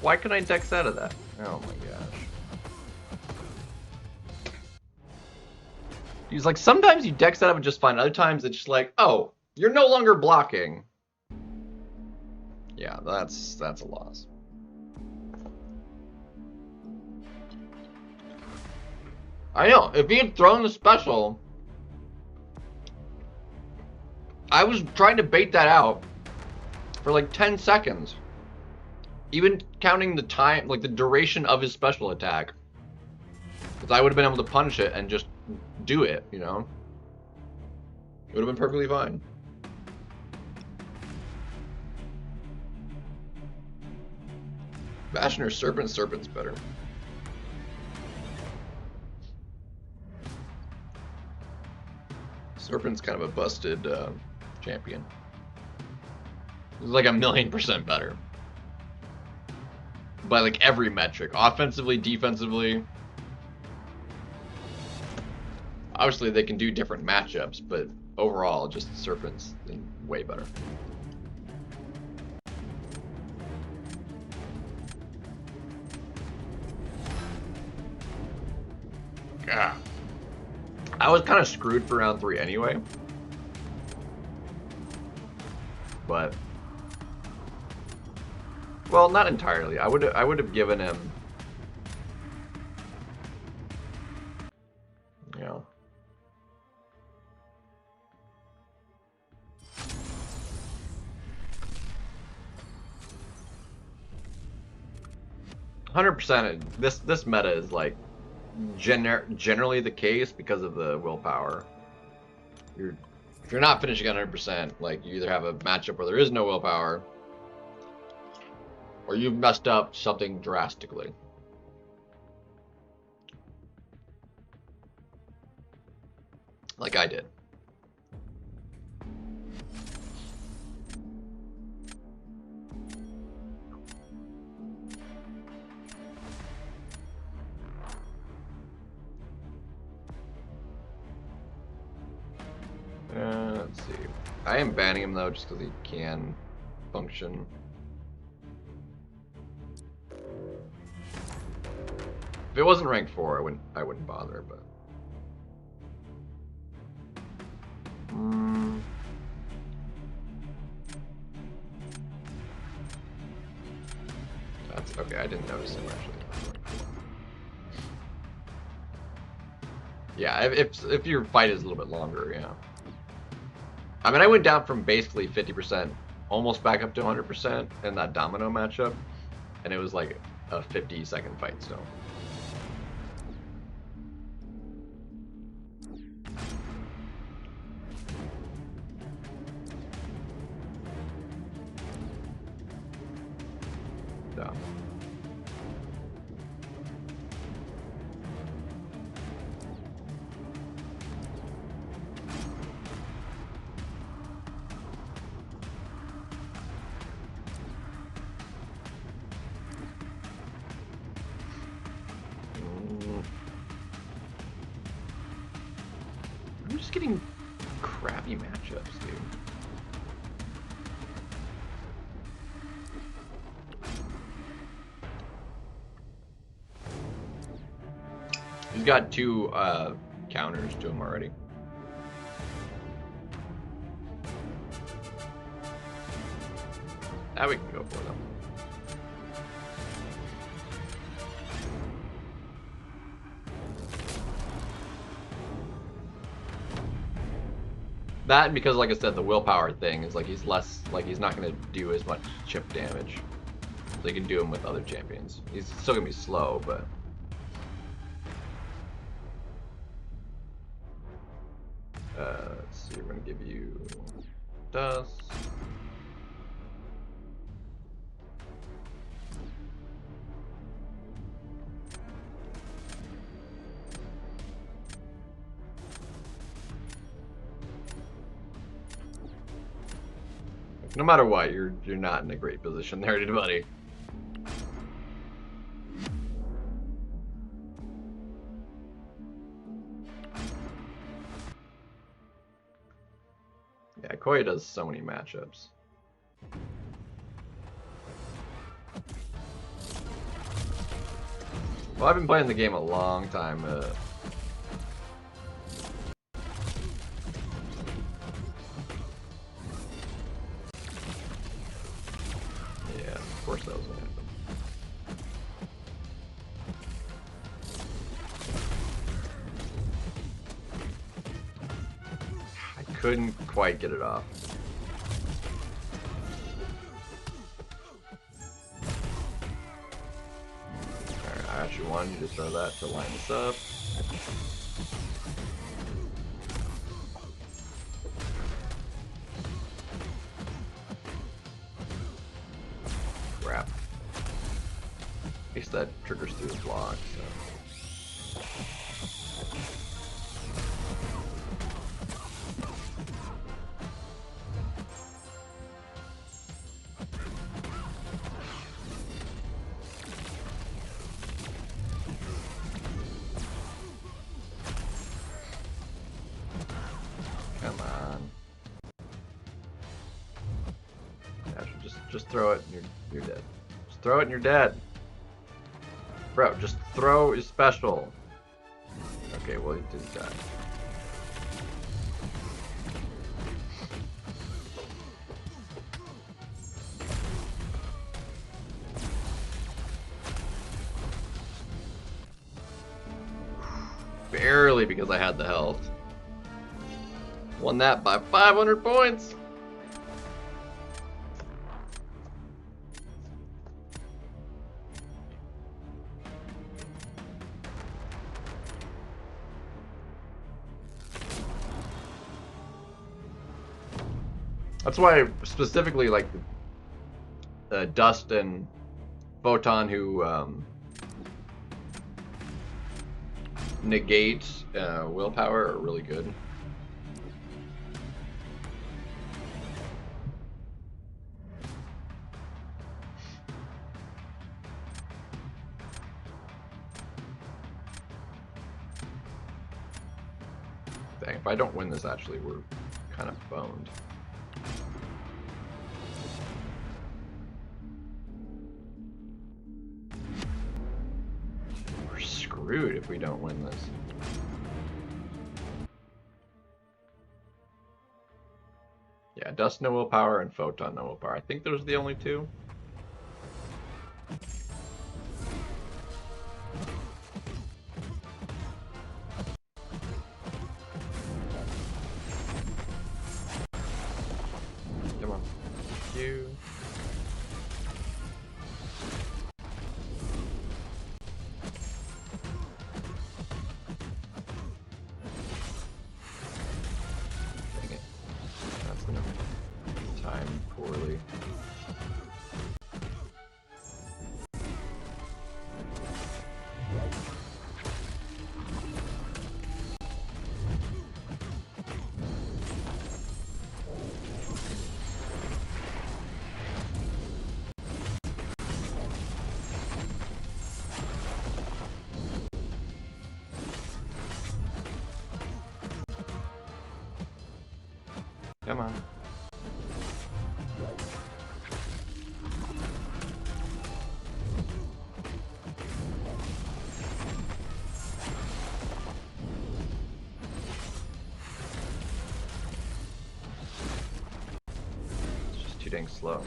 Why can I dex out of that? Oh my gosh. He's like, sometimes you dex out of it just fine, other times it's just like, oh, you're no longer blocking. Yeah, that's a loss. I know, if he had thrown the special, I was trying to bait that out for like 10 seconds. Even counting the time, like the duration of his special attack. Because I would have been able to punish it and just do it, you know? It would have been perfectly fine. Bastion or Serpent? Serpent's better. Serpent's kind of a busted champion. It's like 1,000,000% better. By like every metric. Offensively, defensively. Obviously they can do different matchups, but overall just Serpent's way better. God. I was kind of screwed for round 3 anyway. But well, not entirely. I would have given him, you know, %. This meta is like generally the case because of the willpower. If you're not finishing at 100%, like you either have a matchup where there is no willpower, or you've messed up something drastically. Like I did. Let's see. I am banning him though, just because he can function. If it wasn't ranked 4, I wouldn't bother, but that's okay. I didn't notice him actually. Yeah, if your fight is a little bit longer, yeah. I mean, I went down from basically 50% almost back up to 100% in that domino matchup, and it was like a 50-second fight still. Yeah. many matchups, dude. He's got 2 counters to him already. Now we can go for them. That, and because, like I said, the willpower thing is like he's less, like he's not going to do as much chip damage. So you can do him with other champions. He's still going to be slow, but... let's see, we're going to give you dust. No matter what, you're not in a great position there, buddy. Yeah, Koya does so many matchups. Well, I've been playing the game a long time. Yeah, of course that was gonna happen. I couldn't quite get it off. Alright, I actually wanted you to throw that to line this up. Crap. At least that triggers through the block, so. Come on. Actually, just throw it and you're dead. Just throw it and you're dead. Bro, just throw is special. Okay, well he didn't die. Barely, because I had the health. Won that by 500 points. That's why specifically like Dust and Photon, who negate willpower, are really good. Dang, if I don't win this, actually, we're kind of boned. We're screwed if we don't win this. Yeah, Dust no willpower and Photon no willpower. I think those are the only two. Come on. You. Dang it. That's gonna time poorly. Come on. It's just too dang slow.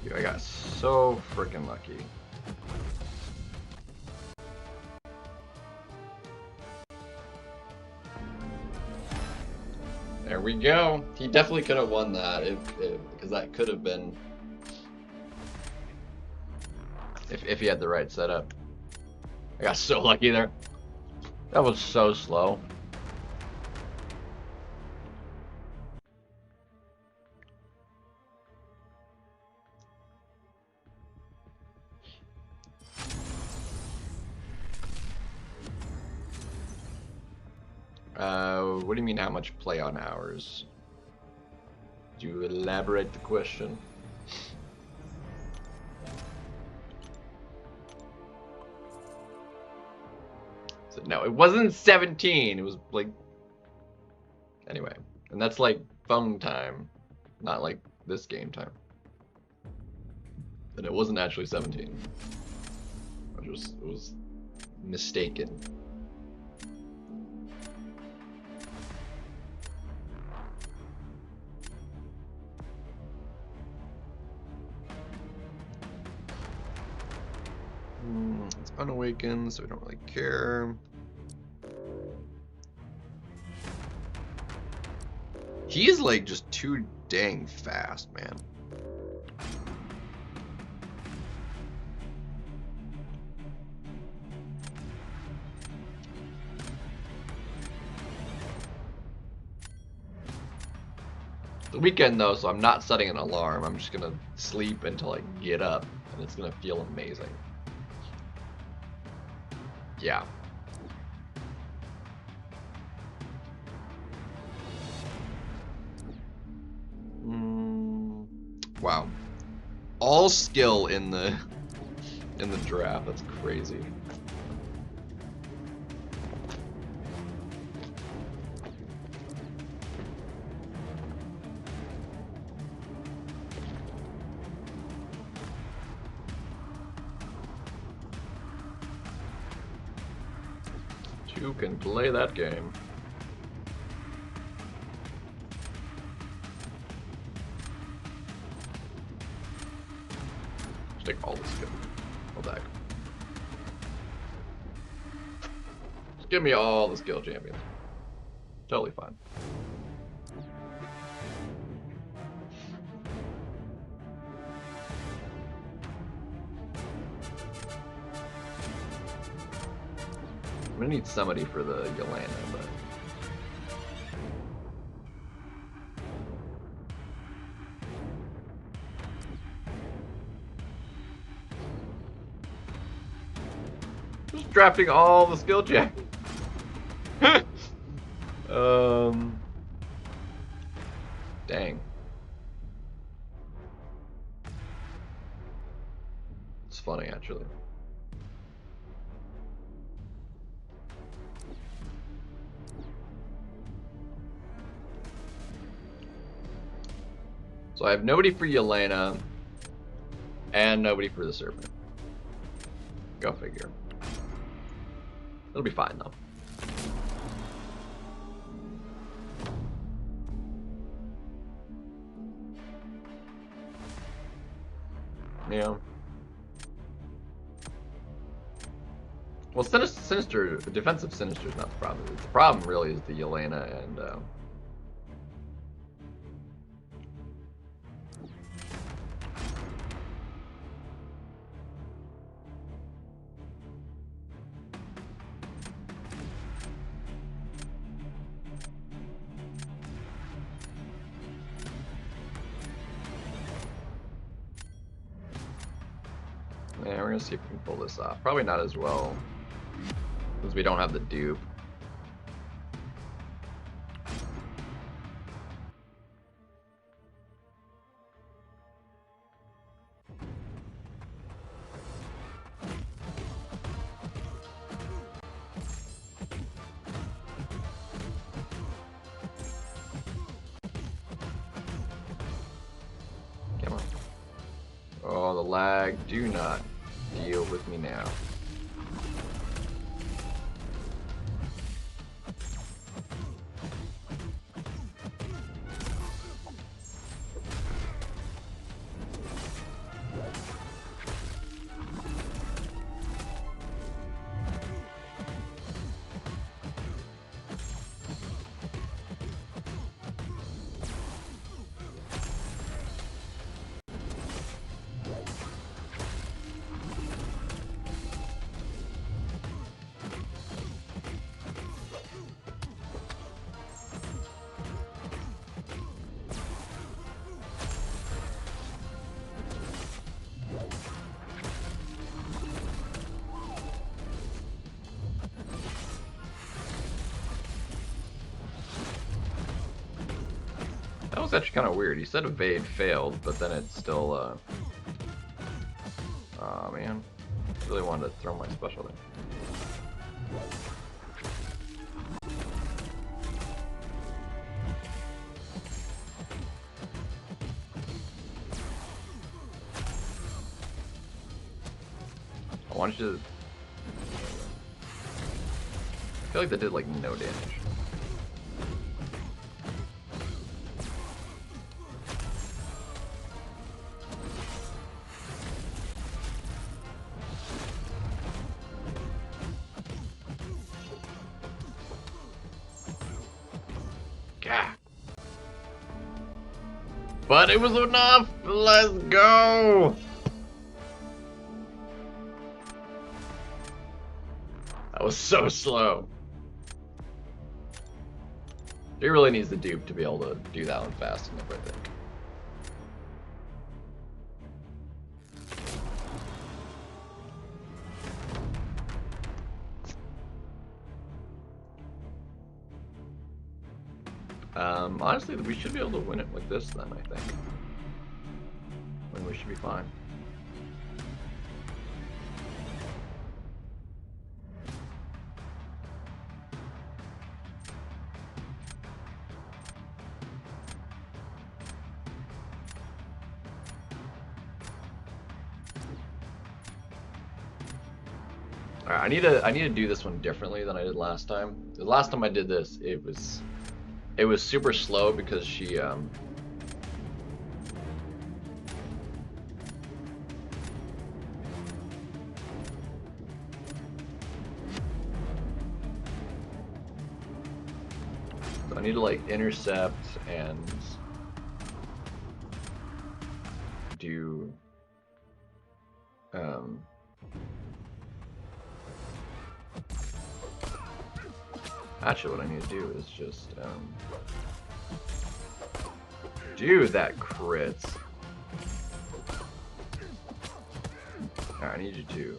Dude, I got so freaking lucky. There we go. He definitely could have won that because that could have been if he had the right setup. I got so lucky there. That was so slow. What do you mean how much play on hours? Do you elaborate the question? So, no, it wasn't 17. It was like... Anyway. And that's like phone time. Not like this game time. And it wasn't actually 17. It was mistaken. It's unawakened, so we don't really care. He's like just too dang fast, man. The weekend though, so I'm not setting an alarm. I'm just gonna sleep until I get up, and it's gonna feel amazing. Yeah. Wow. All skill in the draft. That's crazy. You can play that game. Just take all the skill. All back. Just give me all the skill champions. Totally fine. I'm gonna need somebody for the Yelena, but just drafting all the skill check. Dang. It's funny actually. So I have nobody for Yelena, and nobody for the Serpent. Go figure. It'll be fine though. Yeah. Well, Sinister, defensive Sinister is not the problem. The problem really is the Yelena and yeah, we're gonna see if we can pull this off. Probably not as well, because we don't have the dupe. Oh, the lag. Do not deal with me now. That was actually kind of weird. He said evade failed, but then it still, oh man. I really wanted to throw my special there. I wanted you to... I feel like that did like no damage. But it was enough! Let's go! That was so slow. He really needs the dupe to be able to do that one fast enough, I think. Honestly, we should be able to win it with this then, I think. When we should be fine. Alright, I need to do this one differently than I did last time. The last time I did this, it was super slow because she so I need to like intercept and do actually what I need to do is just dude, that crits. Alright, I need you to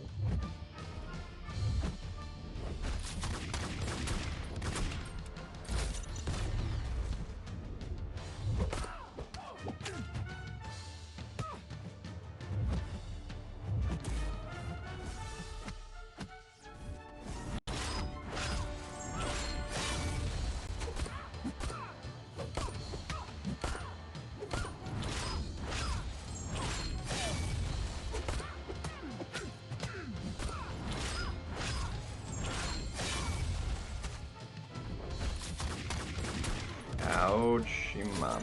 ouchie mama.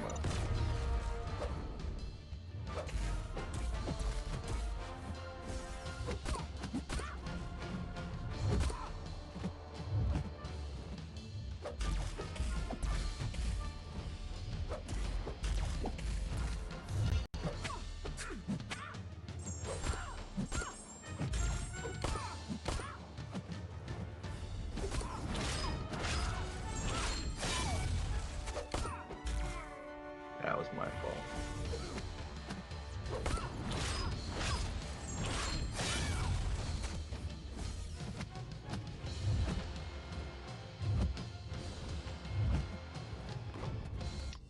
That was my fault.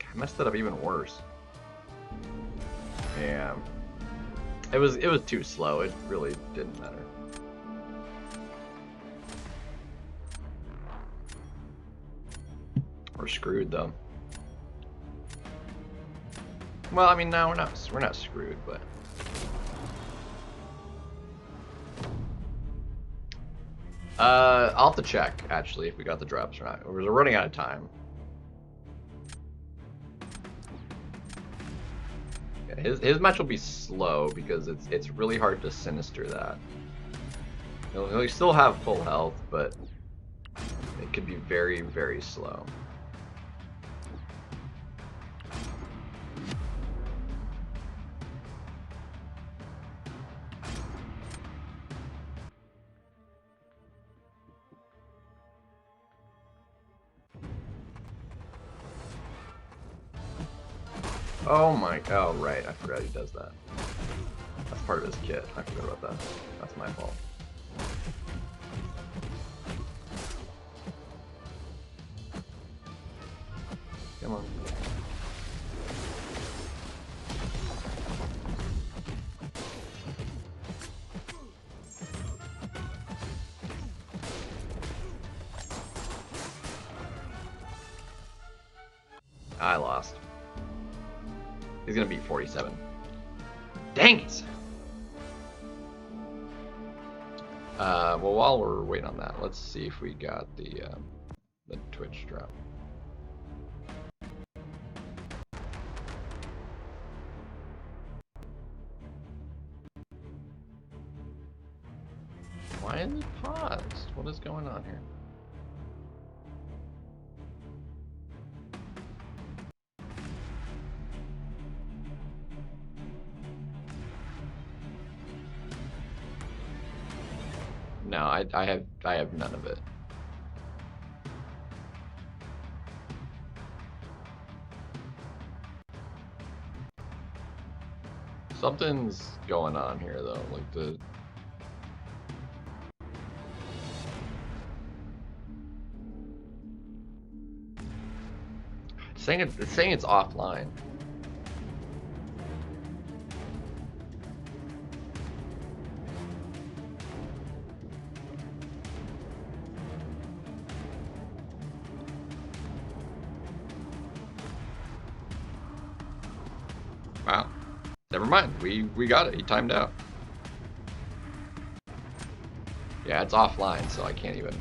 I messed it up even worse. Yeah. It was too slow. It really didn't matter. We're screwed though. Well, I mean, no, we're not screwed, but I'll have to check, actually, if we got the drops or not. We're running out of time. Yeah, his match will be slow because it's really hard to sinister that. He'll still have full health, but it could be very, very slow. Oh my, oh right, I forgot he does that. That's part of his kit. I forgot about that. That's my fault. Come on. I lost. He's gonna beat 47. Dang it! Well, while we're waiting on that, let's see if we got the Twitch drop. Why is it paused? What is going on here? No, I have none of it. Something's going on here though, like the it's saying it's offline. Wow. Never mind. We got it. He timed out. Yeah, it's offline, so I can't even.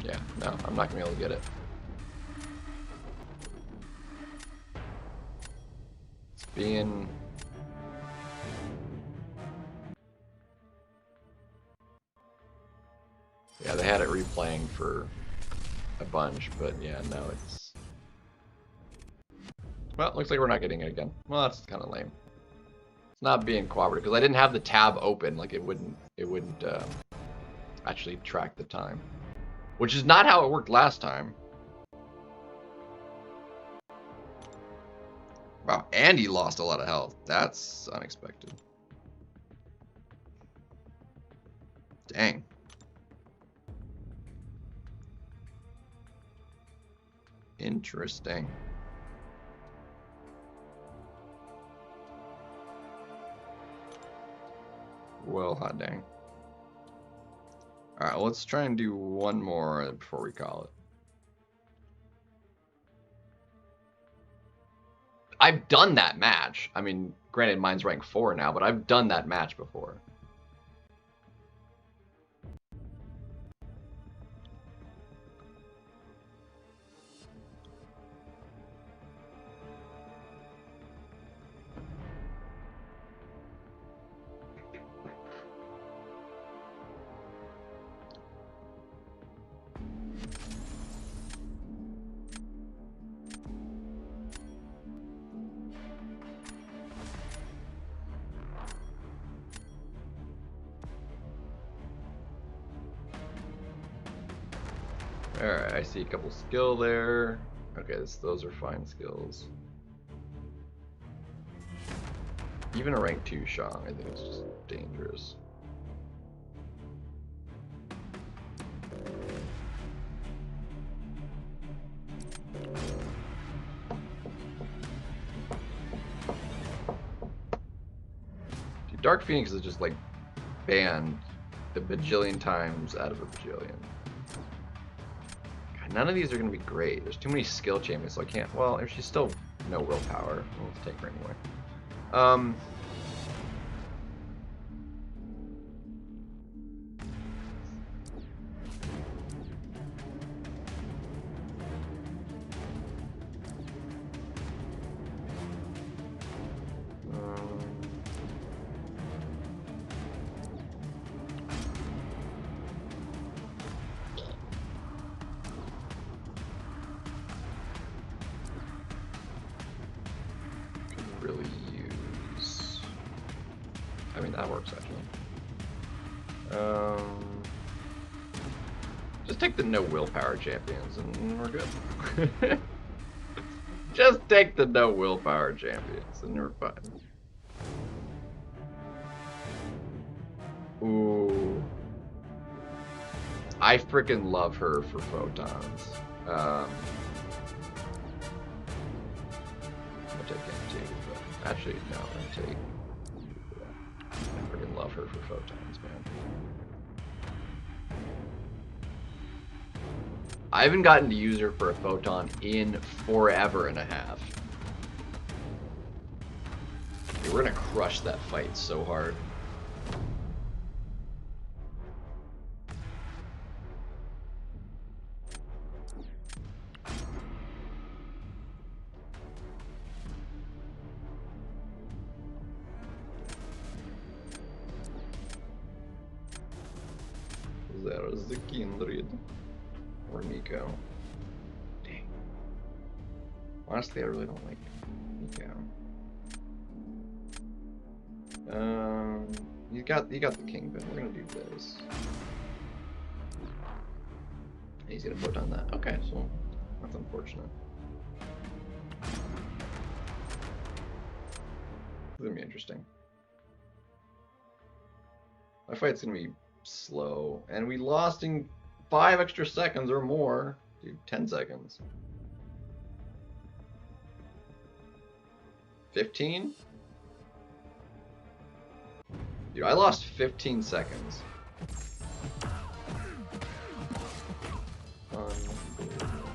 Yeah, no, I'm not gonna be able to get it. It's being. Yeah, they had it replaying for a bunch, but yeah, no, it's. Well, it looks like we're not getting it again. Well, that's kind of lame. It's not being cooperative because I didn't have the tab open. Like it wouldn't actually track the time, which is not how it worked last time. Wow, and he lost a lot of health. That's unexpected. Dang. Interesting. Well, hot dang. Alright, let's try and do one more before we call it. I've done that match. I mean, granted, mine's rank 4 now, but I've done that match before. Alright, I see a couple skill there. Okay, those are fine skills. Even a rank 2 Shang, I think it's just dangerous. Dude, Dark Phoenix is just like banned a bajillion times out of a bajillion. None of these are going to be great. There's too many skill champions, so I can't. Well, if she's still no willpower, we'll take her anyway. Um. Really use. I mean, that works actually. Just take the no willpower champions and we're good. Just take the no willpower champions and we're fine. Ooh. I freaking love her for photons. I'm gonna take MT, but actually, no, I'm gonna take. I freaking love her for photons, man. I haven't gotten to use her for a photon in forever and a half. We're gonna crush that fight so hard. There's the Kindred. Or Nico. Dang. Honestly, I really don't like Nico. You got the Kingpin. We're gonna do this. He's gonna put on that. Okay, so that's unfortunate. This is gonna be interesting. My fight's gonna be slow, and we lost in 5 extra seconds or more. Dude, 10 seconds. 15? Dude, I lost 15 seconds. Unbelievable.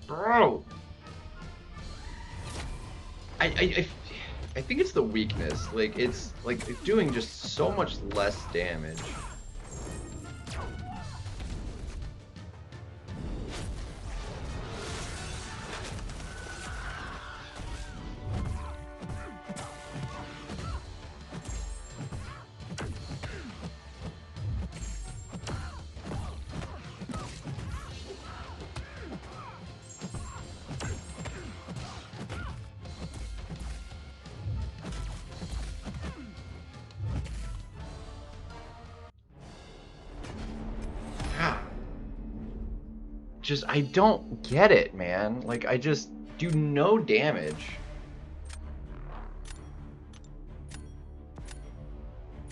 Bro! I think it's the weakness. Like, it's doing just so much less damage. Just, I don't get it, man. Like, I just do no damage.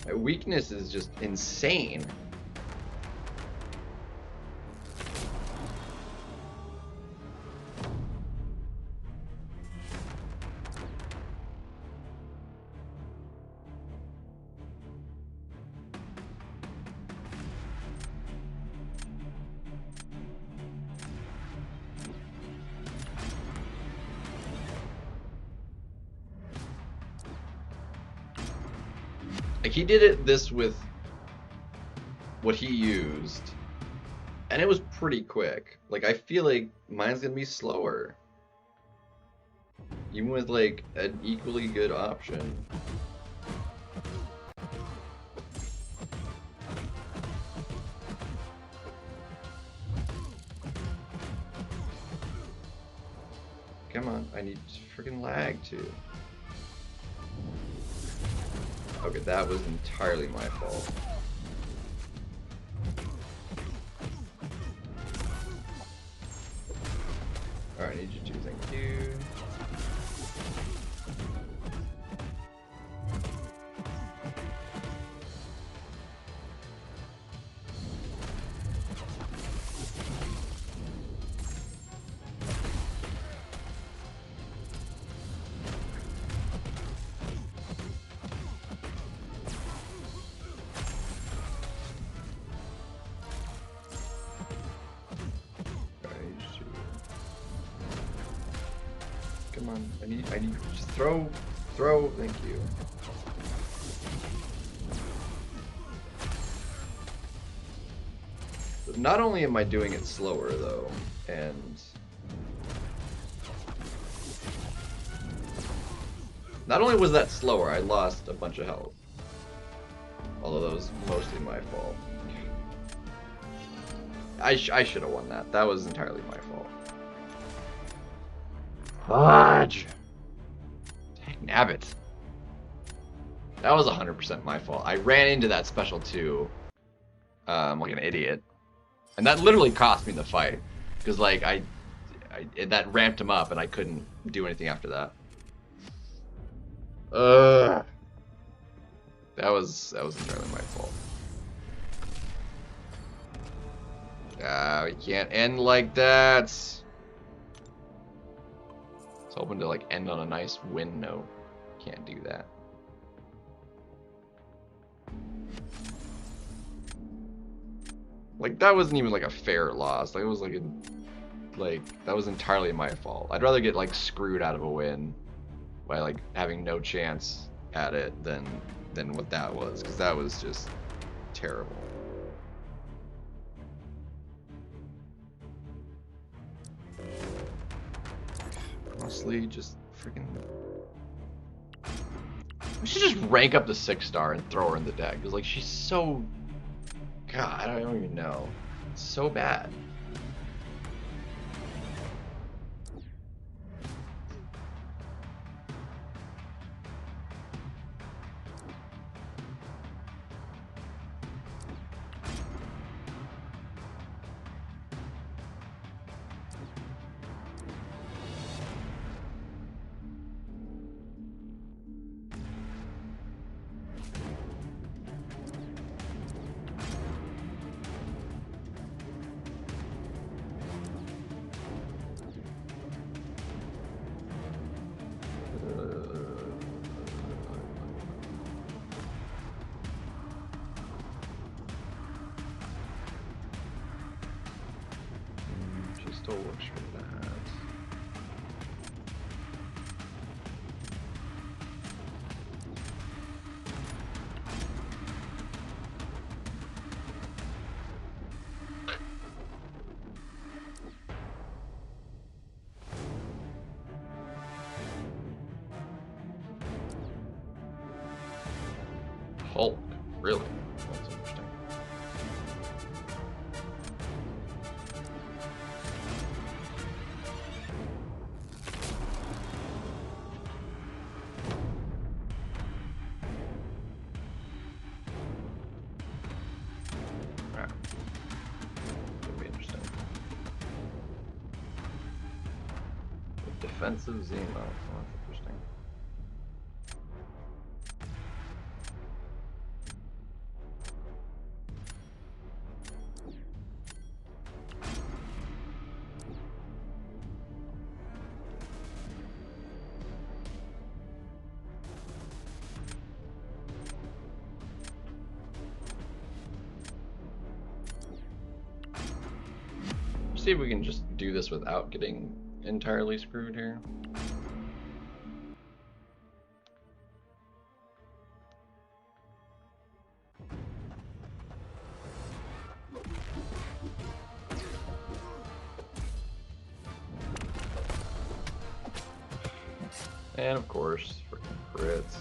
My weakness is just insane. Like, he did this with what he used, and it was pretty quick. Like, I feel like mine's gonna be slower. Even with, like, an equally good option. Come on, I need freaking lag too. Okay, that was entirely my fault. Alright, I need you to, thank you. Come on, I need, just throw, thank you. Not only am I doing it slower though, and not only was that slower, I lost a bunch of health. Although that was mostly my fault. I should have won that. That was entirely my fault. Fudge! Dang nabbit. That was 100% my fault. I ran into that special too, like an idiot. And that literally cost me the fight. Because like, that ramped him up and I couldn't do anything after that. That was entirely my fault. Ah, we can't end like that. I was hoping to like end on a nice win note. Can't do that. Like that wasn't even like a fair loss. Like it was like that was entirely my fault. I'd rather get like screwed out of a win by like having no chance at it than what that was, because that was just terrible. Honestly, just freaking. We should just rank up the 6-star and throw her in the deck, because like she's so. God, I don't even know. It's so bad. Still works for that. Hulk, really? That's interesting. Defensive Zemo. Oh, that's interesting. See if we can just do this without getting entirely screwed here. And of course, freaking crits.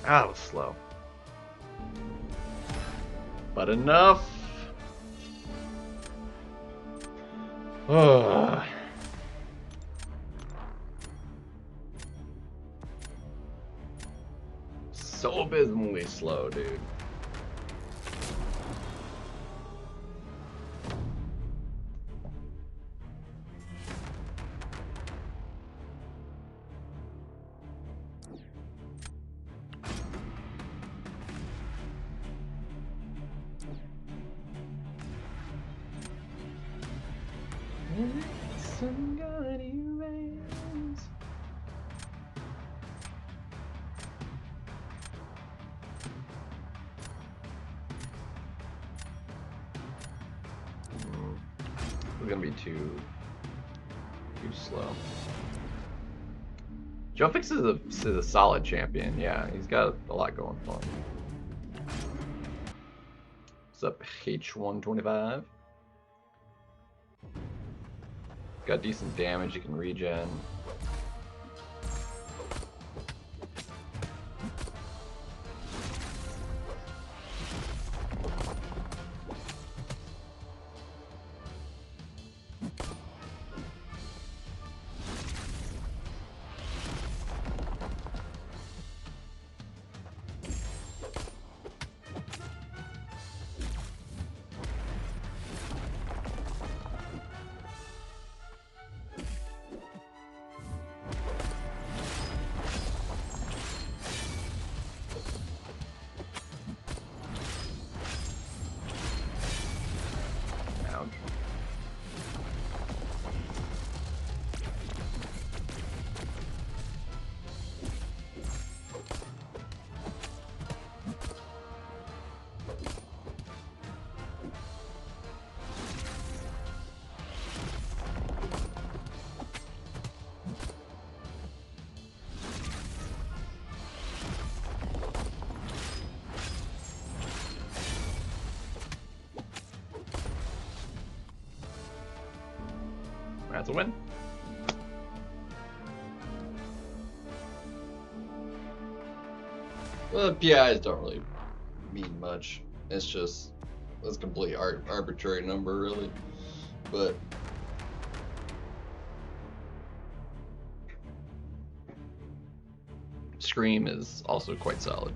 Ah, that was slow. But enough. Ugh. So abysmally slow, dude. It's gonna be too slow. Joe Fix is a solid champion. Yeah, he's got a lot going for him. What's up, H125? Got decent damage. You can regen. That's a win. Well, the PIs don't really mean much. It's just a complete arbitrary number, really. But Scream is also quite solid.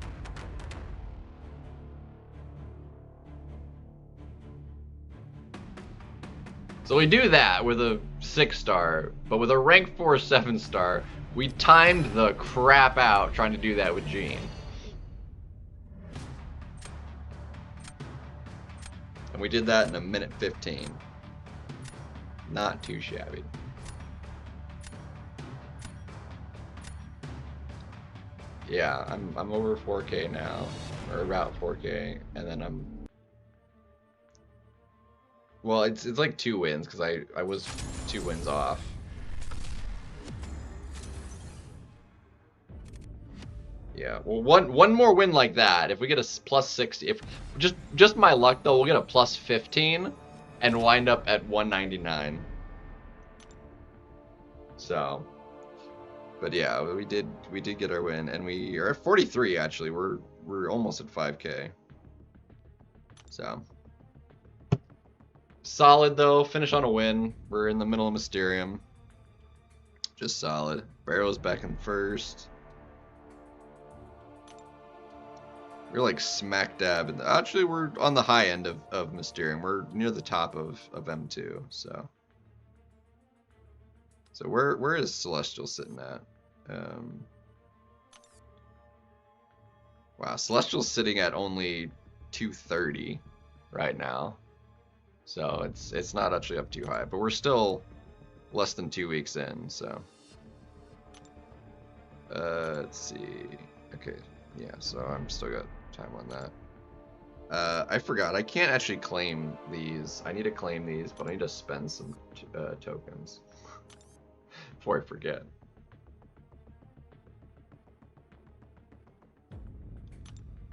So we do that with a 6-star, but with a rank 4 7-star, we timed the crap out trying to do that with Gene. And we did that in a minute 15. Not too shabby. Yeah, I'm over 4K now, or about 4K, and then I'm. Well, it's like 2 wins because I was 2 wins off. Yeah, well, one more win like that, if we get a plus 60, if just my luck though, we'll get a plus 15 and wind up at 199. So, but yeah, we did get our win, and we are at 43 actually. We're almost at 5K. So. Solid though, finish on a win. We're in the middle of Mysterium. Just solid. Barrow's back in first. We're like smack dab in actually we're on the high end of Mysterium. We're near the top of M2, so. So where is Celestial sitting at? Wow, Celestial's sitting at only 230 right now. So it's not actually up too high, but we're still less than 2 weeks in, so. Let's see. Okay, yeah, so I'm still got time on that. I forgot, I can't actually claim these. I need to claim these, but I need to spend some tokens before I forget.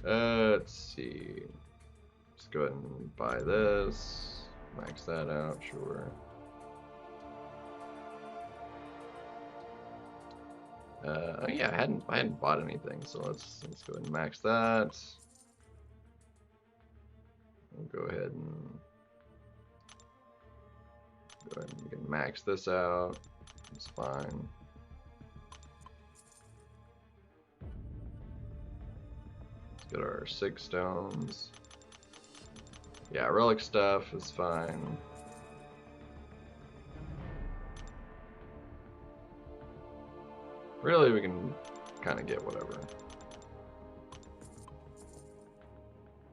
Let's see. Let's go ahead and buy this. Max that out, sure. Yeah, I hadn't bought anything, so let's go ahead and max that. We'll go ahead and we can max this out. It's fine. Let's get our 6 stones. Yeah, relic stuff is fine. Really, we can kind of get whatever.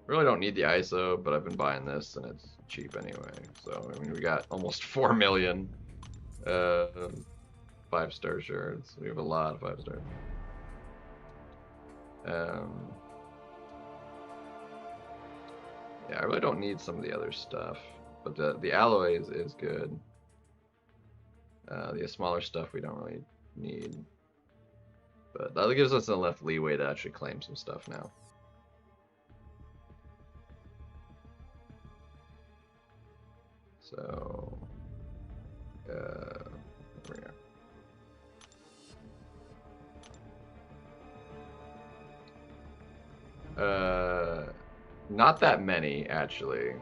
Really don't need the ISO, but I've been buying this and it's cheap anyway. So, I mean, we got almost 4 million 5-star shards. We have a lot of 5-star. Yeah, I really don't need some of the other stuff, but the alloy is good. The smaller stuff we don't really need, but that gives us enough leeway to actually claim some stuff now. So, over here. Not that many, actually.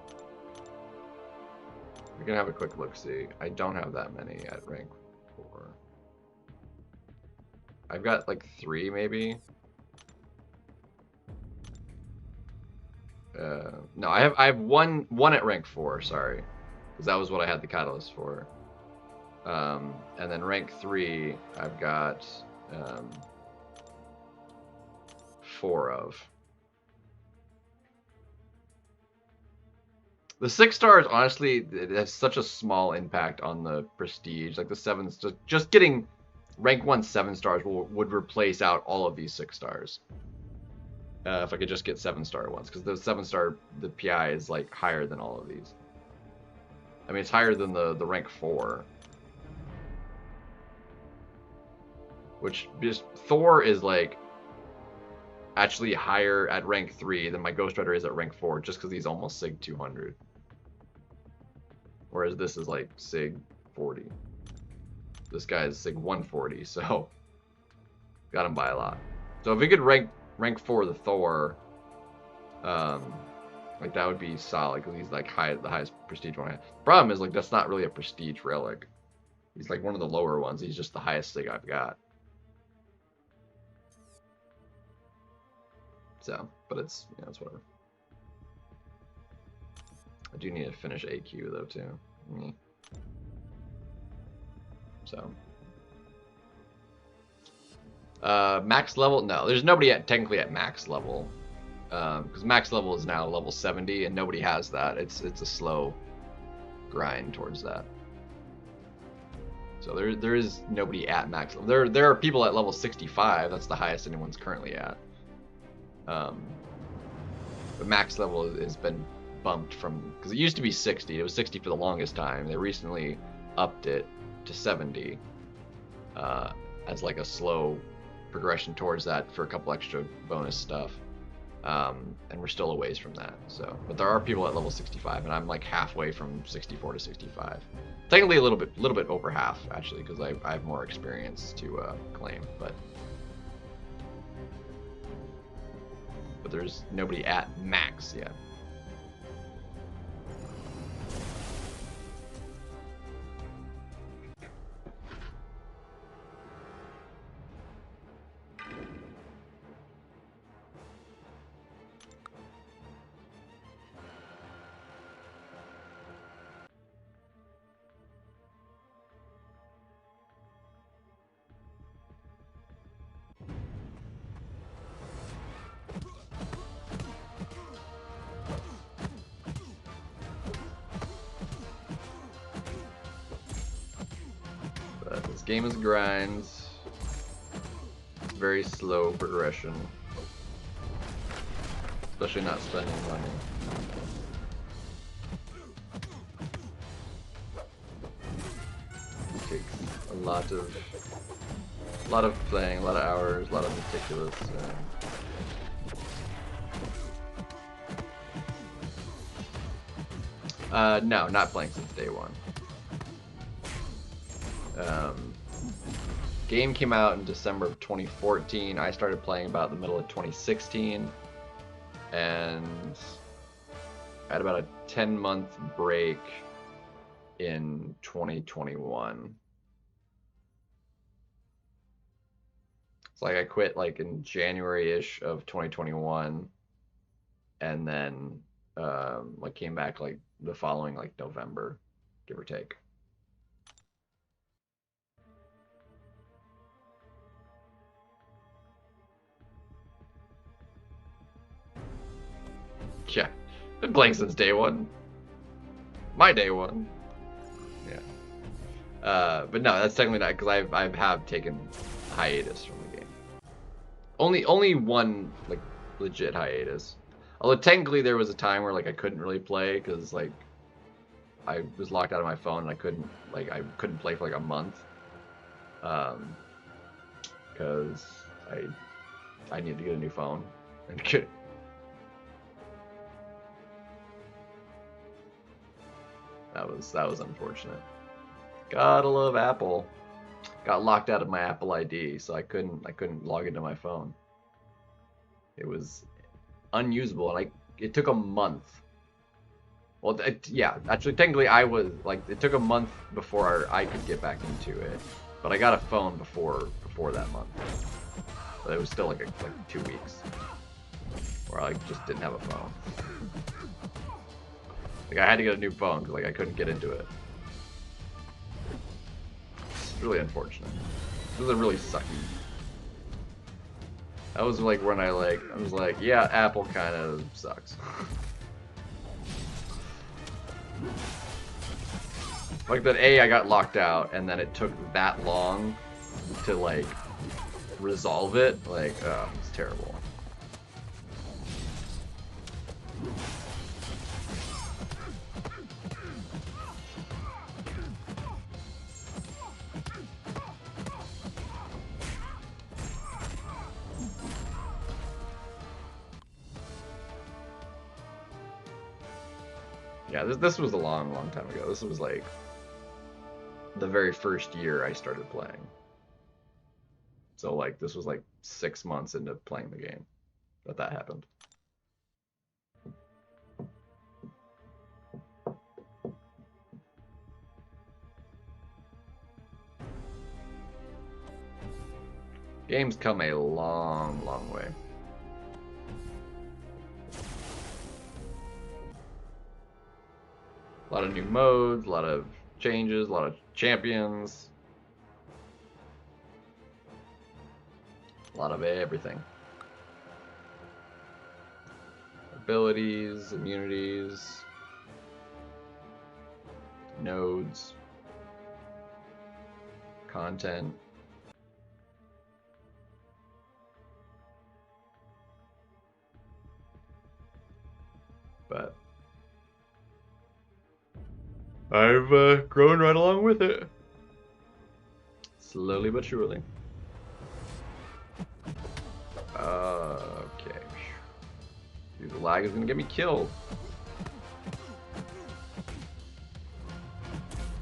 We can have a quick look-see. I don't have that many at rank 4. I've got like 3, maybe. No, I have one at rank 4. Sorry, because that was what I had the catalyst for. And then rank 3, I've got 4 of. The 6 stars, honestly, it has such a small impact on the prestige. Like the 7s, just getting rank 1 7 stars would replace out all of these 6 stars. If I could just get 7-star ones, because the 7-star, the PI is like higher than all of these. I mean, it's higher than the rank 4. Which just Thor is like actually higher at rank 3 than my Ghost Rider is at rank 4, just because he's almost Sig 200. Whereas this is like Sig 40. This guy is Sig 140, so got him by a lot. So if we could rank 4 the Thor, like that would be solid, because he's like the highest prestige one I have. Problem is, like, that's not really a prestige relic. He's like one of the lower ones. He's just the highest Sig I've got. So, but it's, you know, it's whatever. I do need to finish AQ though too. So, max level? No, there's nobody technically at max level, because max level is now level 70, and nobody has that. It's a slow grind towards that. So there is nobody at max level. There are people at level 65. That's the highest anyone's currently at. But max level has been bumped from, because it used to be 60. It was 60 for the longest time. They recently upped it to 70 as like a slow progression towards that for a couple extra bonus stuff. And we're still a ways from that. So, but there are people at level 65, and I'm like halfway from 64 to 65. Technically a little bit over half actually, because I have more experience to claim, but there's nobody at max yet. This game is grind. It's very slow progression. Especially not spending money. It takes a lot of playing, a lot of hours, a lot of meticulous. No, not playing since day one. game came out in December of 2014. I started playing about the middle of 2016, and I had about a 10-month break in 2021. It's like I quit like in January-ish of 2021, and then like came back like the following like November, give or take. Yeah, been playing since day one. My day one. Yeah. But no, that's technically not, because I have taken hiatus from the game. Only one like legit hiatus. Although technically there was a time where like I couldn't really play because like I was locked out of my phone and I couldn't play for like a month. Because I needed to get a new phone and could. That was unfortunate. Gotta love Apple. Got locked out of my Apple ID, so I couldn't log into my phone. It was unusable, and it took a month. Well, yeah, actually, technically, I was like, it took a month before I could get back into it, but I got a phone before that month. But it was still like 2 weeks where I just didn't have a phone. Like I had to get a new phone because like I couldn't get into it. It's really unfortunate. This is really sucky. That was like when I was like, yeah, Apple kind of sucks. Like that I got locked out and then it took that long to like resolve it. Like, it's terrible. Yeah, this was a long time ago. This was like the very first year I started playing. So like this was like 6 months into playing the game that happened. Game's come a long way. A lot of new modes, a lot of changes, a lot of champions. A lot of everything. Abilities, immunities, nodes, content. But I've grown right along with it. Slowly but surely. Okay. Dude, the lag is gonna get me killed.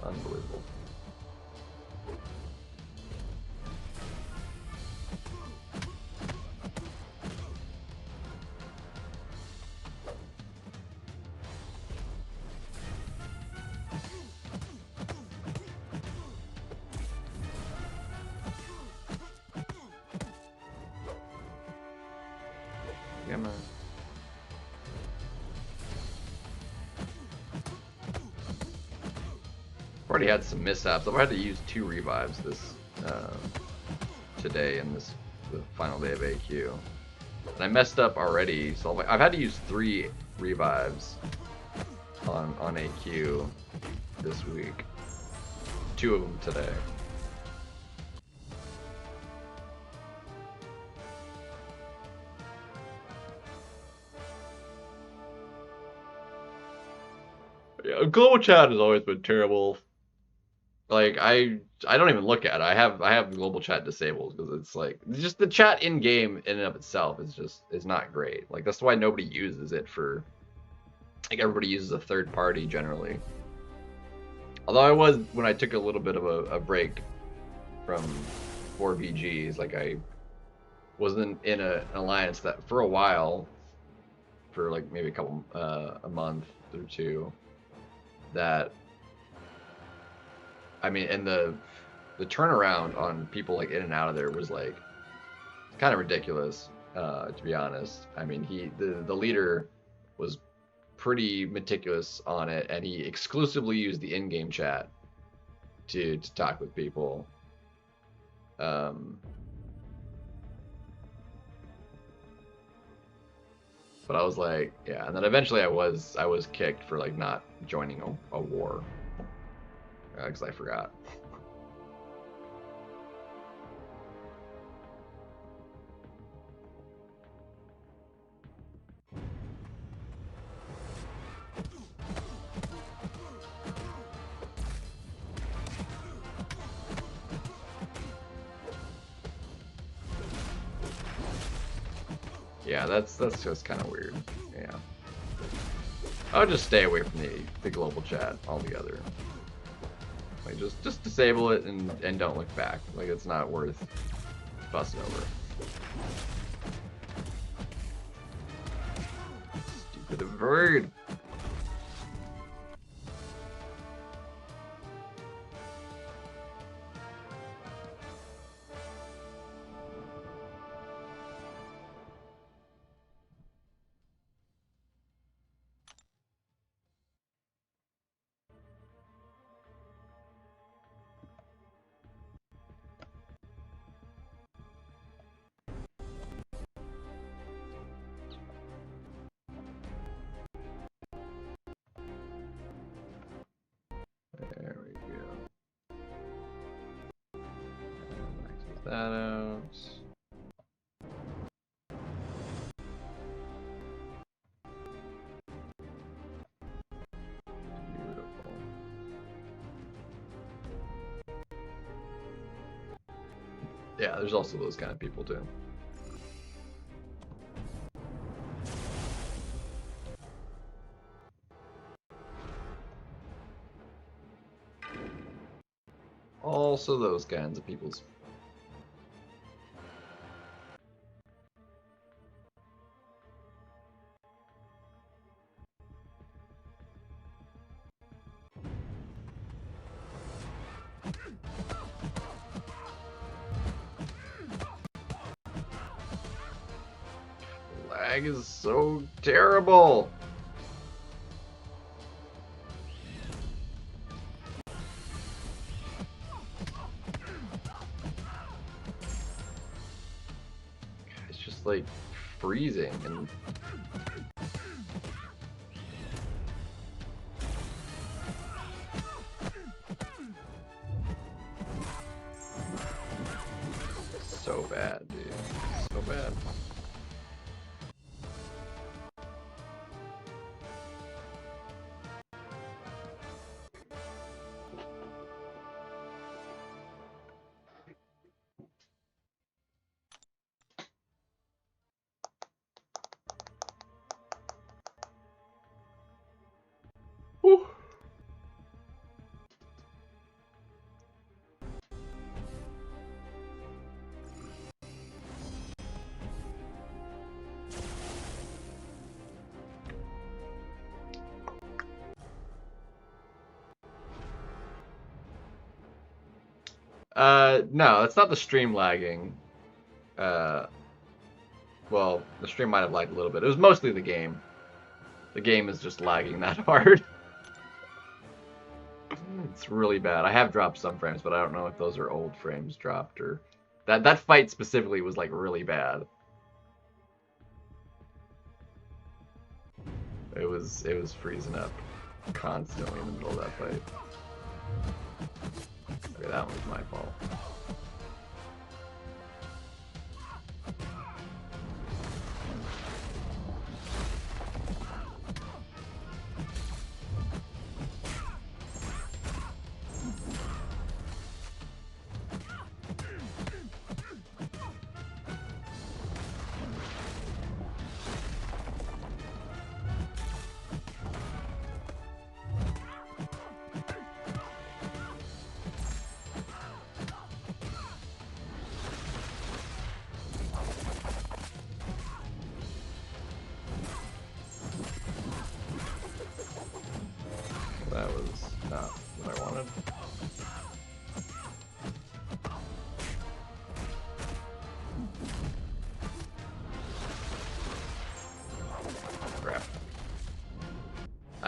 Unbelievable. Come on. I've already had some mishaps. I've had to use 2 revives this today in the final day of AQ, and I messed up already. So I've had to use 3 revives on AQ this week. 2 of them today. Yeah, global chat has always been terrible. Like I don't even look at it. I have global chat disabled because it's like just the chat in game in and of itself is not great. Like that's why nobody uses it for. Like everybody uses a third party generally. Although when I took a little bit of a break from before BGs. Like I wasn't in an alliance that for a while, for like maybe a month or two, that I mean, and the turnaround on people like in and out of there was like kind of ridiculous, to be honest. I mean, the leader was pretty meticulous on it, and he exclusively used the in-game chat to talk with people. But I was like, yeah, and then eventually I was kicked for like not joining a war, because I forgot. Yeah, that's just kind of weird. Yeah, I'll just stay away from the global chat altogether. Like just disable it and don't look back. Like it's not worth fussing over. Stupid bird. There we go. Max that out. Beautiful. Yeah, there's also those kind of people too. Also those kinds of peoples. Lag is so terrible. It's just like freezing and so bad, dude. So bad. Whew. No, it's not the stream lagging. Well, the stream might have lagged a little bit. It was mostly the game. The game is just lagging that hard. It's really bad. I have dropped some frames, but I don't know if those are old frames dropped or that fight specifically was like really bad. It was freezing up constantly in the middle of that fight. Okay, that one was my fault.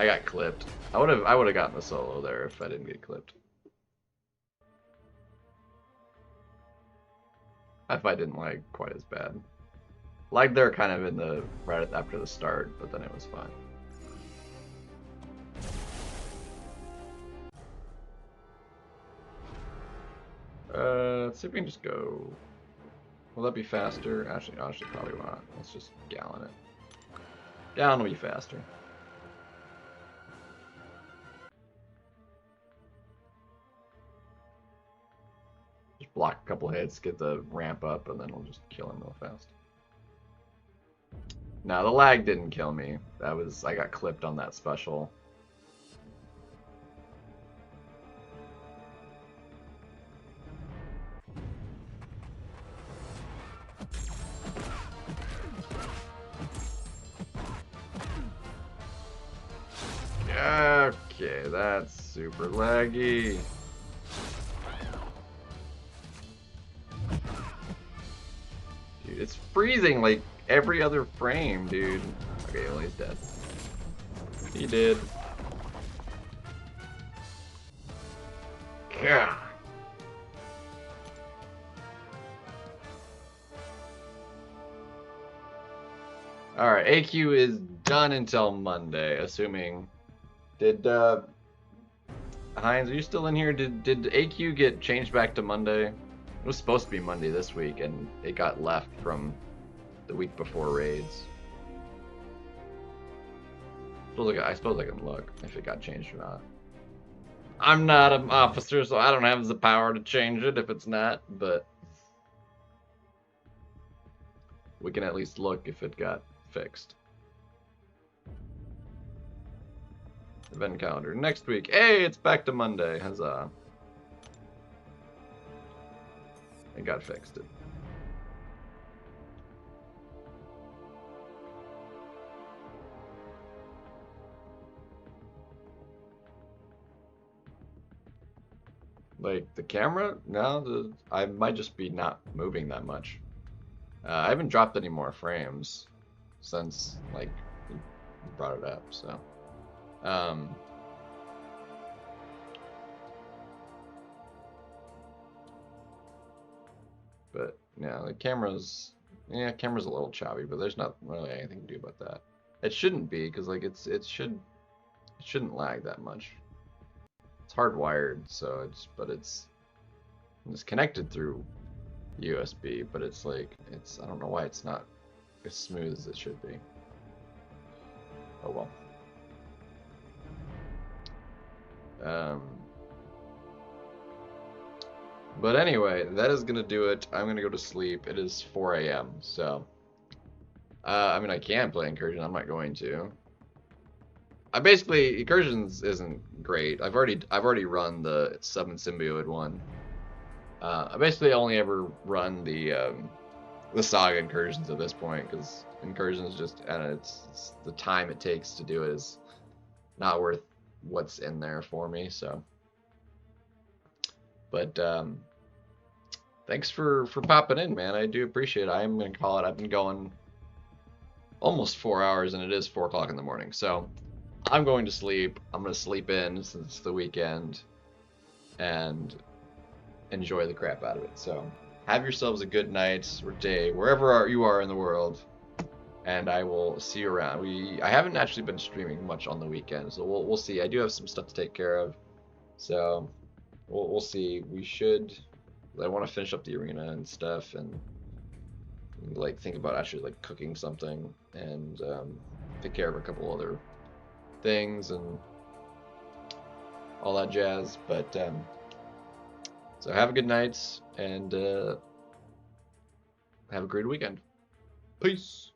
I got clipped. I would have gotten the solo there if I didn't get clipped. If I didn't lag quite as bad. Lagged there kind of in the right after the start, but then it was fine. Let's see if we can just go. Will that be faster? Actually, probably not. Let's just gallon it. Gallon will be faster. Just block a couple hits, get the ramp up, and then we'll just kill him real fast. No, the lag didn't kill me. I got clipped on that special. Okay, that's super laggy. Dude, it's freezing like every other frame, dude. Okay, well, he's dead. He did. Yeah. Alright, AQ is done until Monday, assuming... Did, Heinz, are you still in here? Did AQ get changed back to Monday? It was supposed to be Monday this week, and it got left from the week before raids. I suppose I can look if it got changed or not. I'm not an officer, so I don't have the power to change it if it's not, but... we can at least look if it got fixed. Event calendar next week. Hey, it's back to Monday. Huzzah. It got fixed. Like the camera? No, I might just be not moving that much. I haven't dropped any more frames since like you brought it up, so. But yeah, the camera's a little choppy, but there's not really anything to do about that. It shouldn't be, because like it shouldn't lag that much. It's hardwired, so it's connected through USB, but it's like I don't know why it's not as smooth as it should be. Oh well. But anyway, that is gonna do it. I'm gonna go to sleep. It is 4 a.m. So, I mean, I can play Incursion. I'm not going to. Incursions isn't great. I've already run the Sub and Symbiote one. I basically only ever run the Saga Incursions at this point, because Incursions just, I don't know, it's the time it takes to do it is not worth what's in there for me, so. But thanks for popping in, man. I do appreciate it. I'm gonna call it. I've been going almost 4 hours, and it is 4 o'clock in the morning, so I'm going to sleep. I'm gonna sleep in since it's the weekend and enjoy the crap out of it. So have yourselves a good night or day wherever you are in the world, and I will see you around. I haven't actually been streaming much on the weekend, so we'll see. I do have some stuff to take care of, so we'll see. I want to finish up the arena and stuff, and like think about actually like cooking something, and take care of a couple other things and all that jazz. But so have a good night, and have a great weekend. Peace.